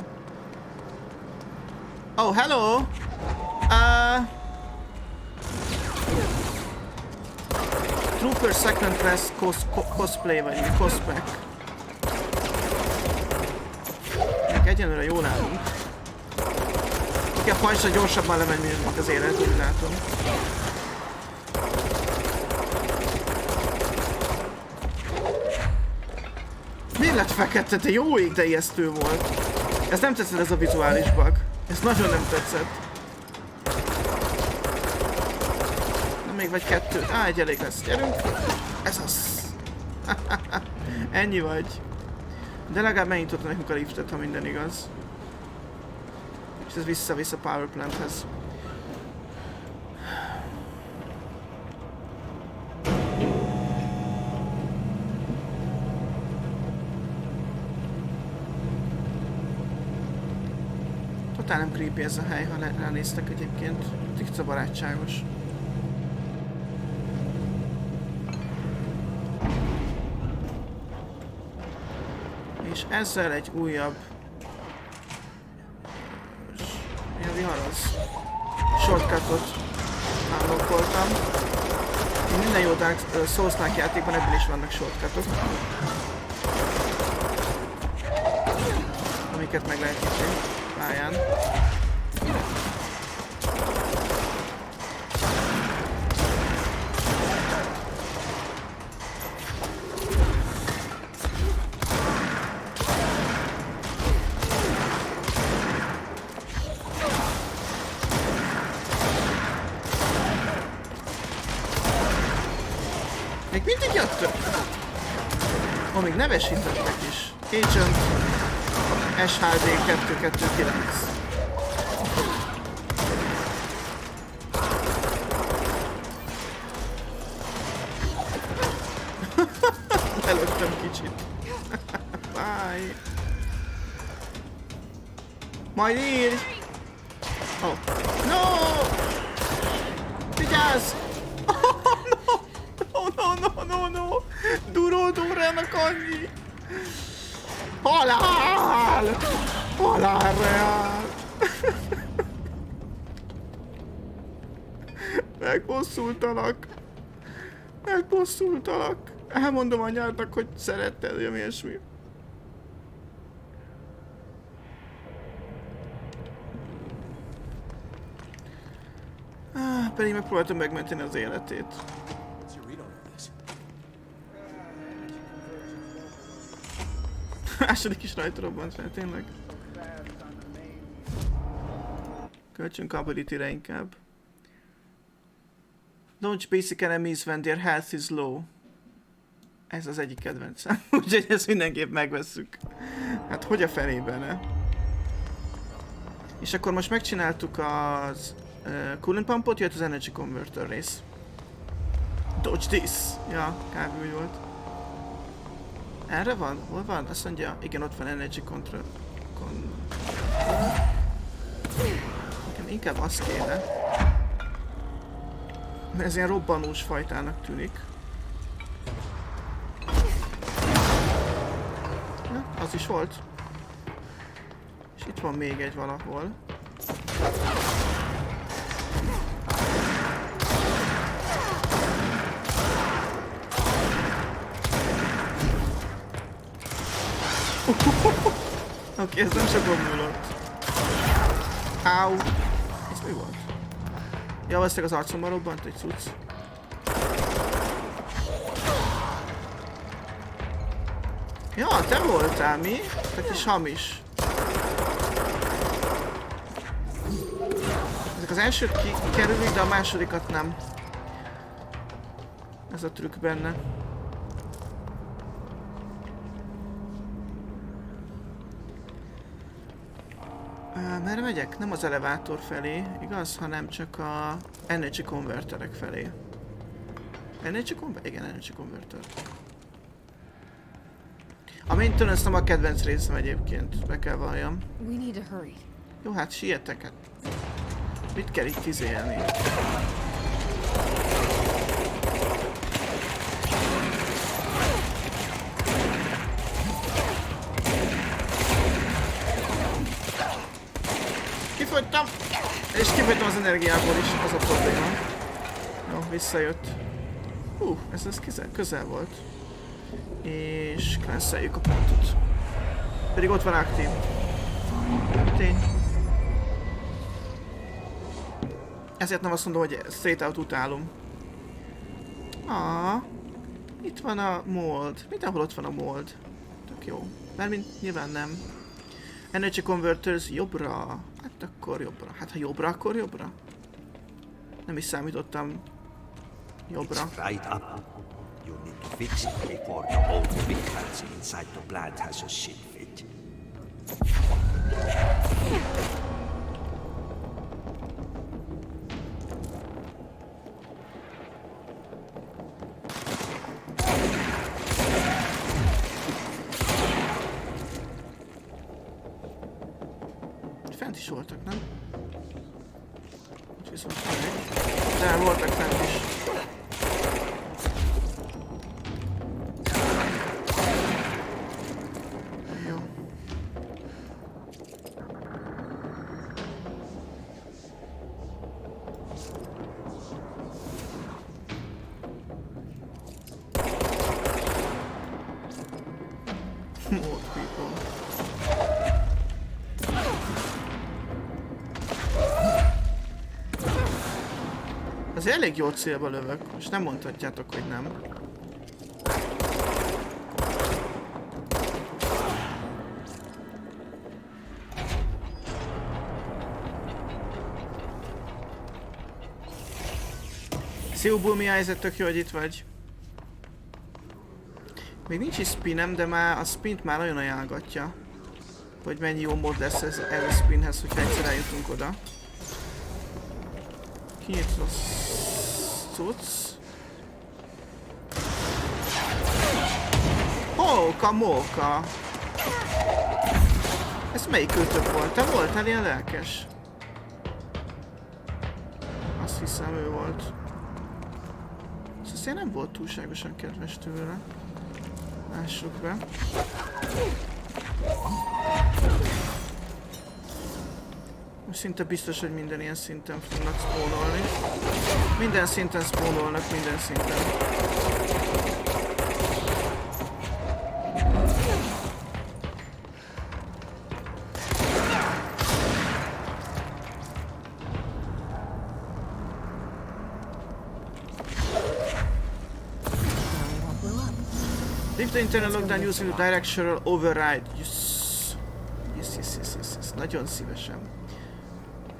Oh, hello! Trooper Second Class cosplay vagy cospack. Egyenlőre jól állunk. Ki a pajzsa gyorsabban lemegy, mint az élet, úgy látom. Miért lett fekete? Te jó ég, de ijesztő volt. Ez nem tetszett, ez a vizuális bug. Ez nagyon nem tetszett. Na még vagy kettő. Egy elég lesz. Gyerünk. Ez az. Ennyi vagy. De legalább megnyitotta nekünk a liftet, ha minden igaz. És ez visszavisz a power planthez. Totál nem creepy ez a hely, ha ránéztek egyébként. Tiszta barátságos. És ezzel egy újabb... Mi a viharoz? Shortcutot unlockoltam. Minden jó Dark Souls-like játékban ebből is vannak shortcutok. Amiket meg lehet nyitni pályán. Még mindig jöttök? Ó, még nevesítettek is. Agent SHD 229. Előttem kicsit. Bye. Majd írj! Oh. No! Vigyázz! No! Duródórának annyi! Halál! Halál reál! Megbosszultalak! Megbosszultalak! Elmondom anyádnak, hogy szeretted, hogy ilyesmi. Pedig megpróbáltam megmenteni az életét. Második is rajta robbant fel, tényleg. Költsünk ability-re inkább. Launch basic enemies when their health is low. Ez az egyik kedvencem. Úgyhogy ezt mindenképp megvesszük. Hát hogy a fenében, ne? És akkor most megcsináltuk az coolant pumpot, jött az energy converter rész. Dodge this! Ja, kb. Úgy volt. Erre van? Hol van? Azt mondja, igen, ott van energy control. Inkább az kéne. Mert ez ilyen robbanós fajtának tűnik. Na, az is volt. És itt van még egy valahol. Oké, ez nem sokon múlott. Áú! Ez mi volt? Ja, valószínűleg az arcomban robbant egy cucc. Ja, te voltál, mi? Te kis hamis. Ezek az elsőt kikerülik, de a másodikat nem. Ez a trükk benne. Merre megyek? Nem az elevátor felé, igaz? Hanem csak a energy converterek felé. Energy converter? Igen, energy converter. A maintenance nem a kedvenc részem egyébként, be kell valljam. Jó, hát sietek, hát. Mit kell itt izélni? kifogytam! És kifogytam az energiából is, az a probléma. Jó, visszajött. Ez közel volt. És canceljük a pontot. Pedig ott van aktív. Tény. Ezért nem azt mondom, hogy straight out utálom. Itt van a mold. Mindenhol ott van a mold. Tök jó. Mármint nyilván nem. Energy converters jobbra. Hát akkor jobbra. Hát ha jobbra, akkor jobbra. Nem is számítottam jobbra. Right up. You need to fix it before the whole frequency inside the plant has a shit fit. Fent is voltak, nem? Itt viszont van egy. De voltak fent is. Jó. Old people. Az elég jó célba lövök, most nem mondhatjátok, hogy nem. Szívból mi helyzet, tök jó, hogy itt vagy. Még nincs is spinem, de már a spint már nagyon ajánlgatja. Hogy mennyi jó mód lesz ez a spinhez, hogyha egyszer eljutunk oda. Kinyitva a cucc. Hóka móka! Ez melyik őtök volt? Te voltál ilyen lelkes? Azt hiszem ő volt. Ez azért nem volt túlságosan kedves tőle. Lássuk be. Most szinte biztos, hogy minden ilyen szinten fognak spawnolni. Minden szinten spawnolnak, minden szinten. Leave the internal lockdown using the directional override. Yes. Nagyon szívesen.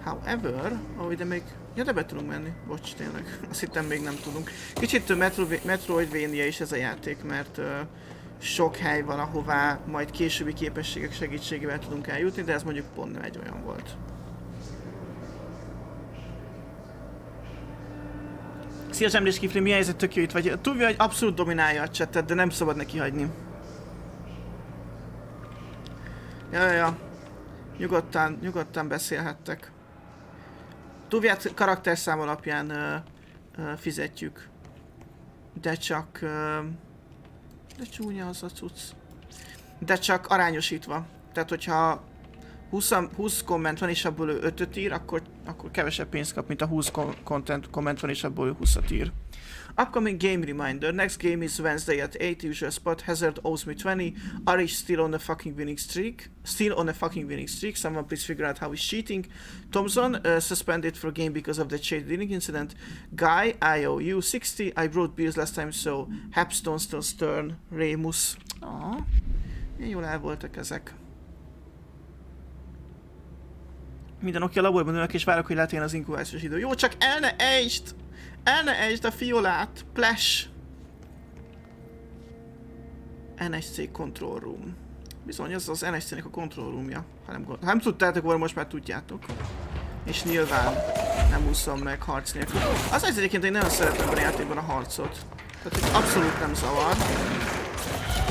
However, ide még... Ja, de be tudunk menni. Bocs, tényleg. Azt hittem még nem tudunk. Kicsit Metroidvania is ez a játék, mert sok hely van, ahová majd későbbi képességek segítségével tudunk eljutni, de ez mondjuk pont nem egy olyan volt. Szia Zsemlés Kifli, mi helyzet, tök jó itt vagy? Tudja, hogy abszolút dominálja a chattet, de nem szabad neki hagyni. Ja. Nyugodtan beszélhettek. Túvját karakterszám alapján fizetjük. De csak... de csúnya az a cucc. De csak arányosítva. Tehát, hogyha 20 komment van és abból ő 5-öt ír, akkor kevesebb pénzt kap, mint a 20 komment van és abból ő 20-at ír. Upcoming game reminder. Next game is Wednesday at 8, usual spot. Hazard owes me 20. Arish still on a fucking winning streak. Someone please figure out how he's cheating. Thompson suspended for game because of the shade dealing incident. Guy, I owe you 60. I wrote bills last time, so Hapstone still stern. Remus. Milyen jól el voltak ezek. Minden oké, a laborban ülök és várok, hogy letén az inkubációs idő. Jó, csak el ne ejtsd a fiolát! Plash! NSC Control Room. Bizony, ez az NSC-nek a Control Roomja. Ha nem tudtátok volna, most már tudjátok. És nyilván nem úszom meg harc nélkül. Az egyébként én nagyon szeretem a játékban a harcot. Tehát, hogy abszolút nem zavar.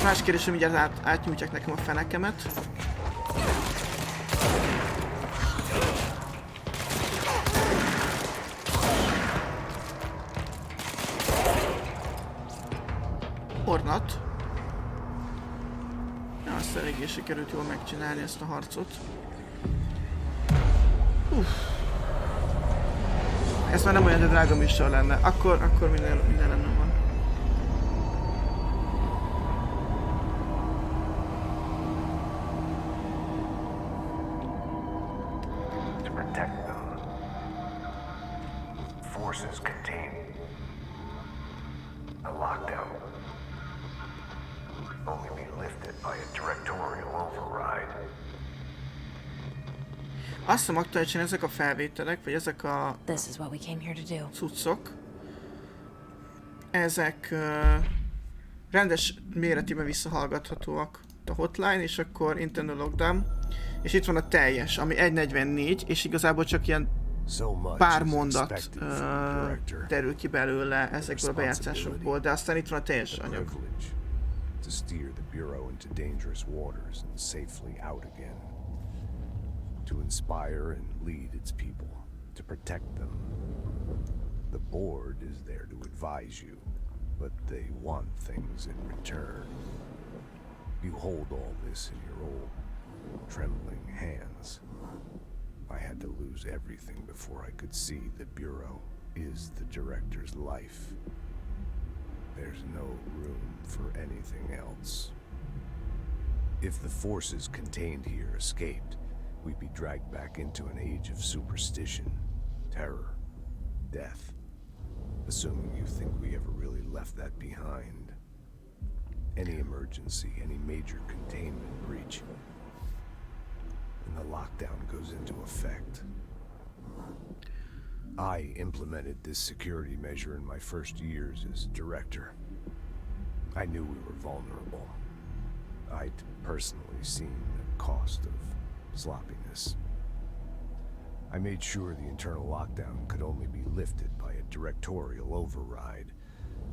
Más kérdés, hogy mindjárt átnyújtják nekem a fenekemet. Ornat. Ja, azt eléggé sikerült jól megcsinálni ezt a harcot. Ez már nem olyan, de drága műsor lenne. Akkor minden rendben van. To protect them, forces contain a lockdown. Only be lifted by a directorial override. Azt hiszem aktuálisan ezek a felvételek, vagy ezek a This is what we came here to do. cuccok, ezek rendes méretében visszahallgathatóak a hotline, és akkor internal lockdown, és itt van a teljes, ami 1.44, és igazából csak ilyen pár mondat derül ki belőle ezekből a bejátszásokból, de aztán itt van a teljes anyag. To steer the Bureau into dangerous waters and safely out again. To inspire and lead its people, to protect them. The board is there to advise you, but they want things in return. You hold all this in your old, trembling hands. I had to lose everything before I could see the Bureau is the director's life. There's no room for anything else. If the forces contained here escaped, we'd be dragged back into an age of superstition, terror, death. Assuming you think we ever really left that behind. Any emergency, any major containment breach, and the lockdown goes into effect. I implemented this security measure in my first years as director. I knew we were vulnerable. I'd personally seen the cost of sloppiness. I made sure the internal lockdown could only be lifted by a directorial override,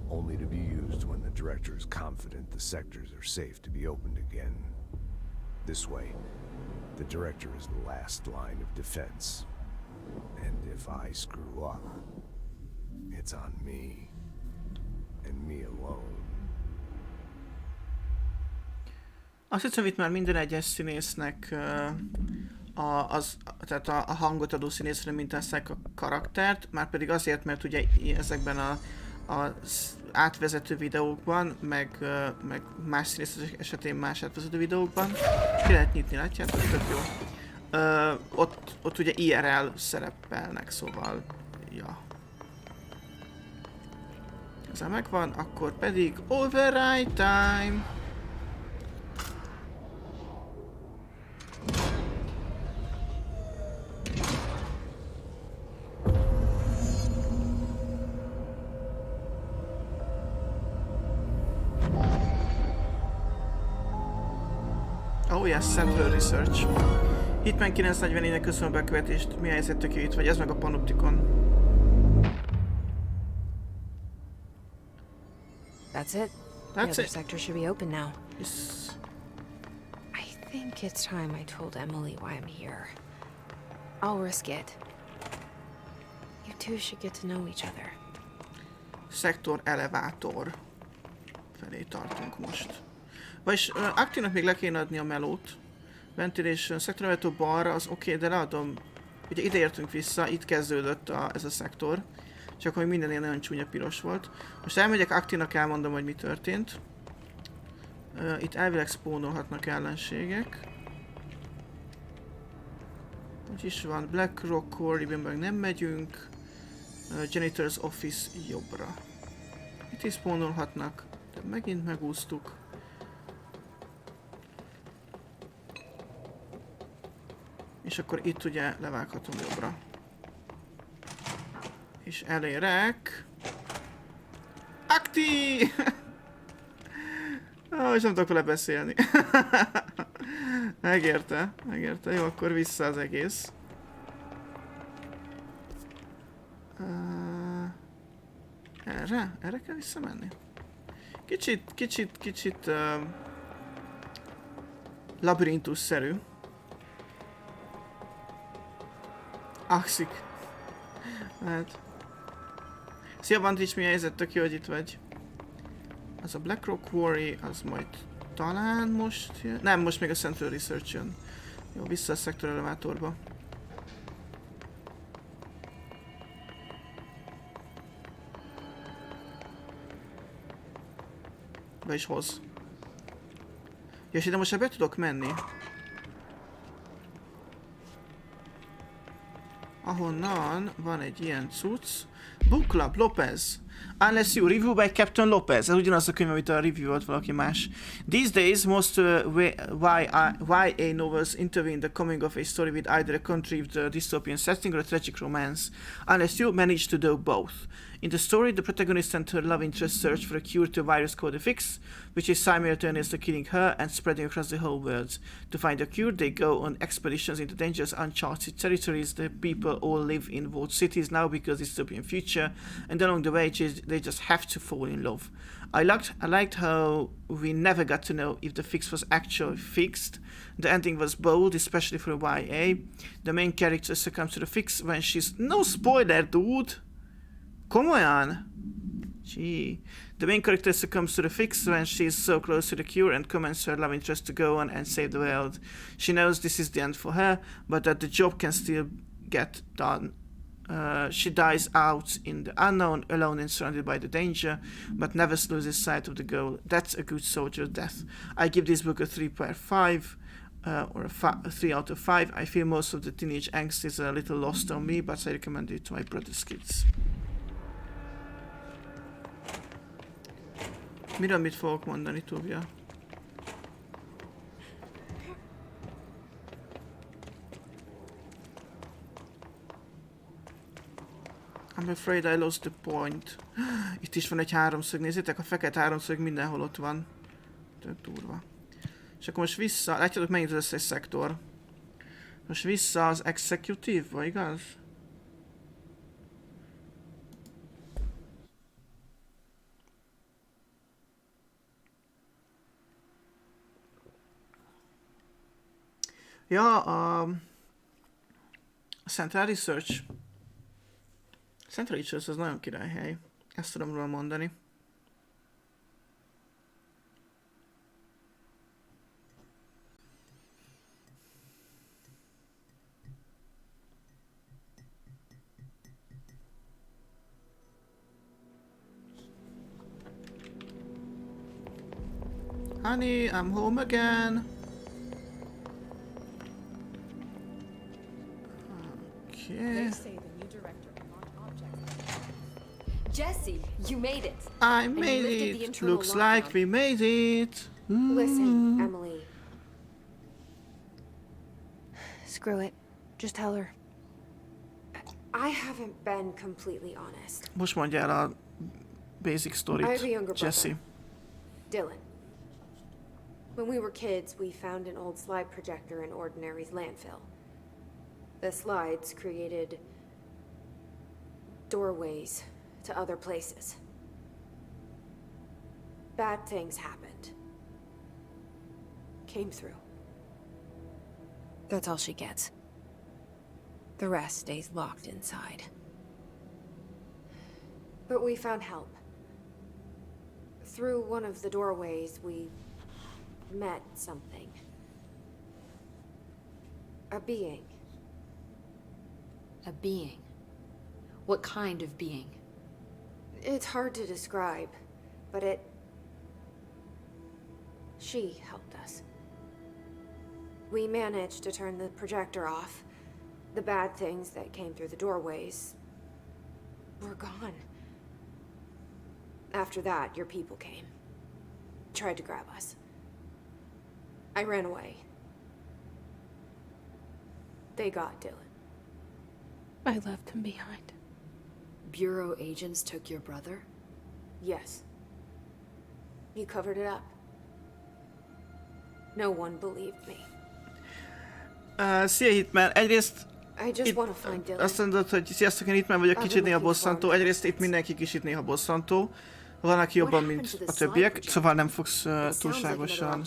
only to be used when the director is confident the sectors are safe to be opened again. This way, the director is the last line of defense. And if I screw up, it's on me. And me alone. Azt hiszem, itt már minden egyes színésznek tehát a hangot adó színészre mintázták a karaktert, már pedig azért, mert ugye ezekben az átvezető videókban, meg más színészek esetén más átvezető videókban, ki lehet nyitni, látjátok? Tök jó. Ott ugye IRL szerepelnek, szóval, ja. Ez megvan, akkor pedig override time! Oh yes, Central Research. Hitman 944-nek köszönöm a bekövetést. Mi helyzettök itt, vagy ez meg a Panopticon? That's it. The other sector should be open now. Yes. I think it's time I told Emily why I'm here. I'll risk it. You two should get to know each other. Szektor elevátor felé tartunk most. Vagyis Active-nak még le kéne adni a melót. Ventilation, szektor elevátor balra, az oké, de leadom. Ugye ide értünk vissza, itt kezdődött ez a szektor. Csak hogy minden ilyen nagyon csúnya piros volt. Most elmegyek Active-nak, elmondom, hogy mi történt. Itt elvileg spawnolhatnak ellenségek. Hogy is van, Black Rock Quarry-ben meg nem megyünk. Janitor's Office jobbra. Itt is spawnolhatnak, de megint megúsztuk. És akkor itt ugye levághatom jobbra. És elérek... Akti! És nem tudok vele beszélni. Megérte. Jó, akkor vissza az egész. Erre kell visszamenni? Kicsit labirintus-szerű. Akszik. Lehet. Szia Vantis, mi helyzet? Tök jó, hogy itt vagy. Az a Black Rock Quarry, az majd talán most jön. Nem, most még a Central Research jön. Jó, vissza a szektor elevátorba. be is hoz. Ja, és ide most ebbe tudok menni. Ahonnan van egy ilyen cucc. Book Club, Lopez. Unless you review by Captain Lopez. Ez ugyanaz a könyv, amit a review volt valaki más. These days, most YA novels intervene the coming of a story with either a contrived dystopian setting or a tragic romance. Unless you manage to do both. In the story, the protagonist and her love interest search for a cure to a virus called the Fix, which is simultaneously killing her and spreading across the whole world. To find a cure, they go on expeditions into dangerous, uncharted territories. The people all live in walled cities now because it's dystopian future, and along the way, they just have to fall in love. I liked how we never got to know if the fix was actually fixed. The ending was bold, especially for a YA. The main character succumbs to the fix when she's... No spoiler, dude! Komolyan? Gee. The main character succumbs to the fix when she is so close to the cure and commands her love interest to go on and save the world. She knows this is the end for her, but that the job can still get done. She dies out in the unknown, alone and surrounded by the danger, but never loses sight of the goal. That's a good soldier death. I give this book a 3/5. Or a 3 out of 5. I feel most of the teenage angst is a little lost on me, but I recommend it to my brother's kids. Miről mit fogok mondani, Tuvia? I'm afraid I lost the point. Itt is van egy háromszög, nézzétek, a fekete háromszög mindenhol ott van. Tök durva. És akkor most vissza, látjátok megint az összes szektor. Most vissza az executive-ba, igaz? Ja, a Central Research. Central Research az nagyon királyhely. Ezt tudom róla mondani. Honey, I'm home again. Okay. Jesse, you made it. I made it. Looks like we made it. Listen, Emily. Screw it. Just tell her. I haven't been completely honest. Most mondja el a basic storyt, I have a younger Jesse. brother, Dylan. When we were kids, we found an old slide projector in Ordinary's landfill. The slides created doorways to other places. Bad things happened. Came through. That's all she gets. The rest stays locked inside. But we found help. Through one of the doorways, we met something. A being. A being? What kind of being? It's hard to describe, but she helped us. We managed to turn the projector off. The bad things that came through the doorways were gone. After that, your people came. Tried to grab us. I ran away. They got Dylan. I left him behind. Bureau agents took your brother? Yes. You covered it up. No one believed me. Szia Hitman, egyrészt I just want to find Dylan. azt mondod, hogy sziasztok, én Hitman vagyok, kicsit néha bosszantó. Egyrészt itt mindenki kicsit néha bosszantó. Van, aki jobban, mint a többiek, szóval nem fogsz túlságosan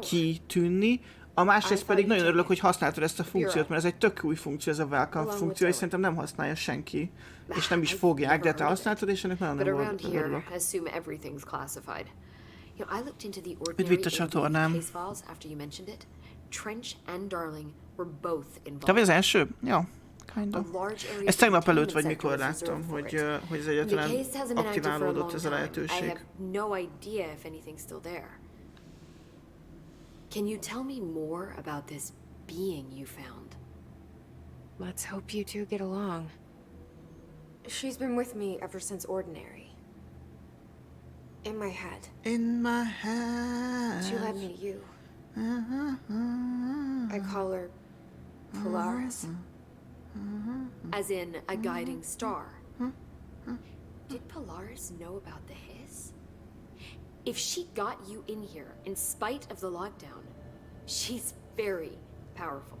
kitűnni. A másrészt pedig nagyon örülök, hogy használtad ezt a funkciót, mert ez egy tök új funkció, ez a welcome funkció, és szerintem nem használja senki. És nem is fogják, de te használtad, és ennek nagyon örülök. Üdvít a csatornám. Te vagy az első? Jó. Kind A of. large area Ezt tegnap előtt containment vagy sector mikor is reserved láttam, for hogy ez it. The egyáltalán case hasn't been active for a aktiválódott long ez a time. I lehetőség. have no idea if anything's still there. Can you tell me more about this being you found? Let's hope you two get along. She's been with me ever since Ordinary. In my head. In my head. She led me to you. I call her Polaris. As in a guiding star. Did Polaris know about the hiss? If she got you in here in spite of the lockdown, she's very powerful.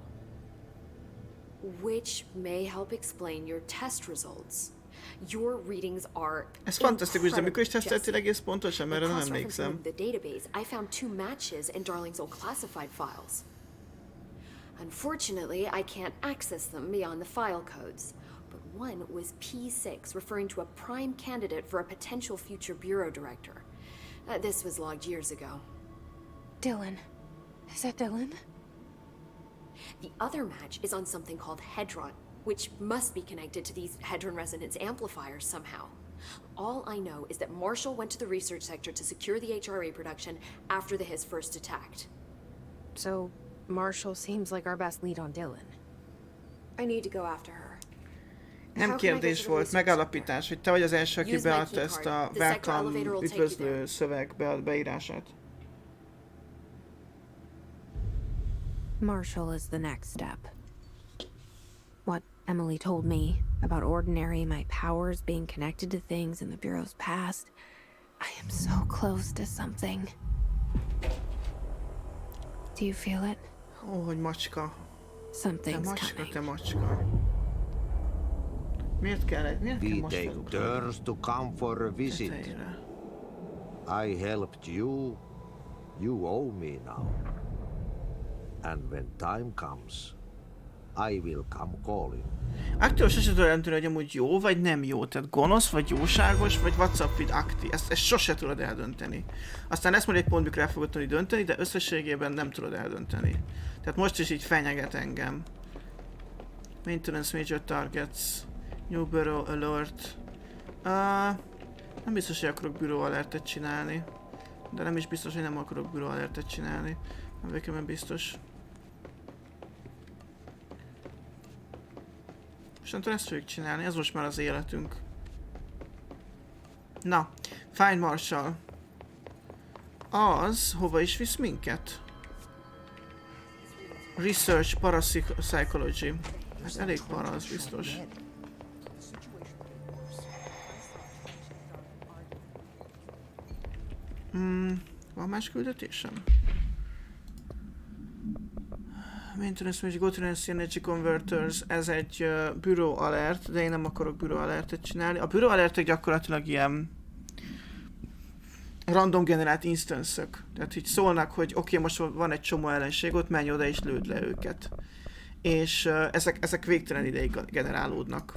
Which may help explain your test results. Your readings are Ez fantasztikus, de mikor is incredible, teszteltél egész pontosan, mert erre nem Cross-referencing emlékszem. the database, I found 2 matches in Darling's old classified files. Unfortunately, I can't access them beyond the file codes. But one was P6, referring to a prime candidate for a potential future bureau director. This was logged years ago. Dylan. Is that Dylan? The other match is on something called Hedron, which must be connected to these Hedron resonance amplifiers somehow. All I know is that Marshall went to the research sector to secure the HRA production after the hiss first attacked. So, Marshall seems like our best lead on Dylan. I need to go after her. Nem kérdés volt, megállapítás, hogy te vagy az első, aki Use my beadta key ezt card. a The sector welcome elevator will take you üdvözlő there. szöveg beírását. Marshall is the next step. What Emily told me about Ordinary, my powers being connected to things in the Bureau's past. I am so close to something. Do you feel it? Ó, hogy macska. Te Something's macska, coming. te macska. Miért kell We most take felugrani? turns to come for a visit. Tetejére. I helped you. You owe me now. And when time comes, I will come calling. Aktől sose tudod eldönteni, hogy amúgy jó vagy nem jó. Tehát gonosz vagy jóságos, vagy WhatsApp with akti. Ezt sose tudod eldönteni. Aztán lesz majd egy pont, mikor el fogod tudni dönteni, de összességében nem tudod eldönteni. Tehát most is így fenyeget engem. Maintenance major targets. New bureau alert. Nem biztos, hogy akarok bureau alertet csinálni. De nem is biztos, hogy nem akarok bureau alertet csinálni. Nem végül biztos. És nem tudom, ezt fogjuk csinálni, ez most már az életünk. Na, Find Marshall. Az, hova is visz minket? Research, Parapsychology. Ez elég para, az biztos. Van más küldetésem? Maintenance Magic Go-to Energy Converters, ez egy Bureau Alert, de én nem akarok Bureau Alertet csinálni. A Bureau Alertek gyakorlatilag ilyen random generált instance-ök. Tehát így szólnak, hogy oké, most van egy csomó ellenség, ott menj oda és lőd le őket. És ezek végtelen ideig generálódnak.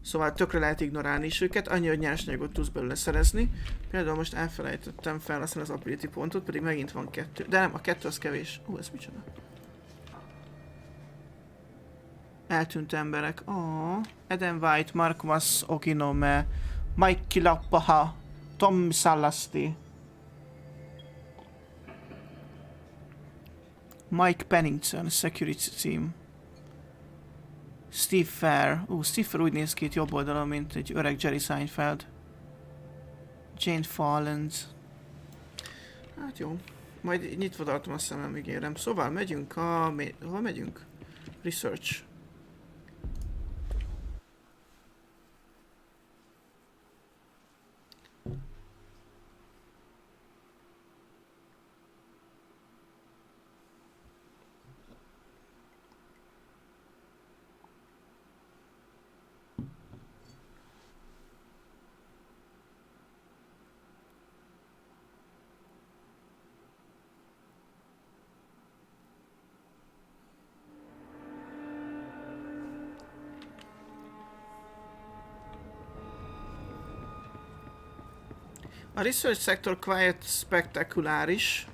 Szóval tökre lehet ignorálni is őket, annyi, hogy nyersanyagot tudsz belőle szerezni. Például most elfelejtettem felhasználni az ability pontot, pedig megint van 2. De nem, a 2 az kevés. Ez micsoda? Eltűnt emberek. Eden White, Markmas Oginome, Mike Kilappaha, Tom Sallasti, Mike Pennington, Security Team. Steve Fair. Steve Fair úgy néz ki itt jobb oldalon, mint egy öreg Jerry Seinfeld. Jane Fallens. Hát jó. Majd nyitva tartom a szemem, ígérem. Szóval megyünk hol megyünk? Research. A Research Sector Quiet Spectaculáris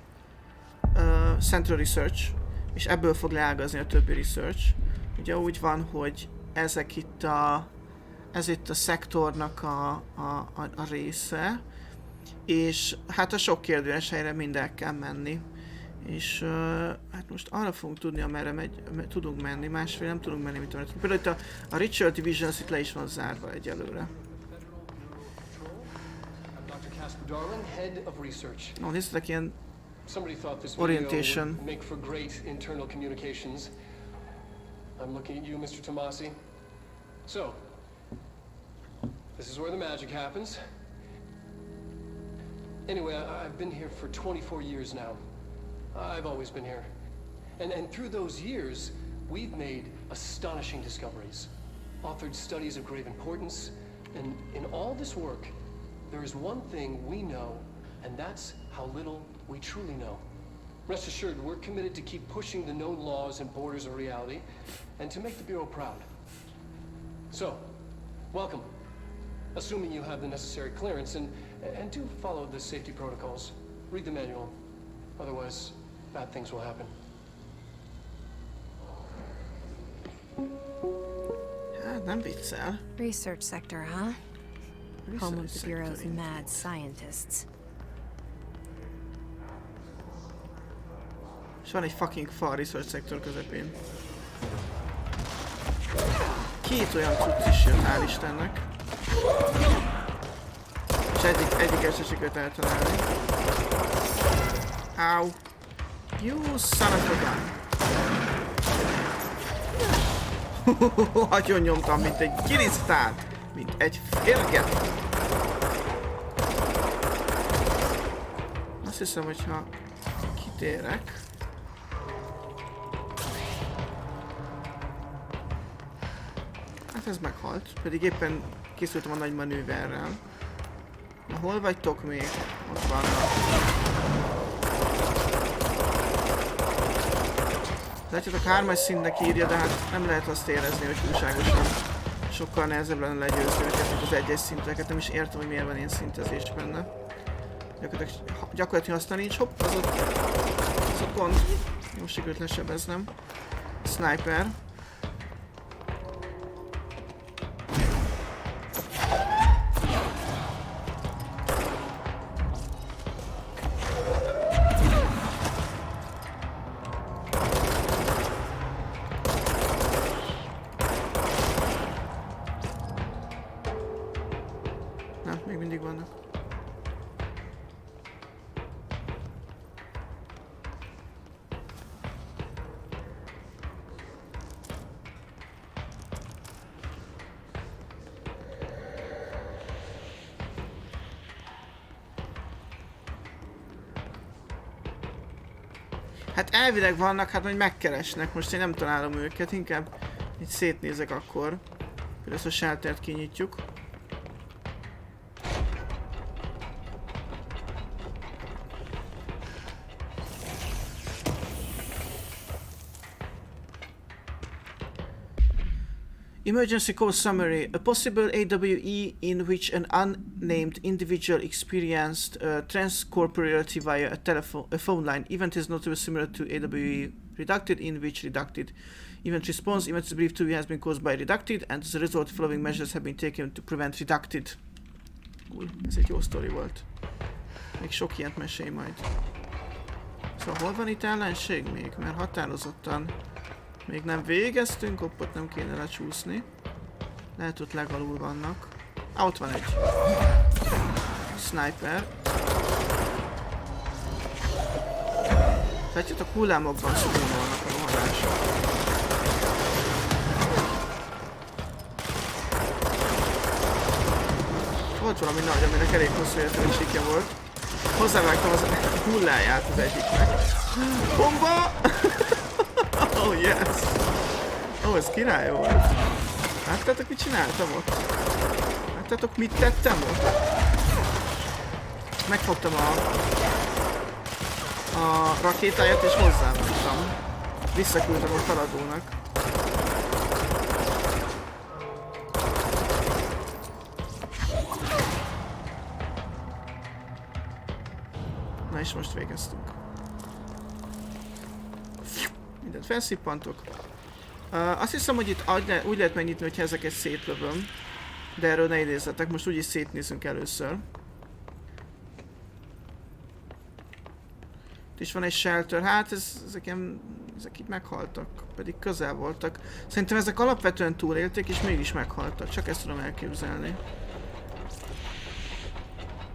Central Research. és ebből fog leágazni a többi research. Ugye úgy van, hogy ezek itt ez itt a szektornak a része, és hát a sok kérdőes helyre mind el kell menni. És hát most arra fogunk tudni, amerre tudunk menni, másfél nem tudunk menni, mint amerre tudunk. Például itt a Ritual Divisions itt le is van zárva egyelőre. No, nézzetek ilyen orientation. Make for great internal communications. I'm looking at you, Mr. Tomasi. So, this is where the magic happens. Anyway, I've been here for 24 years now. I've always been here. And through those years, we've made astonishing discoveries, authored studies of grave importance, and in all this work, there is one thing we know, and that's how little we truly know. Rest assured, we're committed to keep pushing the known laws and borders of reality, and to make the Bureau proud. So, welcome. Assuming you have the necessary clearance, and do follow the safety protocols. Read the manual. Otherwise, bad things will happen. Hát nem viccel. Research sector, huh? Home of the Bureau's mad scientists. És van egy fucking fa a research sector közepén. Két olyan cucc is jön, hál' Istennek. És egyiket se sikerült eltalálni. Ow. You son of a gun. Agyon nyomtam, mint egy gilisztán. Mint egy férget. Azt hiszem, hogyha kitérek... Hát ez meghalt, pedig éppen készültem a nagy manőverrel. Na hol vagytok még? Ott vannak. Látjátok, 3-as szintnek írja, de hát nem lehet azt érezni, hogy túlságosan sokkal nehezebb lenne legyőzni őket, mint az 1-es szinteket. Nem is értem, hogy miért van ilyen szintezés benne. Gyakorlatilag aztán nincs, hopp, az ott pont. Most sikerült lesebeznem. Sniper. Még mindig vannak. Hát elvileg vannak, hát majd megkeresnek. Most én nem találom őket, inkább itt szétnézek akkor. Például ezt a sheltert kinyitjuk. Emergency call summary. A possible AWE in which an unnamed individual experienced transcorporeality via a phone line. Event is notably similar to AWE Reducted, in which Reducted event response. Event is believed to has been caused by Reducted, and as a result, following measures have been taken to prevent Reducted. Ez egy jó sztori volt. Még sok ilyet mesélj majd. Szóval hol van itt ellenség még? Mert határozottan még nem végeztünk, ott nem kéne lecsúszni. Lehet ott legalul vannak. Ott van egy sniper. Látjátok, hullámokban szólnak a rohadások. Volt valami nagy, aminek elég hosszú életőségje volt. Hozzávágtam az hulláját az egyiknek. Bomba! Oh yes! Oh, ez király volt. Láttátok, mit csináltam ott? Láttátok, mit tettem ott? Megfogtam a rakétáját és hozzávágtam. Visszaküldtem a feladónak. Na és most végeztünk. Mindent felszippantok. Azt hiszem, hogy itt úgy lehet megnyitni, hogyha ezeket szétlövöm. De erről ne idézzetek, most úgyis szétnézünk először. Itt is van egy shelter, hát ezek itt meghaltak, pedig közel voltak. Szerintem ezek alapvetően túlélték, és mégis meghaltak, csak ezt tudom elképzelni.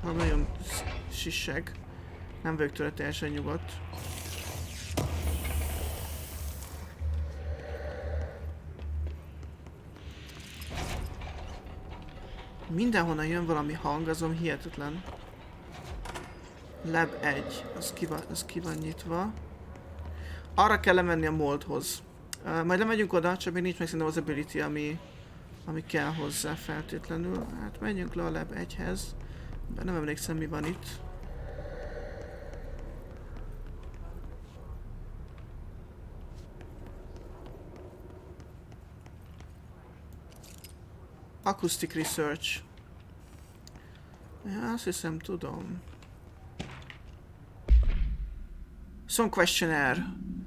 Valami nagyon sisseg. Nem vagyok tőle teljesen nyugodt. Mindenhonnan jön valami hang, azon hihetetlen. Lab 1, az ki van nyitva. Arra kell lemenni a moldhoz. Majd lemegyünk oda, csak még nincs meg szerintem az ability, ami kell hozzá feltétlenül. Hát menjünk le a Lab 1-hez. Bár nem emlékszem, mi van itt. Acoustic Research. Ja, azt hiszem, tudom. Song questionnaire.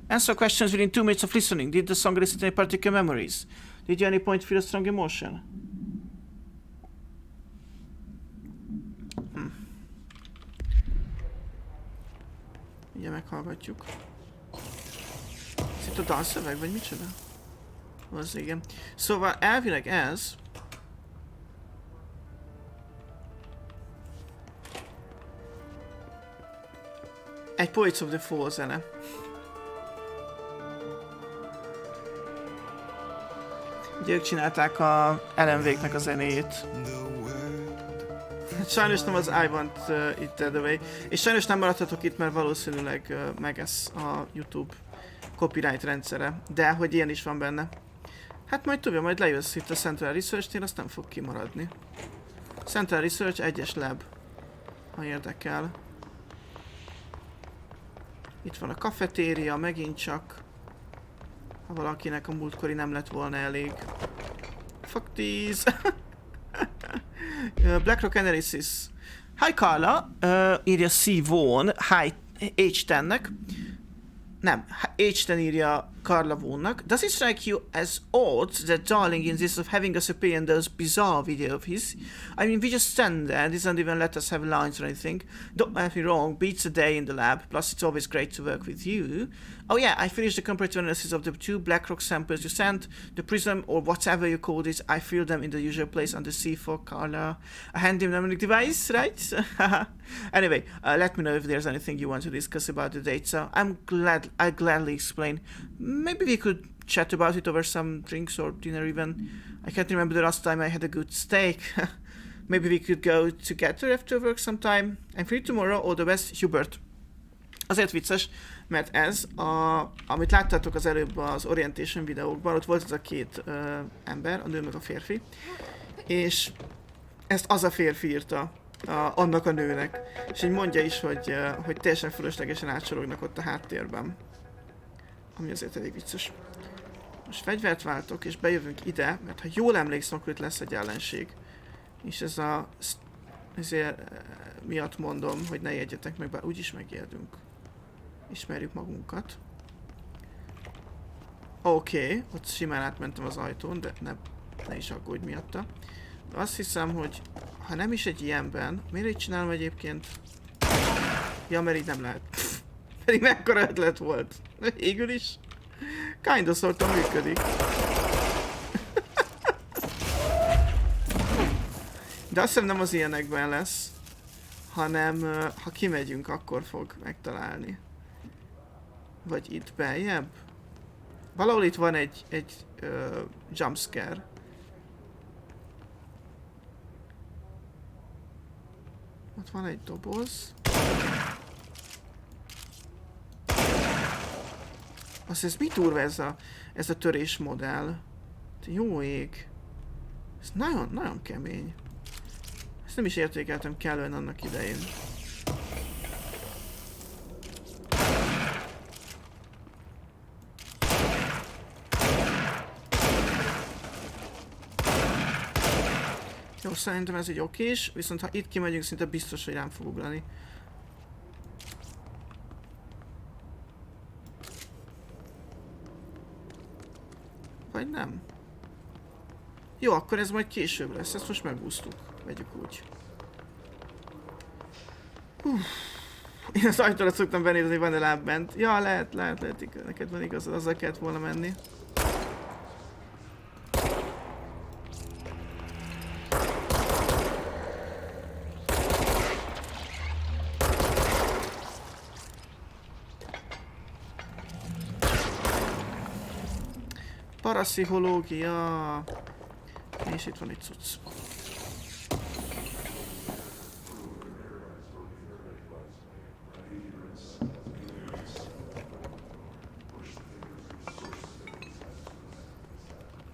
Answer questions within 2 minutes of listening. Did the song elicit any particular memories? Did you at any point feel a strong emotion? Ugye meghallgatjuk. Ez itt a dalszöveg, vagy micsoda? Az igen. Szóval elvileg ez... egy Poets of the Fall zene. Ugye ők csinálták a LMV-knek a zenéjét. Sajnos nem az I Want It That Way. És sajnos nem maradhatok itt, mert valószínűleg megesz a YouTube copyright rendszere. De hogy ilyen is van benne. Hát majd tudja, majd lejössz itt a Central Research-nél, azt nem fog kimaradni. Central Research 1-es lab. Ha érdekel. Itt van a kafetéria, megint csak. Ha valakinek a múltkori nem lett volna elég. Fuck these. BlackRock Analysis. Hi Carla, írja C. Vaughan, hi H10-nek. Nem, H10 írja Carla Vaughannak. Does it strike you as odd that Darling insists of having us appear in those bizarre video of his? I mean, we just stand there and doesn't even let us have lines or anything. Don't get me wrong, beats a day in the lab, plus it's always great to work with you. Oh yeah, I finished the comparative analysis of the 2 BlackRock samples you sent, the prism or whatever you call it. I filled them in the usual place on the C4 Carla. A handy mnemonic device, right? Anyway, let me know if there's anything you want to discuss about the data. I'll gladly explain. Maybe we could chat about it over some drinks or dinner even. I can't remember the last time I had a good steak. Maybe we could go together after work sometime. I'm free tomorrow, all the best, Hubert. Azért vicces, mert ez, amit láttátok az előbb az orientation videókban, ott volt az a két ember, a nő meg a férfi, és ezt az a férfi írta annak a nőnek, és így mondja is, hogy teljesen fölöslegesen átsorognak ott a háttérben. Ami azért elég vicces. Most fegyvert váltok, és bejövünk ide, mert ha jól emlékszem, akkor itt lesz egy ellenség. És ezért miatt mondom, hogy ne jegyetek meg, bár úgyis megijedünk. Ismerjük magunkat. Oké, ott simán átmentem az ajtón, de ne is aggódj miatta. De azt hiszem, hogy ha nem is egy ilyenben, miért így csinálom egyébként? Ja, mert így nem lehet. Pedig mekkora ötlet volt. Végül is. Kinda szóltam működik. De azt hiszem nem az ilyenekben lesz, hanem ha kimegyünk, akkor fog megtalálni. Vagy itt beljebb? Valahol itt van egy jumpscare. Ott van egy doboz. Azt ez mi durva ez a törés modell? Jó ég. Ez nagyon, nagyon kemény. Ezt nem is értékeltem kellően annak idején. Jó, szerintem ez így okés, viszont ha itt kimegyünk, szinte biztos, hogy rám fog ugrani. Vagy nem? Jó, akkor ez majd később lesz, ezt most megúsztuk. Vegyük úgy. Én az ajtóra szoktam benézni, van-e láb bent. Ja, lehet, neked van igazad, azzal kellett volna menni. Parapszichológia. És itt van egy cucc.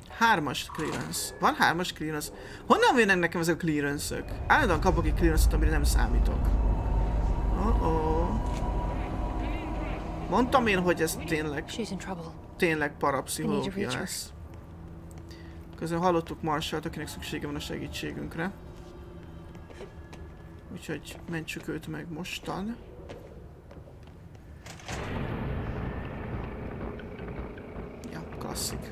Hármas clearance. Van hármas clearance. Honnan jönnek nekem ezek a clearance-ök? Állandóan kapok egy clearance-ot, amire nem számítok. Mondtam én, hogy ez tényleg parapszichológia lesz. Közben hallottuk Marshall-t, akinek szüksége van a segítségünkre. Úgyhogy mentsük őt meg mostan. Ja, klasszik.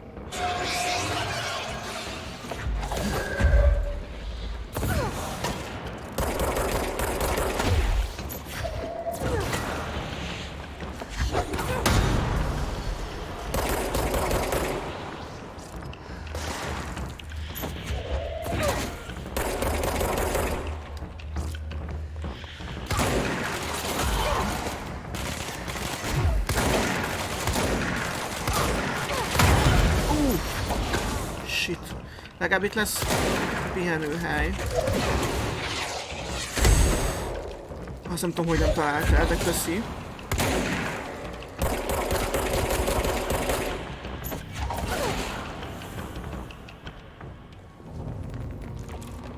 Legalább itt lesz pihenőhely. Azt nem tudom, hogy nem találtál, de köszi.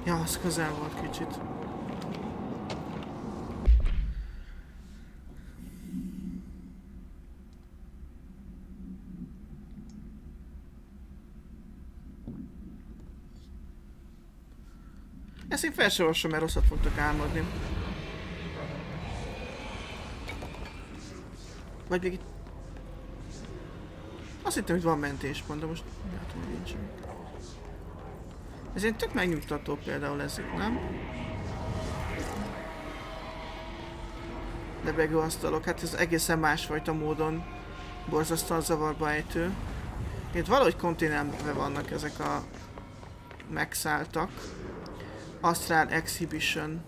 Ja, az közel volt kicsit. Ezt én felsorolsom, mert rosszat fogtok álmodni. Vagy még itt... Azt hittem, hogy van mentéspont, de most látom, hogy nincsen. Ez egy tök megnyugtató például ez itt, nem? Lebegő asztalok, hát ez egészen másfajta módon borzasztóan zavarba ejtő. Itt valahogy kontinentben vannak ezek a megszálltak. Astral Exhibition.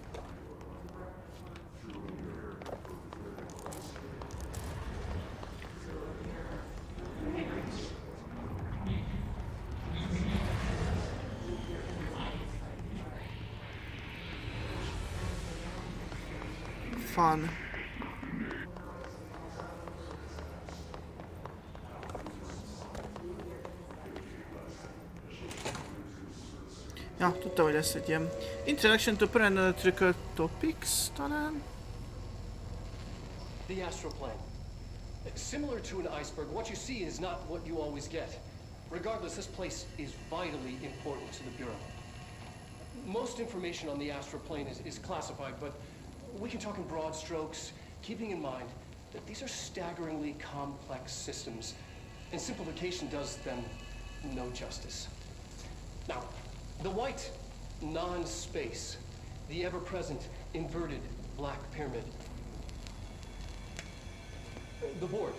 Fun. Ja, tudtam, hogy lesz egy ilyen introduction to parametrical topics, talán? The astral plane. Similar to an iceberg, what you see is not what you always get. Regardless, this place is vitally important to the Bureau. Most information on the astral plane is classified, but we can talk in broad strokes, keeping in mind that these are staggeringly complex systems, and simplification does them no justice. Now, the white non-space, the ever-present inverted black pyramid. The board,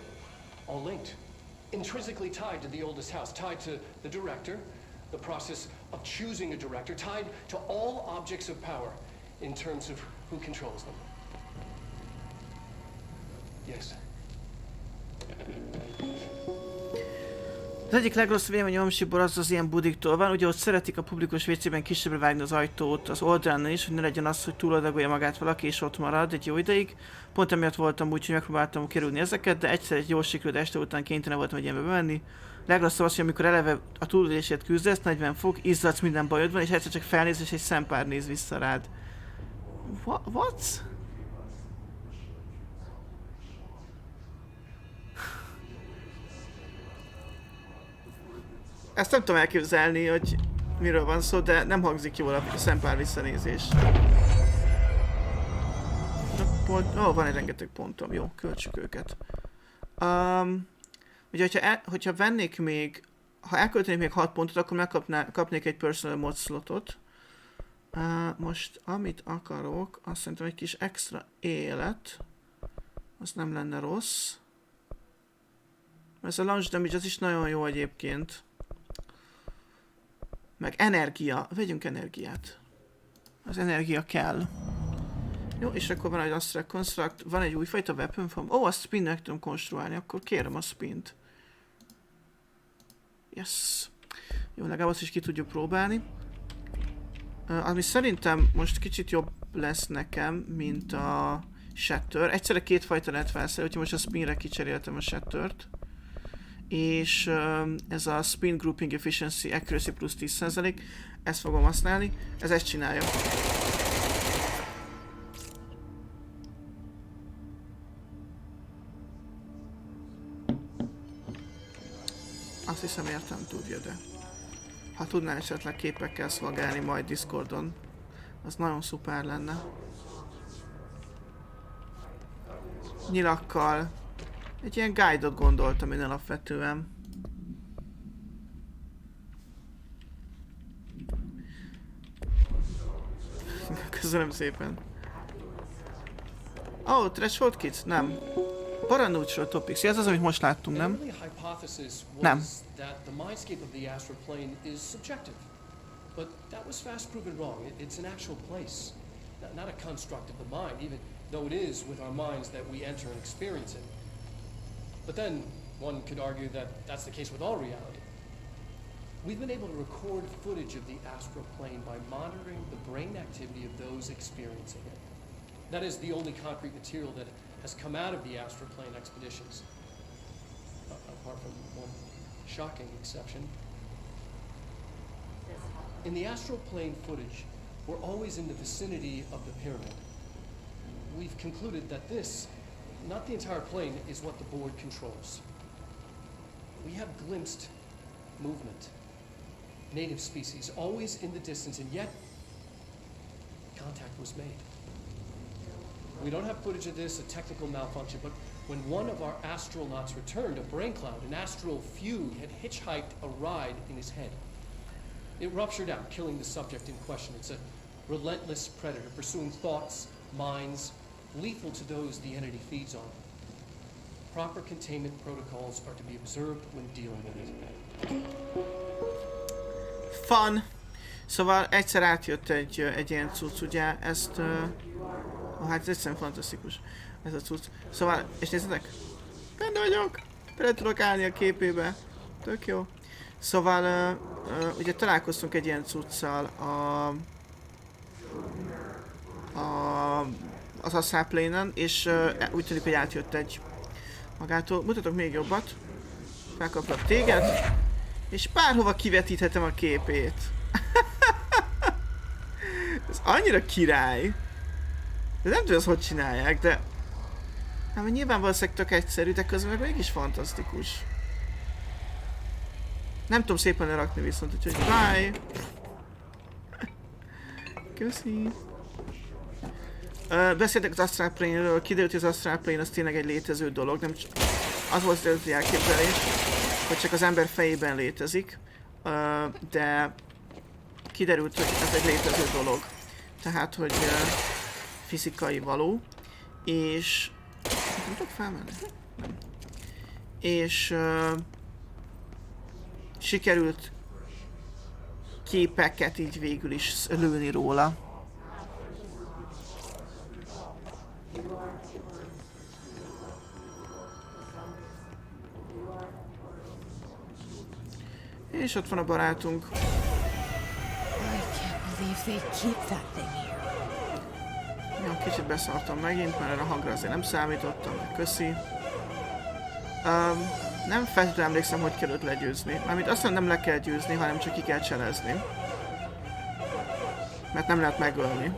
all linked, intrinsically tied to the oldest house, tied to the director, the process of choosing a director, tied to all objects of power in terms of who controls them. Yes. Az egyik legrosszabb vélemény a Amsiból az ilyen budiktól van, ugye ott szeretik a publikus WC-ben kisebbre vágni az ajtót az oldalán is, hogy ne legyen az, hogy túladagolja magát valaki és ott marad egy jó ideig. Pont emiatt voltam úgy, hogy megpróbáltam kerülni ezeket, de egyszer egy jól sikerült este után kénytelen voltam egy ilyenbe bemenni. Legrosszabb az, hogy amikor eleve a túlélését küzdesz, 40 fok, izzadsz, minden bajod van, és egyszer csak felnéz és egy szempár néz vissza rád. What? Ezt nem tudom elképzelni, hogy miről van szó, de nem hangzik jól a szempár visszanézés. Van egy rengeteg pontom, jó, költsük őket. Ugye, hogyha vennék még ha elköltenék még 6 pontot, akkor kapnék egy personal mod slotot. Most amit akarok, azt szerintem egy kis extra élet. Az nem lenne rossz. Ez a launch damage, az is nagyon jó egyébként. Meg energia. Vegyünk energiát. Az energia kell. Jó, és akkor van egy Astral Construct, van egy újfajta weapon form. Ó, a spin meg tudom konstruálni, akkor kérem a spint. Yes. Jó, legalább azt is ki tudjuk próbálni. Ami szerintem most kicsit jobb lesz nekem, mint a Shatter. Egyszerre két fajta lehet felszerelni, úgyhogy most a spinre kicseréltem a Shattert. És ez a Spin Grouping Efficiency Accuracy plusz 10%, ezt fogom használni, ez ezt csinálja. Azt hiszem értem tudja, de ha tudnál esetleg képekkel szolgálni majd Discordon, az nagyon szuper lenne. Nyilakkal. Egy ilyen guide-ot gondoltam én alapvetően. Köszönöm szépen. Oh, Threshold Kids? Nem. Paraneutral Topics. Ja, ez az, amit most láttunk, nem? Nem. But that was fast proven wrong. It's an actual place, not a construct of the mind, even though it is with our minds that we enter and experience it. But then one could argue that that's the case with all reality. We've been able to record footage of the astral plane by monitoring the brain activity of those experiencing it. That is the only concrete material that has come out of the astral plane expeditions, apart from one shocking exception. In the astral plane footage, we're always in the vicinity of the pyramid. We've concluded that this, not the entire plane, is what the board controls. We have glimpsed movement, native species, always in the distance, and yet contact was made. We don't have footage of this, a technical malfunction, but when one of our astronauts returned, a brain cloud, an astral fugue, had hitchhiked a ride in his head. It ruptured out, killing the subject in question. It's a relentless predator, pursuing thoughts, minds, lethal to those the entity feeds on. Proper containment protocols are to be observed when dealing with it. Fun! Szóval egyszer átjött egy ilyen cucc, ugye, ezt... hát ez egyszerűen fantasztikus, ez a cucc. Szóval, és nézzetek? Benne vagyok! Bele tudok állni a képébe. Tök jó. Szóval, ugye találkoztunk egy ilyen cuccal az Astral Plane-en, és úgy tűnik, hogy átjött egy magától. Mutatok még jobbat. Felkaplak téged, és bárhova kivetíthetem a képét. Ez annyira király. De nem tudom, hogy csinálják, de... hát nyilván valószínűleg tök egyszerű, de közben meg mégis fantasztikus. Nem tudom szépen lerakni viszont, úgyhogy bye! Köszi! Beszéltek az Astral Plane-ről, kiderült, hogy az Astral Plane az tényleg egy létező dolog, nem csak... az volt az eredeti elképzelés, hogy csak az ember fejében létezik, de kiderült, hogy ez egy létező dolog. Tehát, hogy fizikai való, és... nem tudok felmenni? Nem. És... sikerült képeket így végül is lőni róla. És ott van a barátunk. Ja, kicsit beszartam megint, mert erre a hangra azért nem számítottam, de köszi. Nem feltétlenül emlékszem, hogy kell őt legyőzni. Mármint aztán nem le kell győzni, hanem csak ki kell cselezni. Mert nem lehet megölni.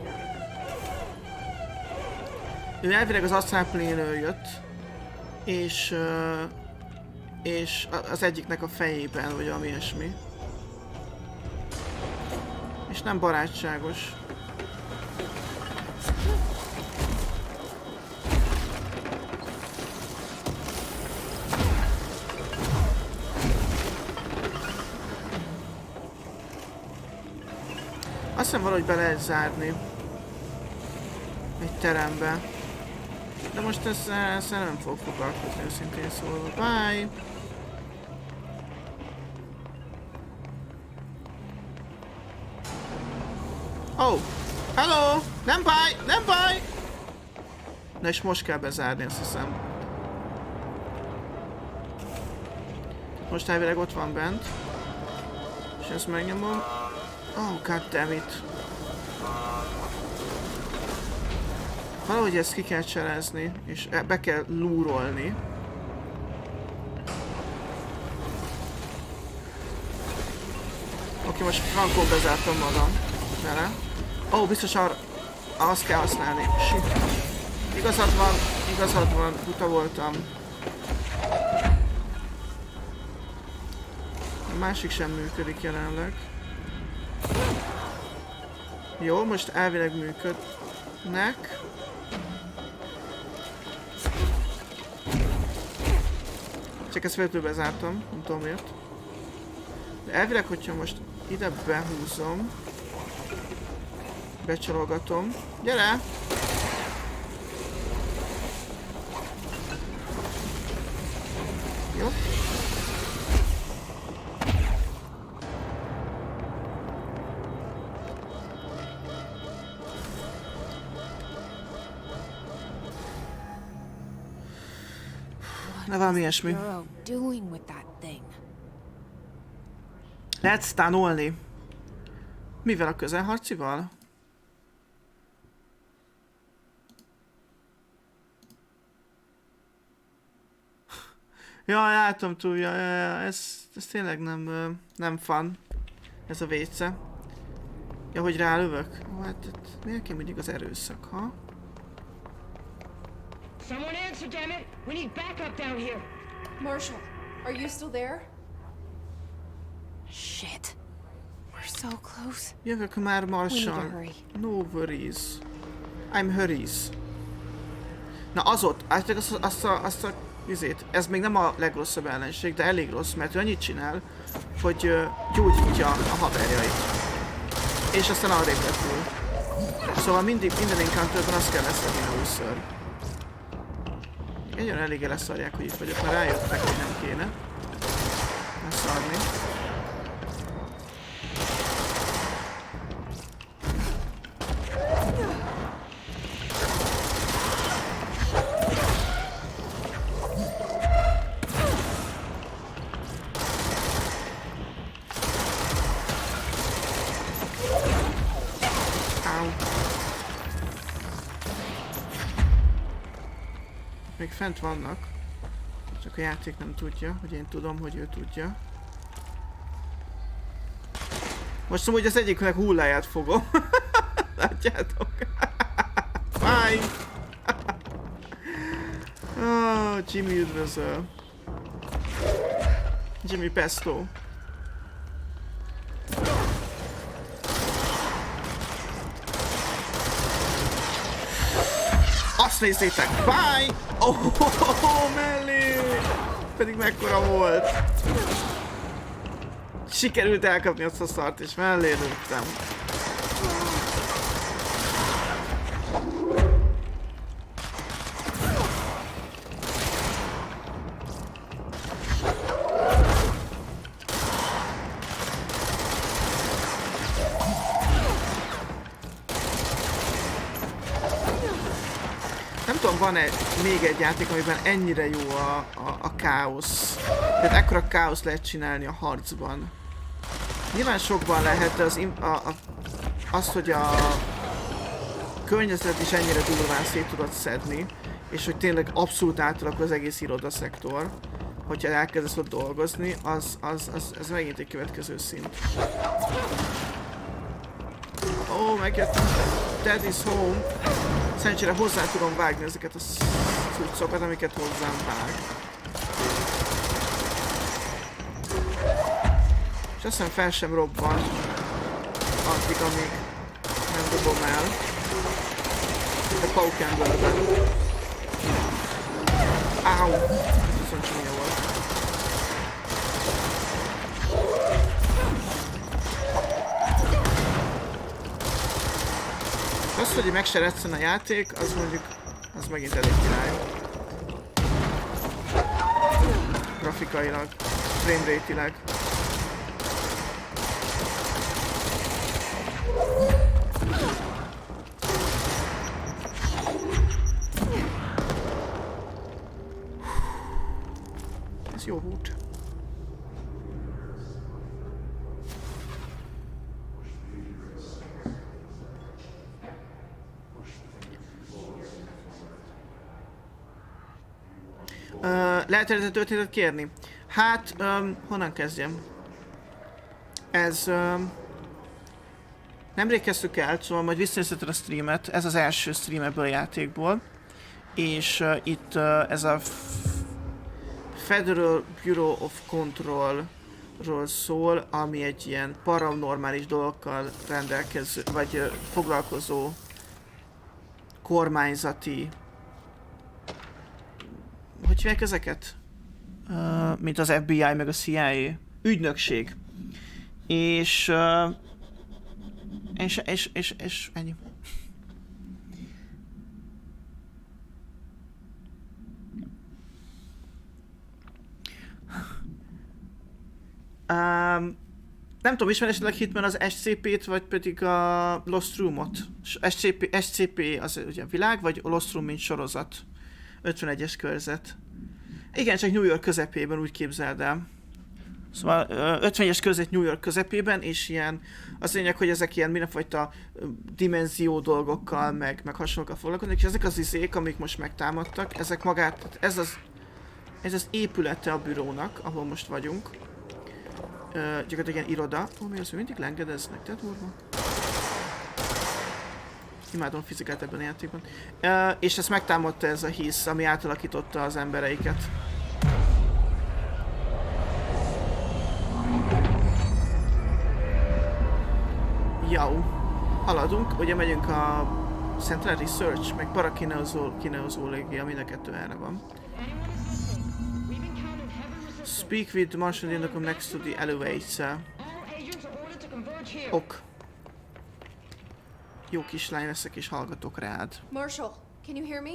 Ő elvileg az Astral Plane-ről jött, és az egyiknek a fejében, vagy valami ilyesmi. És nem barátságos. hiszem valahogy be lehet zárni. Egy terembe. De most ezzel nem fog foglalkozni, őszintén szólva. Bye! Oh! Hello! Nem baj! Nem baj! Na és most kell bezárni, azt hiszem. Most elvileg ott van bent. És ezt megnyomom. Oh, goddammit. Valahogy ezt ki kell cserezni, és be kell lúrolni. Oké, most frankon bezártam magam vele. Ó, biztos arra azt kell használni. Shit. Igazad van, buta voltam. A másik sem működik jelenleg. Jó, most elvileg működnek. Csak ezt véletlenül bezártam, nem tudom miért. De elvileg, hogyha most ide behúzom, becsalogatom. Gyere! Jó. Ne valami ilyesmi. Lehet stánolni. Mivel a közelharcival? Ja, látom túl, ez tényleg nem fun. Ez a vécce. Ja, hogy rálövök? Hát miért kell mindig az erőszak, ha? Someone answer, damn it! We need backup down here. Marshall, are you still there? Shit. We're so close. Jövök már, Marshall. No worries. I'm hurries. Na az ott, azt a izét, ez még nem a legrosszabb ellenség, de elég rossz, mert ő annyit csinál, hogy gyógyítja a haverjait. És aztán arrébb repül. Szóval minden encounterben azt kell leszedni először. Egyen eléggé leszarják, hogy itt vagyok, mert rájöttek, hogy nem kéne leszarni. Még fent vannak, csak a játék nem tudja, hogy én tudom, hogy ő tudja. Most amúgy az egyiknek hulláját fogom. Látjátok? Bye! Oh, Jimmy üdvözöl. Jimmy Pesto. Azt nézzétek! Bye! Oh, mellé! Pedig mekkora volt! Sikerült elkapni azt a szart, és mellé lőttem. Van-e még egy játék, amiben ennyire jó a káosz? Tehát ekkora káosz lehet csinálni a harcban. Nyilván sokban lehet, de az, hogy a környezet is ennyire durván szét tudod szedni, és hogy tényleg abszolút átalakul az egész irodaszektor, hogyha elkezdesz ott dolgozni, ez megint egy következő szint. Ó, megjöttem. Daddy's home. Szerencsére hozzá tudom vágni ezeket a cuccokat, amiket hozzám vág. És azt hiszem fel sem robban addig, amíg nem dobom el. A Paukenből-ben. Áú! Viszont csúnya volt. hogy meg se retszen a játék, az mondjuk, az megint elég király. Grafikailag, framerate-ileg. Ez jó volt. Lehet eredeti történetet kérni? Hát, honnan kezdjem? Ez... nemrég kezdtük el, szóval majd visszanézheted a streamet, ez az első stream ebből a játékból. És itt ez a Federal Bureau of Control-ról szól, ami egy ilyen paranormális dolgokkal rendelkező, vagy foglalkozó kormányzati... Hogy hívják ezeket? Mint az FBI meg a CIA. Ügynökség. És ennyi. Nem tudom, ismer esetleg Hitman az SCP-t, vagy pedig a Lost Room-ot. SCP az ugye a világ, vagy a Lost Room mint sorozat. 51-es körzet. Igen, csak New York közepében, úgy képzeld el. Szóval 51-es körzet New York közepében, és ilyen, az lényeg, hogy ezek ilyen mindenfajta dimenzió dolgokkal, meg hasonlókkal foglalkoznak, és ezek az izék, amik most megtámadtak, ezek magát, ez az épülete a bürónak, ahol most vagyunk. Gyakorlatilag ilyen iroda. Ó, mi az, hogy mindig lengedeznek, te durva. Imádom fizikát ebben a játékban. És ezt megtámadta ez a hisz, ami átalakította az embereiket. Jau. Haladunk, ugye megyünk a Central Research, meg parakineozológia, mind a kettő erre van. Speak with the Martian Indocom next to the elevator. Ok. Jó kislány leszek és hallgatok rád. Marshall, can you hear me?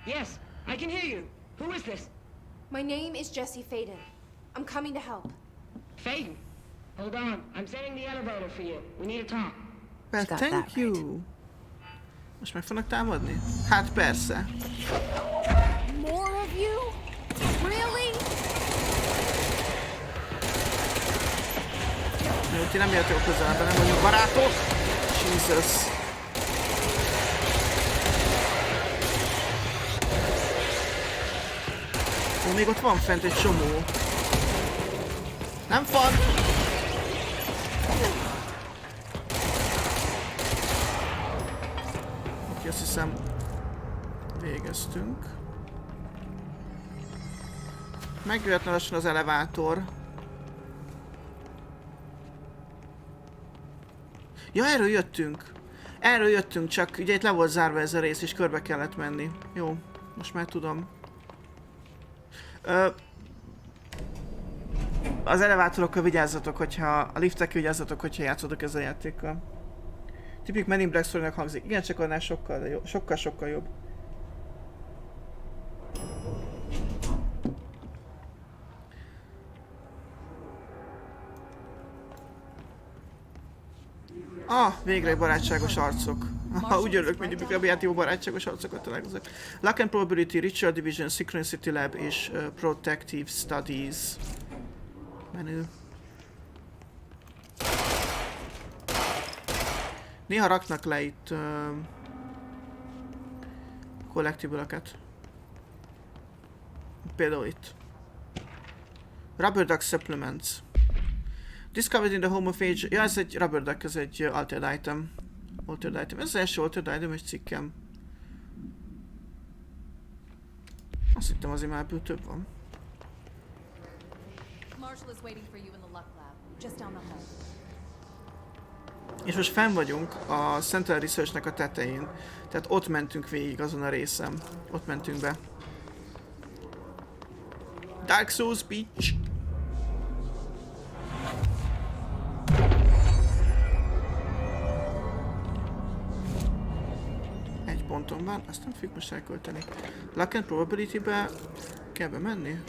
Yes, I can hear you. Who is this? My name is Jesse Faden. I'm coming to help. Faden? Hold on, I'm setting the elevator for you. We need to talk. Well, thank you. Most meg fognak támadni? Hát persze. More of you? Really? Jó, ti nem jöttek közelbe, nem vagyunk barátok? Jesus. Ó, még ott van fent egy csomó. Nem fun! Oké, azt hiszem végeztünk. Megjöhetne lassan az elevátor. Ja, erről jöttünk. Erről jöttünk, csak ugye itt le volt zárva ez a rész, és körbe kellett menni. Jó, most már tudom. Az elevátorokkal vigyázzatok, hogyha... A liftekkel vigyázzatok, hogyha játszodok ezzel a játékkal. Tipik Men in Black story-nak hangzik. Igen, csak annál sokkal jobb. Végre barátságos arcok. Úgy örülök, mindig mikor a játékban barátságos arcokat találkozok. Luck and Probability, Richard Division, Synchronicity Lab és Protective Studies. Menő. Néha raknak le itt collectible-öket. Például itt. Rubber Duck Supplements. Discovered in the home of age... Ja, ez egy Rubber Duck, ez egy altered item. Ez az első altered item, egy cikkem. Azt hittem azért már ebből több van. És most fenn vagyunk a Central Research-nek a tetején. Tehát ott mentünk végig azon a részen. Ott mentünk be. Dark Souls Beach! ponton van, azt nem fogjuk most elkölteni. Luck and Probability-be kell bemenni?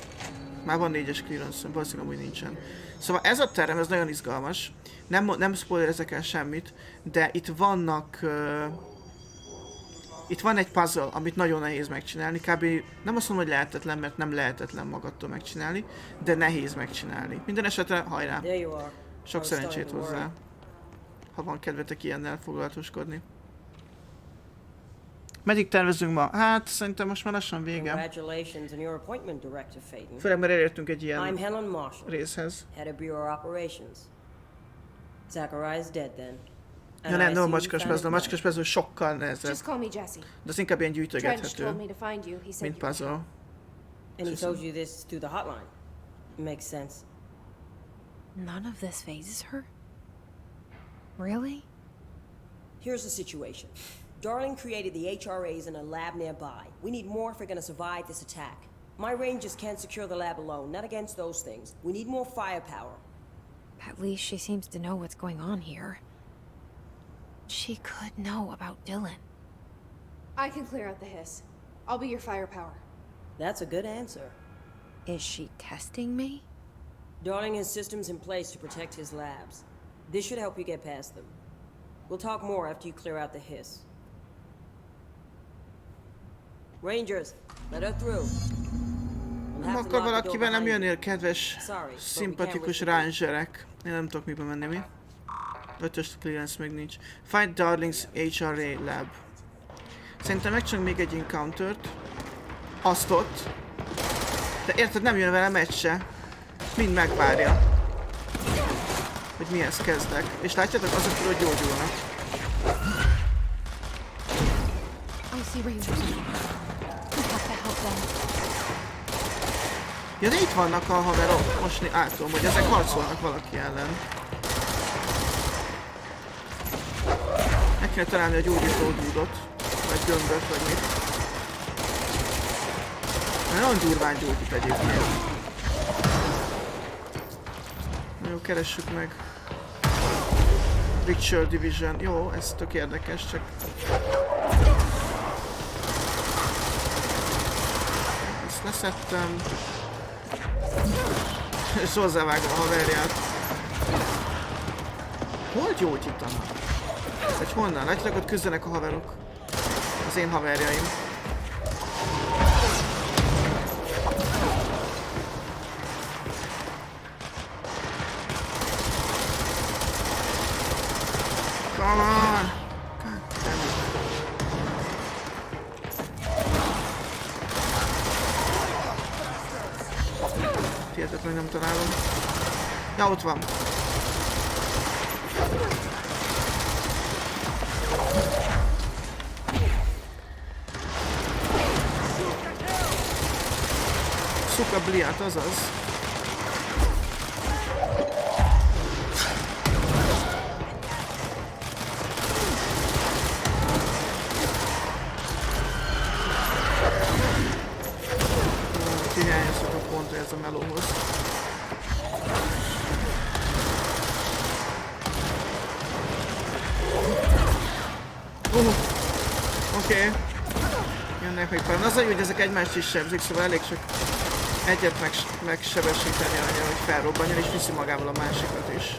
Már van 4-es clearance, valószínűleg amúgy nincsen. Szóval ez a terem, ez nagyon izgalmas. Nem spoilerezek el semmit, de itt vannak... itt van egy puzzle, amit nagyon nehéz megcsinálni. Kb. Nem azt mondom, hogy lehetetlen, mert nem lehetetlen magadtól megcsinálni, de nehéz megcsinálni. Minden esetre hajrá! Sok szerencsét hozzá, ha van kedvetek ilyennel foglalatoskodni. Meddig tervezünk ma? Hát szerintem most már lassan vége. Főleg mert elértünk egy ilyen részhez. Ja nem a macskaspezlő sokkal nehezebb. De az inkább ilyen gyűjtögethető, mint puzzle. And he told you this through the hotline. Makes sense. None of this phases her? Really? Here's the situation. Darling created the HRAs in a lab nearby. We need more if we're gonna survive this attack. My rangers can't secure the lab alone, not against those things. We need more firepower. At least she seems to know what's going on here. She could know about Dylan. I can clear out the hiss. I'll be your firepower. That's a good answer. Is she testing me? Darling has systems in place to protect his labs. This should help you get past them. We'll talk more after you clear out the hiss. Rangers, let her through. Nem akar valaki velem jönnél, kedves, szimpatikus rangerek. Én nem tudok mibe menni, mi? 5-ös clearance még nincs. Find Darling's HRA lab. Szerintem megcsinálunk még egy encountert. Azt ott. De érted, nem jön vele meccs se. Mind megvárja. Hogy mihez kezdek. És látjátok, azok tudod gyógyulnak. Ja, de itt vannak a haverok. Most átom, hogy ezek harcolnak valaki ellen. Meg kéne találni a gyógyító dúdot. Vagy gömböt, vagy mit. Nagyon durván gyógyít egyébként. Na jó, keressük meg. Ritual Division. Jó, ez tök érdekes, csak... Ezt leszettem. És hozzávágom a haverját. Hol gyógyítanak? Vagy honnan? Látjátok, ott küzdenek a haverok. Az én haverjaim. Come on! Hihetetlen, nem találom. Ja, ott van. Szuka bliát, azaz. Hiányozok a pont ez a melóhoz. Oké. Jönnek még pár. Az a jó, hogy ezek egymást is sebzik, szóval elég csak egyet megsebesíteni anya, hogy felrobbanjon, és viszi magával a másikat is.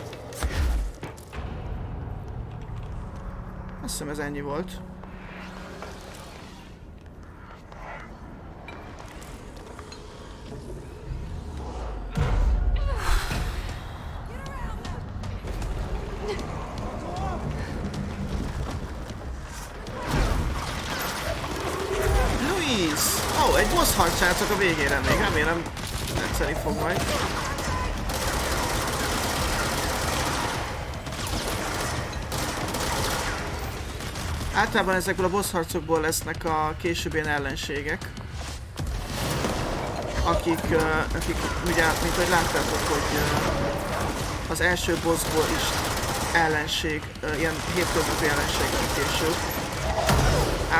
Azt hiszem ez ennyi volt. Egy boss harcsátok a végére még, remélem tetszeni fog majd. Általában ezekből a boss harcokból lesznek a későbbi ellenségek. Akik ugye, mint ahogy láttátok, hogy az első bossból is ellenség, ilyen hétköznapi ellenség van később.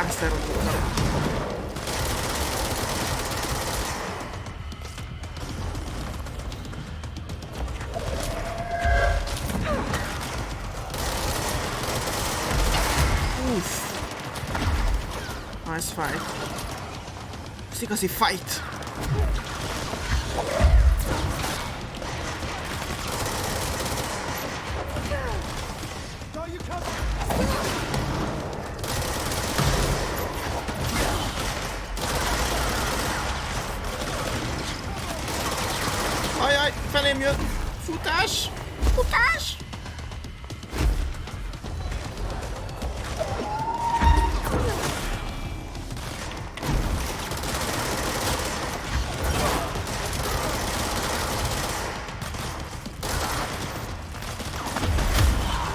Azt elrontottam. boss fight. Ez igazi fight! Ajaj, felém jött! Futás! Futás!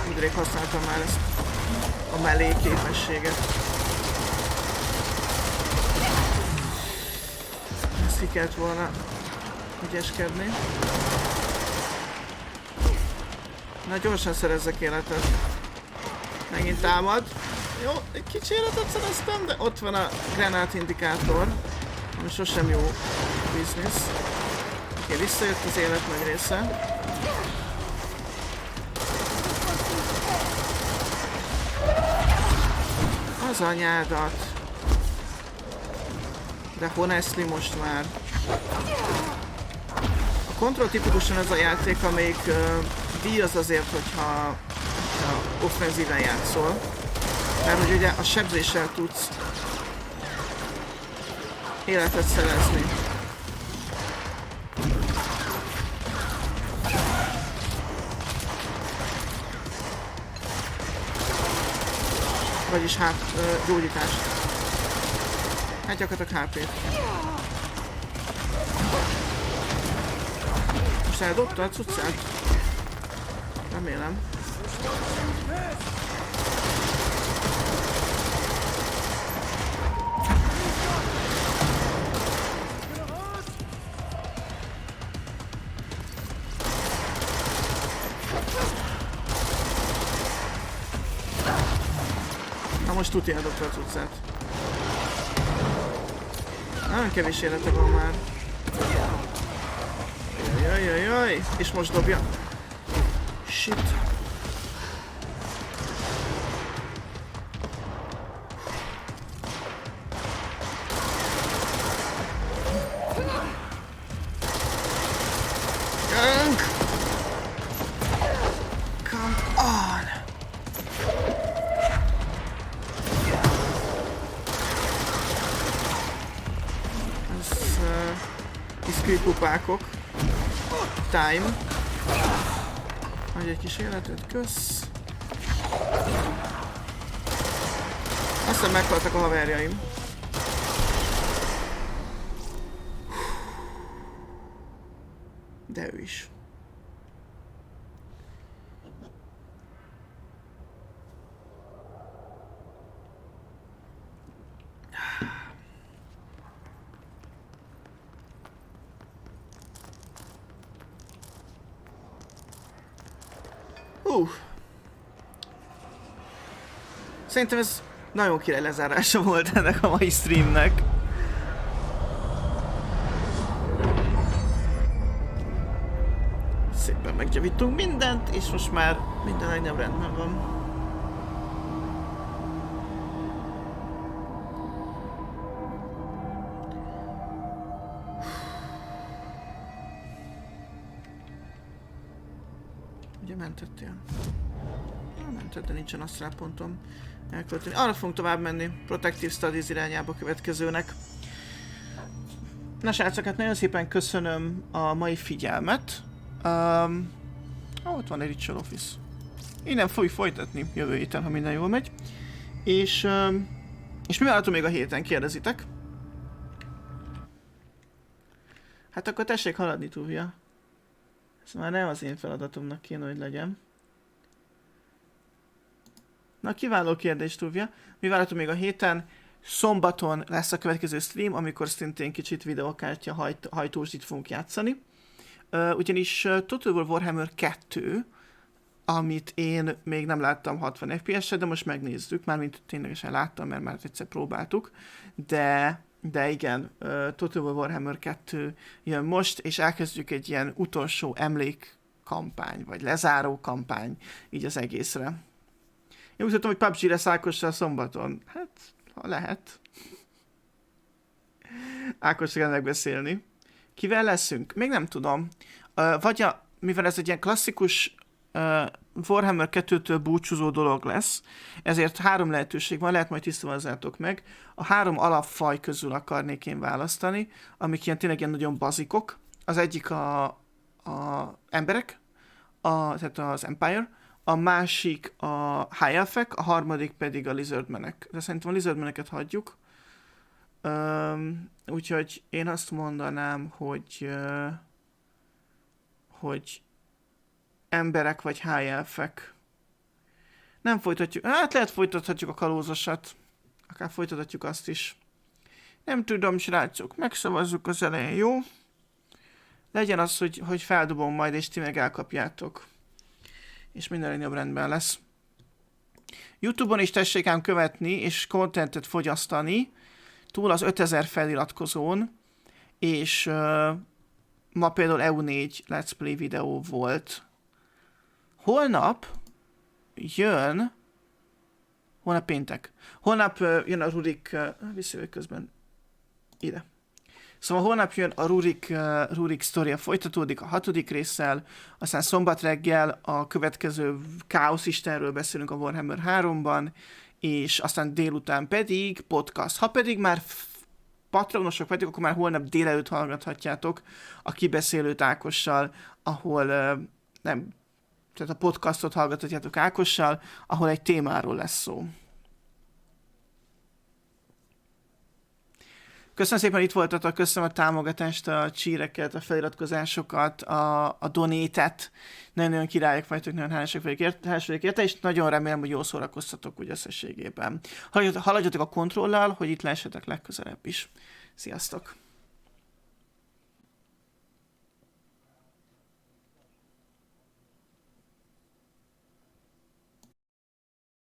Mindrég használtam már ezt a mellé képességet. Ezt ki kellett volna ügyeskedni. Na gyorsan szerezzek életet. Megint támad. Jó, egy kicsi életet szereztem, de ott van a granát indikátor. Ami sosem jó biznisz. Oké, visszajött az élet nagy része. Az anyádat. De honestly most már. A Control tipikusan az a játék, amelyik díjaz azért, hogyha offenzíven játszol. Mert hogy ugye a sebzéssel tudsz életet szerezni. Vagyis gyógyítást. Hát gyakorlatilag HP-t. Most eldobta a cuccát? Remélem. Na most tuti eldobta a cuccát. Nagyon kevés élete van már. Jaj, és most dobja. Shit. Come on. Ez iszkülykupákok. Time. Adj egy kis életet, kösz. Aztán meghaltak a haverjaim. De ő is. Szerintem ez nagyon király lezárása volt ennek a mai streamnek. Szépen megjavítunk mindent, és most már minden legnagyobb rendben van. Ugye mentettél? Mentett, de nincsen asztrálpontom elkölteni. Arra fogunk tovább menni, Protective Studies irányába következőnek. Na srácok, hát nagyon szépen köszönöm a mai figyelmet. Ott van egy Ritual Office. Innen fogjuk folytatni jövő héten, ha minden jól megy. És mi várható még a héten, kérdezitek? Hát akkor tessék haladni, Tuvia. Ez már nem az én feladatomnak kéne, hogy legyen. Na, kiváló kérdés, Tuvia. Mi várható még a héten? Szombaton lesz a következő stream, amikor szintén kicsit videokártya hajtósdit fogunk játszani. Ugyanis Total War Warhammer 2, amit én még nem láttam 60 FPS-re, de most megnézzük, mármint ténylegesen láttam, mert már egyszer próbáltuk, de igen, Total War Warhammer 2 jön most, és elkezdjük egy ilyen utolsó emlékkampány, vagy lezáró kampány, így az egészre. Én úgy tudtam, hogy PUBG-re szállkossa a szombaton. Hát, ha lehet. Ákos kell megbeszélni. Kivel leszünk? Még nem tudom. Mivel ez egy ilyen klasszikus Warhammer 2-től búcsúzó dolog lesz, ezért 3 lehetőség van, lehet majd tisztázzátok meg. A 3 alapfaj közül akarnék én választani, amik ilyen tényleg ilyen nagyon bazikok. Az egyik a emberek, tehát az Empire, a másik a High Elfek, a harmadik pedig a Lizardmenek. De szerintem a Lizardmeneket hagyjuk. Úgyhogy én azt mondanám, hogy emberek vagy High Elfek. Nem folytatjuk. Hát lehet folytathatjuk a kalózosat. Akár folytathatjuk azt is. Nem tudom, srácok. Megszavazzuk az elején, jó? Legyen az, hogy feldobom majd, és ti meg elkapjátok. És minden jobb rendben lesz. YouTube-on is tessék ám követni, és contentet fogyasztani, túl az 5000 feliratkozón, és ma például EU4 Let's Play videó volt. Holnap jön, holnap péntek. Holnap jön a Rurik, visszajövök közben ide. Szóval holnap jön a Rurik sztoria, folytatódik a 6. résszel, aztán szombat reggel a következő Káosz Istenről beszélünk a Warhammer 3-ban, és aztán délután pedig podcast. Ha pedig már patronosok vagytok, akkor már holnap délelőtt hallgathatjátok a kibeszélőt Ákossal, ahol tehát a podcastot hallgathatjátok Ákossal, ahol egy témáról lesz szó. Köszönöm szépen, itt voltatok, köszönöm a támogatást, a csíreket, a feliratkozásokat, a donétet. Nagyon királyok vagytok, nagyon hálásak vagyok érte, és nagyon remélem, hogy jól szórakoztatok úgy összességében. Haladjatok a kontrollal, hogy itt lehessetek legközelebb is. Sziasztok!